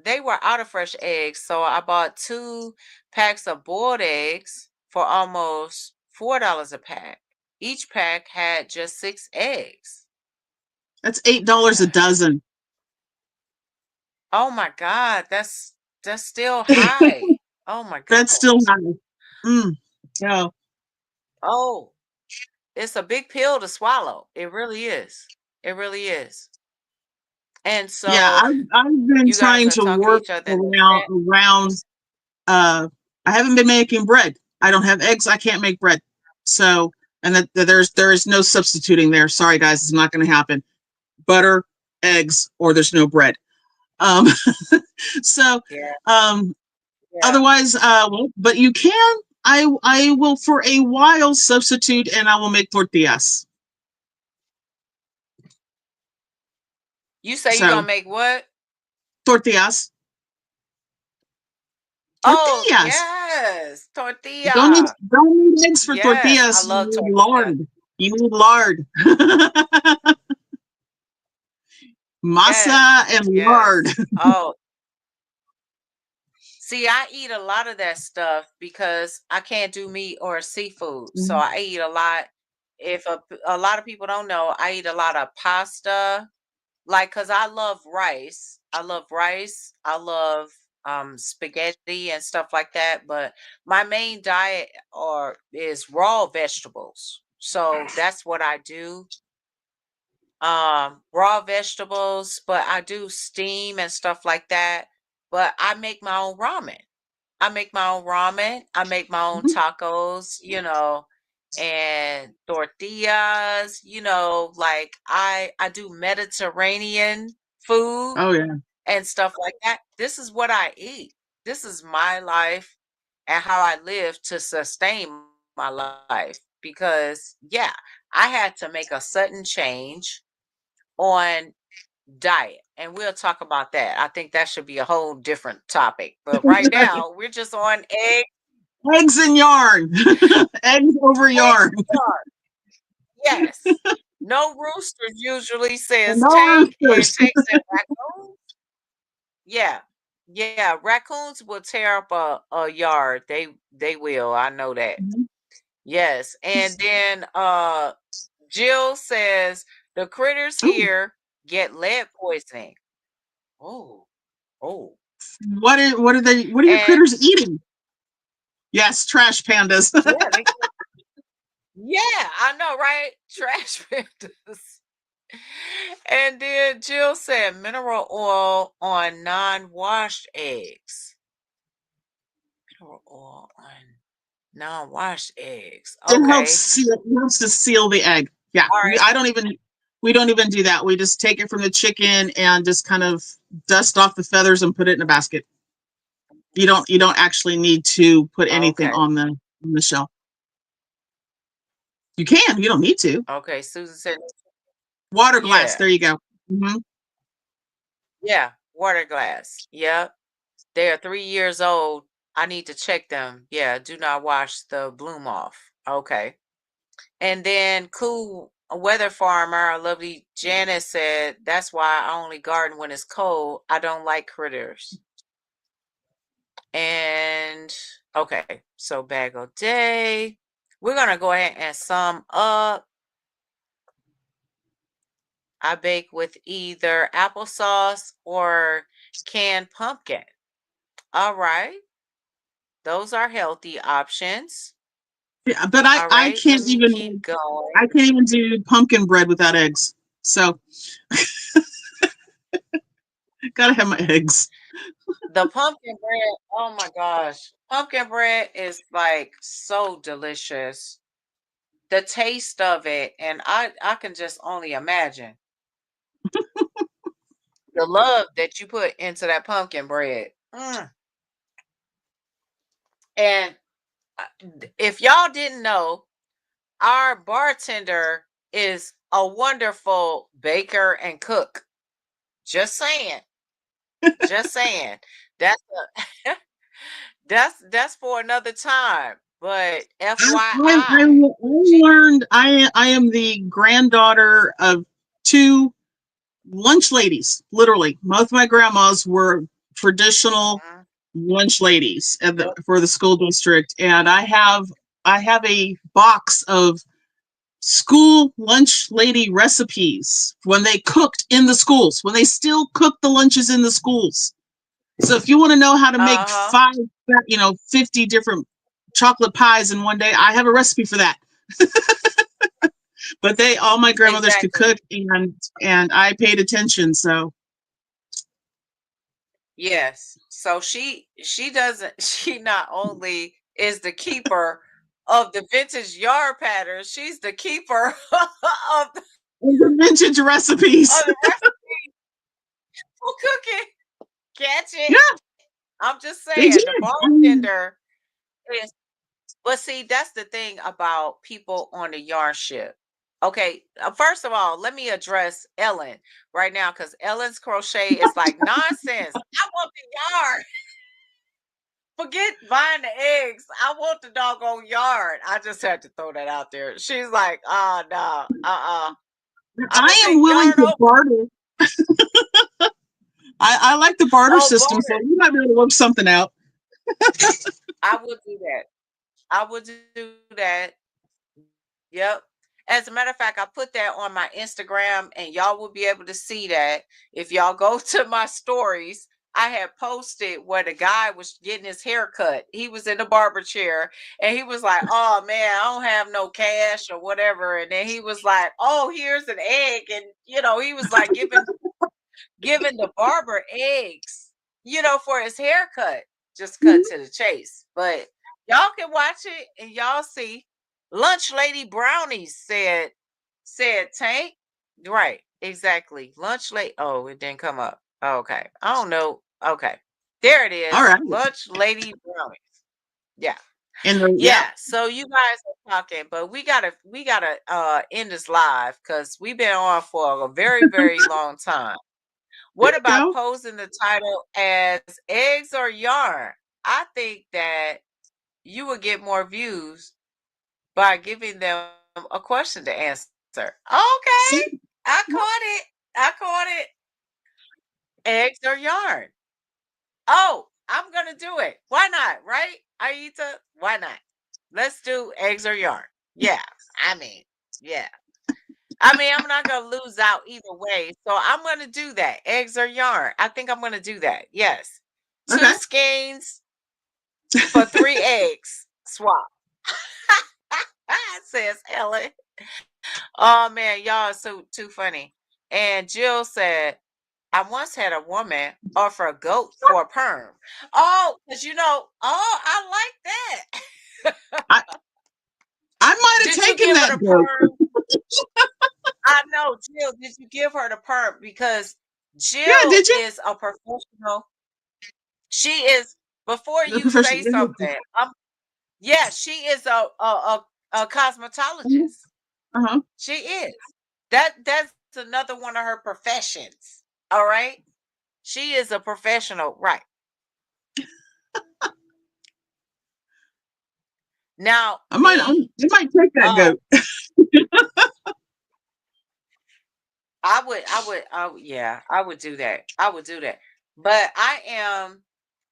they were out of fresh eggs. So I bought 2 packs of boiled eggs for almost $4 a pack. Each pack had just 6 eggs. That's $8 a dozen. Oh my God, that's still high. Oh my That's still gosh. high. Mm. Yeah. Oh, it's a big pill to swallow. It really is. It really is. And Yeah, so I've been you guys trying are to talking to work each other in the chat. around. I haven't been making bread. I don't have eggs. I can't make bread. So, and there is no substituting there. Sorry, guys, it's not going to happen. Butter, eggs, or there's no bread. Um, so, Yeah, um, yeah. otherwise, well, but you can. I will for a while substitute, and I will make tortillas. You say you're gonna So make what? tortillas, Oh, tortillas. yes. Don't need Tortilla. don't need eggs for Yes, I tortillas. You love need tortilla. lard. You need lard. Yes, Masa and lard. yes. Oh, see, I eat a lot of that stuff because I can't do meat or seafood. So I eat a lot. If a lot of people don't know, I eat a lot of pasta. Like, cause I love rice. I love rice. I love spaghetti and stuff like that. But my main diet is raw vegetables. So that's what I do. Raw vegetables, but I do steam and stuff like that. But I make my own ramen. I make my own ramen. I make my own Mhm. tacos, and tortillas, like I do Mediterranean food Oh yeah. and stuff like that. This is what I eat. This is my life and how I live to sustain my life because yeah, I had to make a sudden change on diet and we'll talk about that. I think that should be a whole different topic. But right now, we're just on eggs Eggs and yarn. Eggs over yarn. Yes. No roosters usually And says no Tank, and roosters. Tank said raccoons. Yeah. Yeah. Raccoons will tear up a yard. They will. I know that. Yes. And then Jill says the critters Ooh, here get lead poisoning. Oh. Oh. what are your And critters eating? Yes, trash pandas. yeah, yeah, I know, right? Trash pandas. And then Jill said mineral oil on non-washed eggs. Mineral oil on non-washed eggs. It Okay. helps to seal the egg. Yeah. All right. We don't even do that. We just take it from the chicken and just kind of dust off the feathers and put it in a basket. You don't actually need to put anything Okay. on the shell. You can, you don't need to. Okay. Susan said, Water glass, yeah. there you go. Yeah. Water glass. Yep. They are 3 years old. I need to check them. Yeah. Do not wash the bloom off. Okay. And then cool weather farmer, our lovely Janice said, that's why I only garden when it's cold. I don't like critters. And okay, so bag of day. We're gonna go ahead and sum up. I bake with either applesauce or canned pumpkin. All right. Those are healthy options. Yeah, but All right, let me keep going. I can't even do pumpkin bread without eggs. So gotta have my eggs. The pumpkin bread, oh my gosh. Pumpkin bread is like so delicious. The taste of it, and I can just only imagine the love that you put into that pumpkin bread. And if y'all didn't know, our bartender is a wonderful baker and cook. Just saying. Just saying. That's a that's for another time. But I FYI, she learned I am the granddaughter of two lunch ladies. Literally, both of my grandmas were traditional Mhm. lunch ladies Yep. for the school district, and I have a box of school lunch lady recipes when they cooked in the schools, when they still cooked the lunches in the schools. So if you want to know how to make Uh-huh. 50 different chocolate pies in one day, I have a recipe for that. But all my grandmothers could Exactly. cook, and I paid attention. So Yes. So she doesn't she not only is the keeper of the vintage yard patterns, she's the keeper the vintage recipes. of the recipe for cooking. Catch Yeah, it. I'm just they saying did. the bartender is, but see, that's the thing about people on the yarn ship. Okay, first of all, let me address Ellen right now because Ellen's crochet is like nonsense. I want the yarn. Forget buying the eggs. I want the doggone yard. I just had to throw that out there. She's like, oh no, I'm gonna I am take willing yarn to over. barter. I like the barter Oh, system, so barter. we might be able to work something out. I would do that. I would do that. Yep. As a matter of fact, I put that on my Instagram, and y'all will be able to see that if y'all go to my stories. I had posted where the guy was getting his hair cut. He was in the barber chair, and he was like, "Oh man, I don't have no cash or whatever." And then he was like, "Oh, here's an egg," and he was like giving the barber eggs, for his haircut. Just cut to the chase. But y'all can watch it and y'all see. Lunch Lady Brownies said Tank. Right, exactly. Lunch late. Oh, it didn't come up. Okay. I don't know. Okay. There it All is. right, Lunch Lady Brownies. Yeah. yeah, Yeah. So you guys are talking, but we gotta end this live because we've been on for a very, very long time. there What you about go. posing the title as eggs or yarn? I think that you would get more views by giving them a question to answer. Okay, See, I caught it. I caught it. Eggs or yarn? Oh, I'm gonna do it. Why not? Right, Ayita? Why not? Let's do eggs or yarn. Yeah, I mean, yeah. I mean, I'm not gonna lose out either way, so I'm gonna do that. Eggs or yarn? I think I'm gonna do that. Yes, okay. 2 skeins for 3 eggs. Swap. Says Ellen. Oh man, y'all are so too funny. And Jill said, I once had a woman offer a goat for a perm. Oh, because I like that. I I might have Did you taken give her that the goat. perm? I know, Jill, did you give her the perm? Because Yeah, Jill did you? is a professional. She is, before The you say professional. something, yeah, she is a Uh cosmetologist. huh. She is. That's another one of her professions. All right. She is a professional, right? Now, me, I might take that um, goat. yeah, I would do that. I would do that. But I am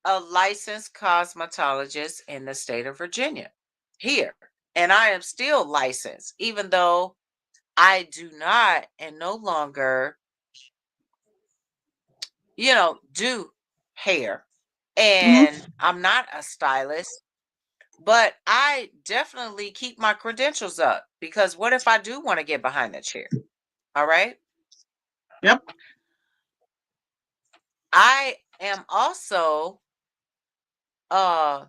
a licensed cosmetologist in the state of Virginia here. And I am still licensed, even though I do not and no longer, do hair. Hmm. And I'm not a stylist, but I definitely keep my credentials up because what if I do want to get behind the chair? All right. Yep. I am also uh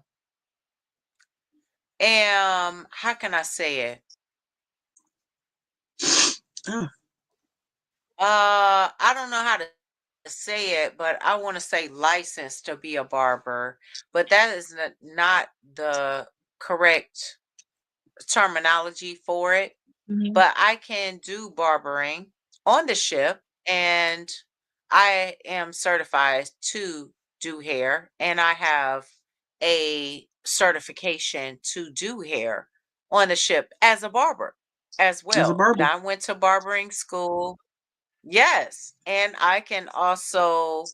how can I say it? Oh, I don't know how to say it, but I want to say licensed to be a barber, but that is not the correct terminology for it. mhm. But I can do barbering on the ship, and I am certified to do hair, and I have a certification to do hair on the ship as a barber as As a well. barber. I went to barbering school. Yes, and I can also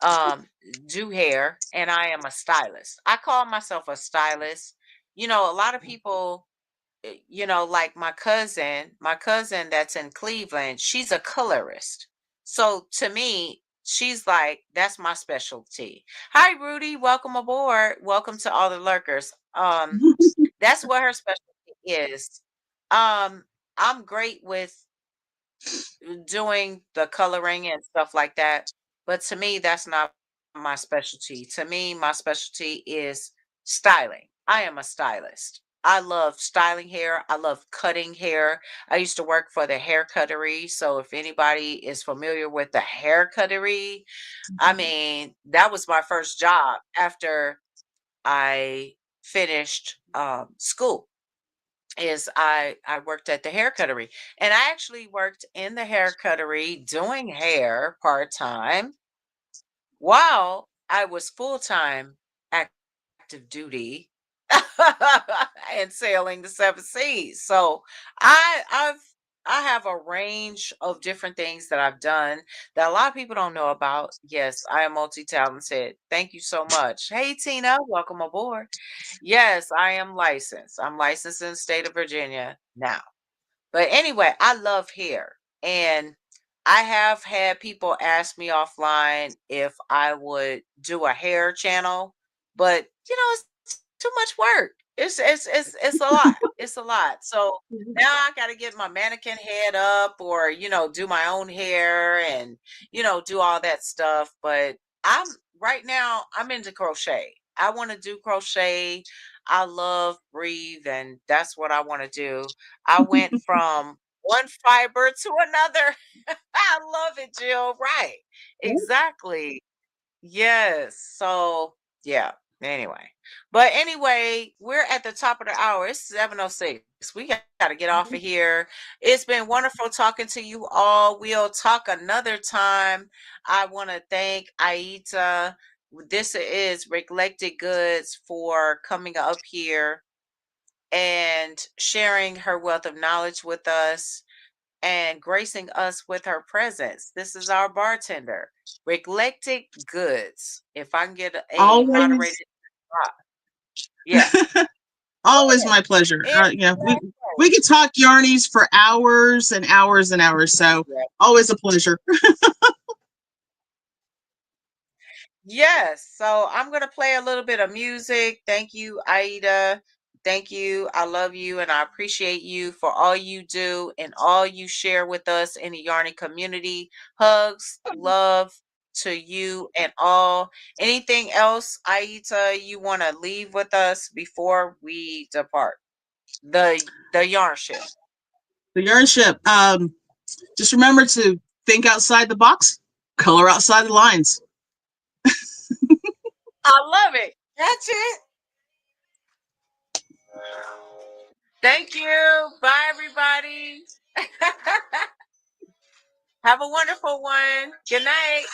um do hair, and I am a stylist. I call myself a stylist. A lot of people, like my cousin that's in Cleveland, she's a colorist. So to me, she's like, that's my specialty. Hi, Rudy. Welcome aboard. Welcome to all the lurkers. That's what her specialty is. Um, I'm great with doing the coloring and stuff like that. But to me, that's not my specialty. To me, my specialty is styling. I am a stylist. I love styling hair. I love cutting hair. I used to work for the hair cuttery. So if anybody is familiar with the hair cuttery, I mean, that was my first job after I finished school. Is I worked at the hair cuttery, and I actually worked in the hair cuttery doing hair part-time while I was full-time active duty and sailing the seven seas. So I have a range of different things that I've done that a lot of people don't know about. Yes, I am multi-talented. Thank you so much. Hey Tina, welcome aboard. Yes, I am licensed. I'm licensed in the state of Virginia now. But anyway, I love hair. And I have had people ask me offline if I would do a hair channel, but it's too much work. It's a lot. It's a lot. So now I got to get my mannequin head up, or do my own hair, and do all that stuff. But I'm right now I'm into crochet. I want to do crochet. I love breathe, and that's what I want to do. I went from one fiber to another. I love it, Jill. Right. Exactly. Yes. So, yeah. Anyway. But anyway, we're at the top of the hour. It's 7:06. We got to get off of here. It's been wonderful talking to you all. We'll talk another time. I want to thank Ayita. this is Reclectic Goods for coming up here and sharing her wealth of knowledge with us and gracing us with her presence. This is our bartender, Reclectic Goods. If I can get a moderated Always, spot. Yeah. always my pleasure. Yeah, we could talk yarnies for hours and hours and hours. So always a pleasure. Yes. So I'm going to play a little bit of music. Thank you, Ayita. Thank you. I love you and I appreciate you for all you do and all you share with us in the Yarny community. Hugs, love to you and all. Anything else, Ayita, you want to leave with us before we depart? The yarn ship. The yarn ship. Just remember to think outside the box, color outside the lines. I love it. That's it. Thank you. Bye, everybody. Have a wonderful one. Good night.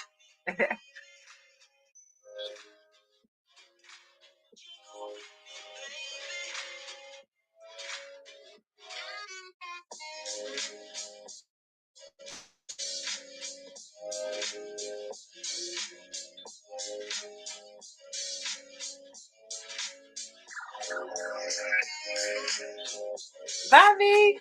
Bye, V.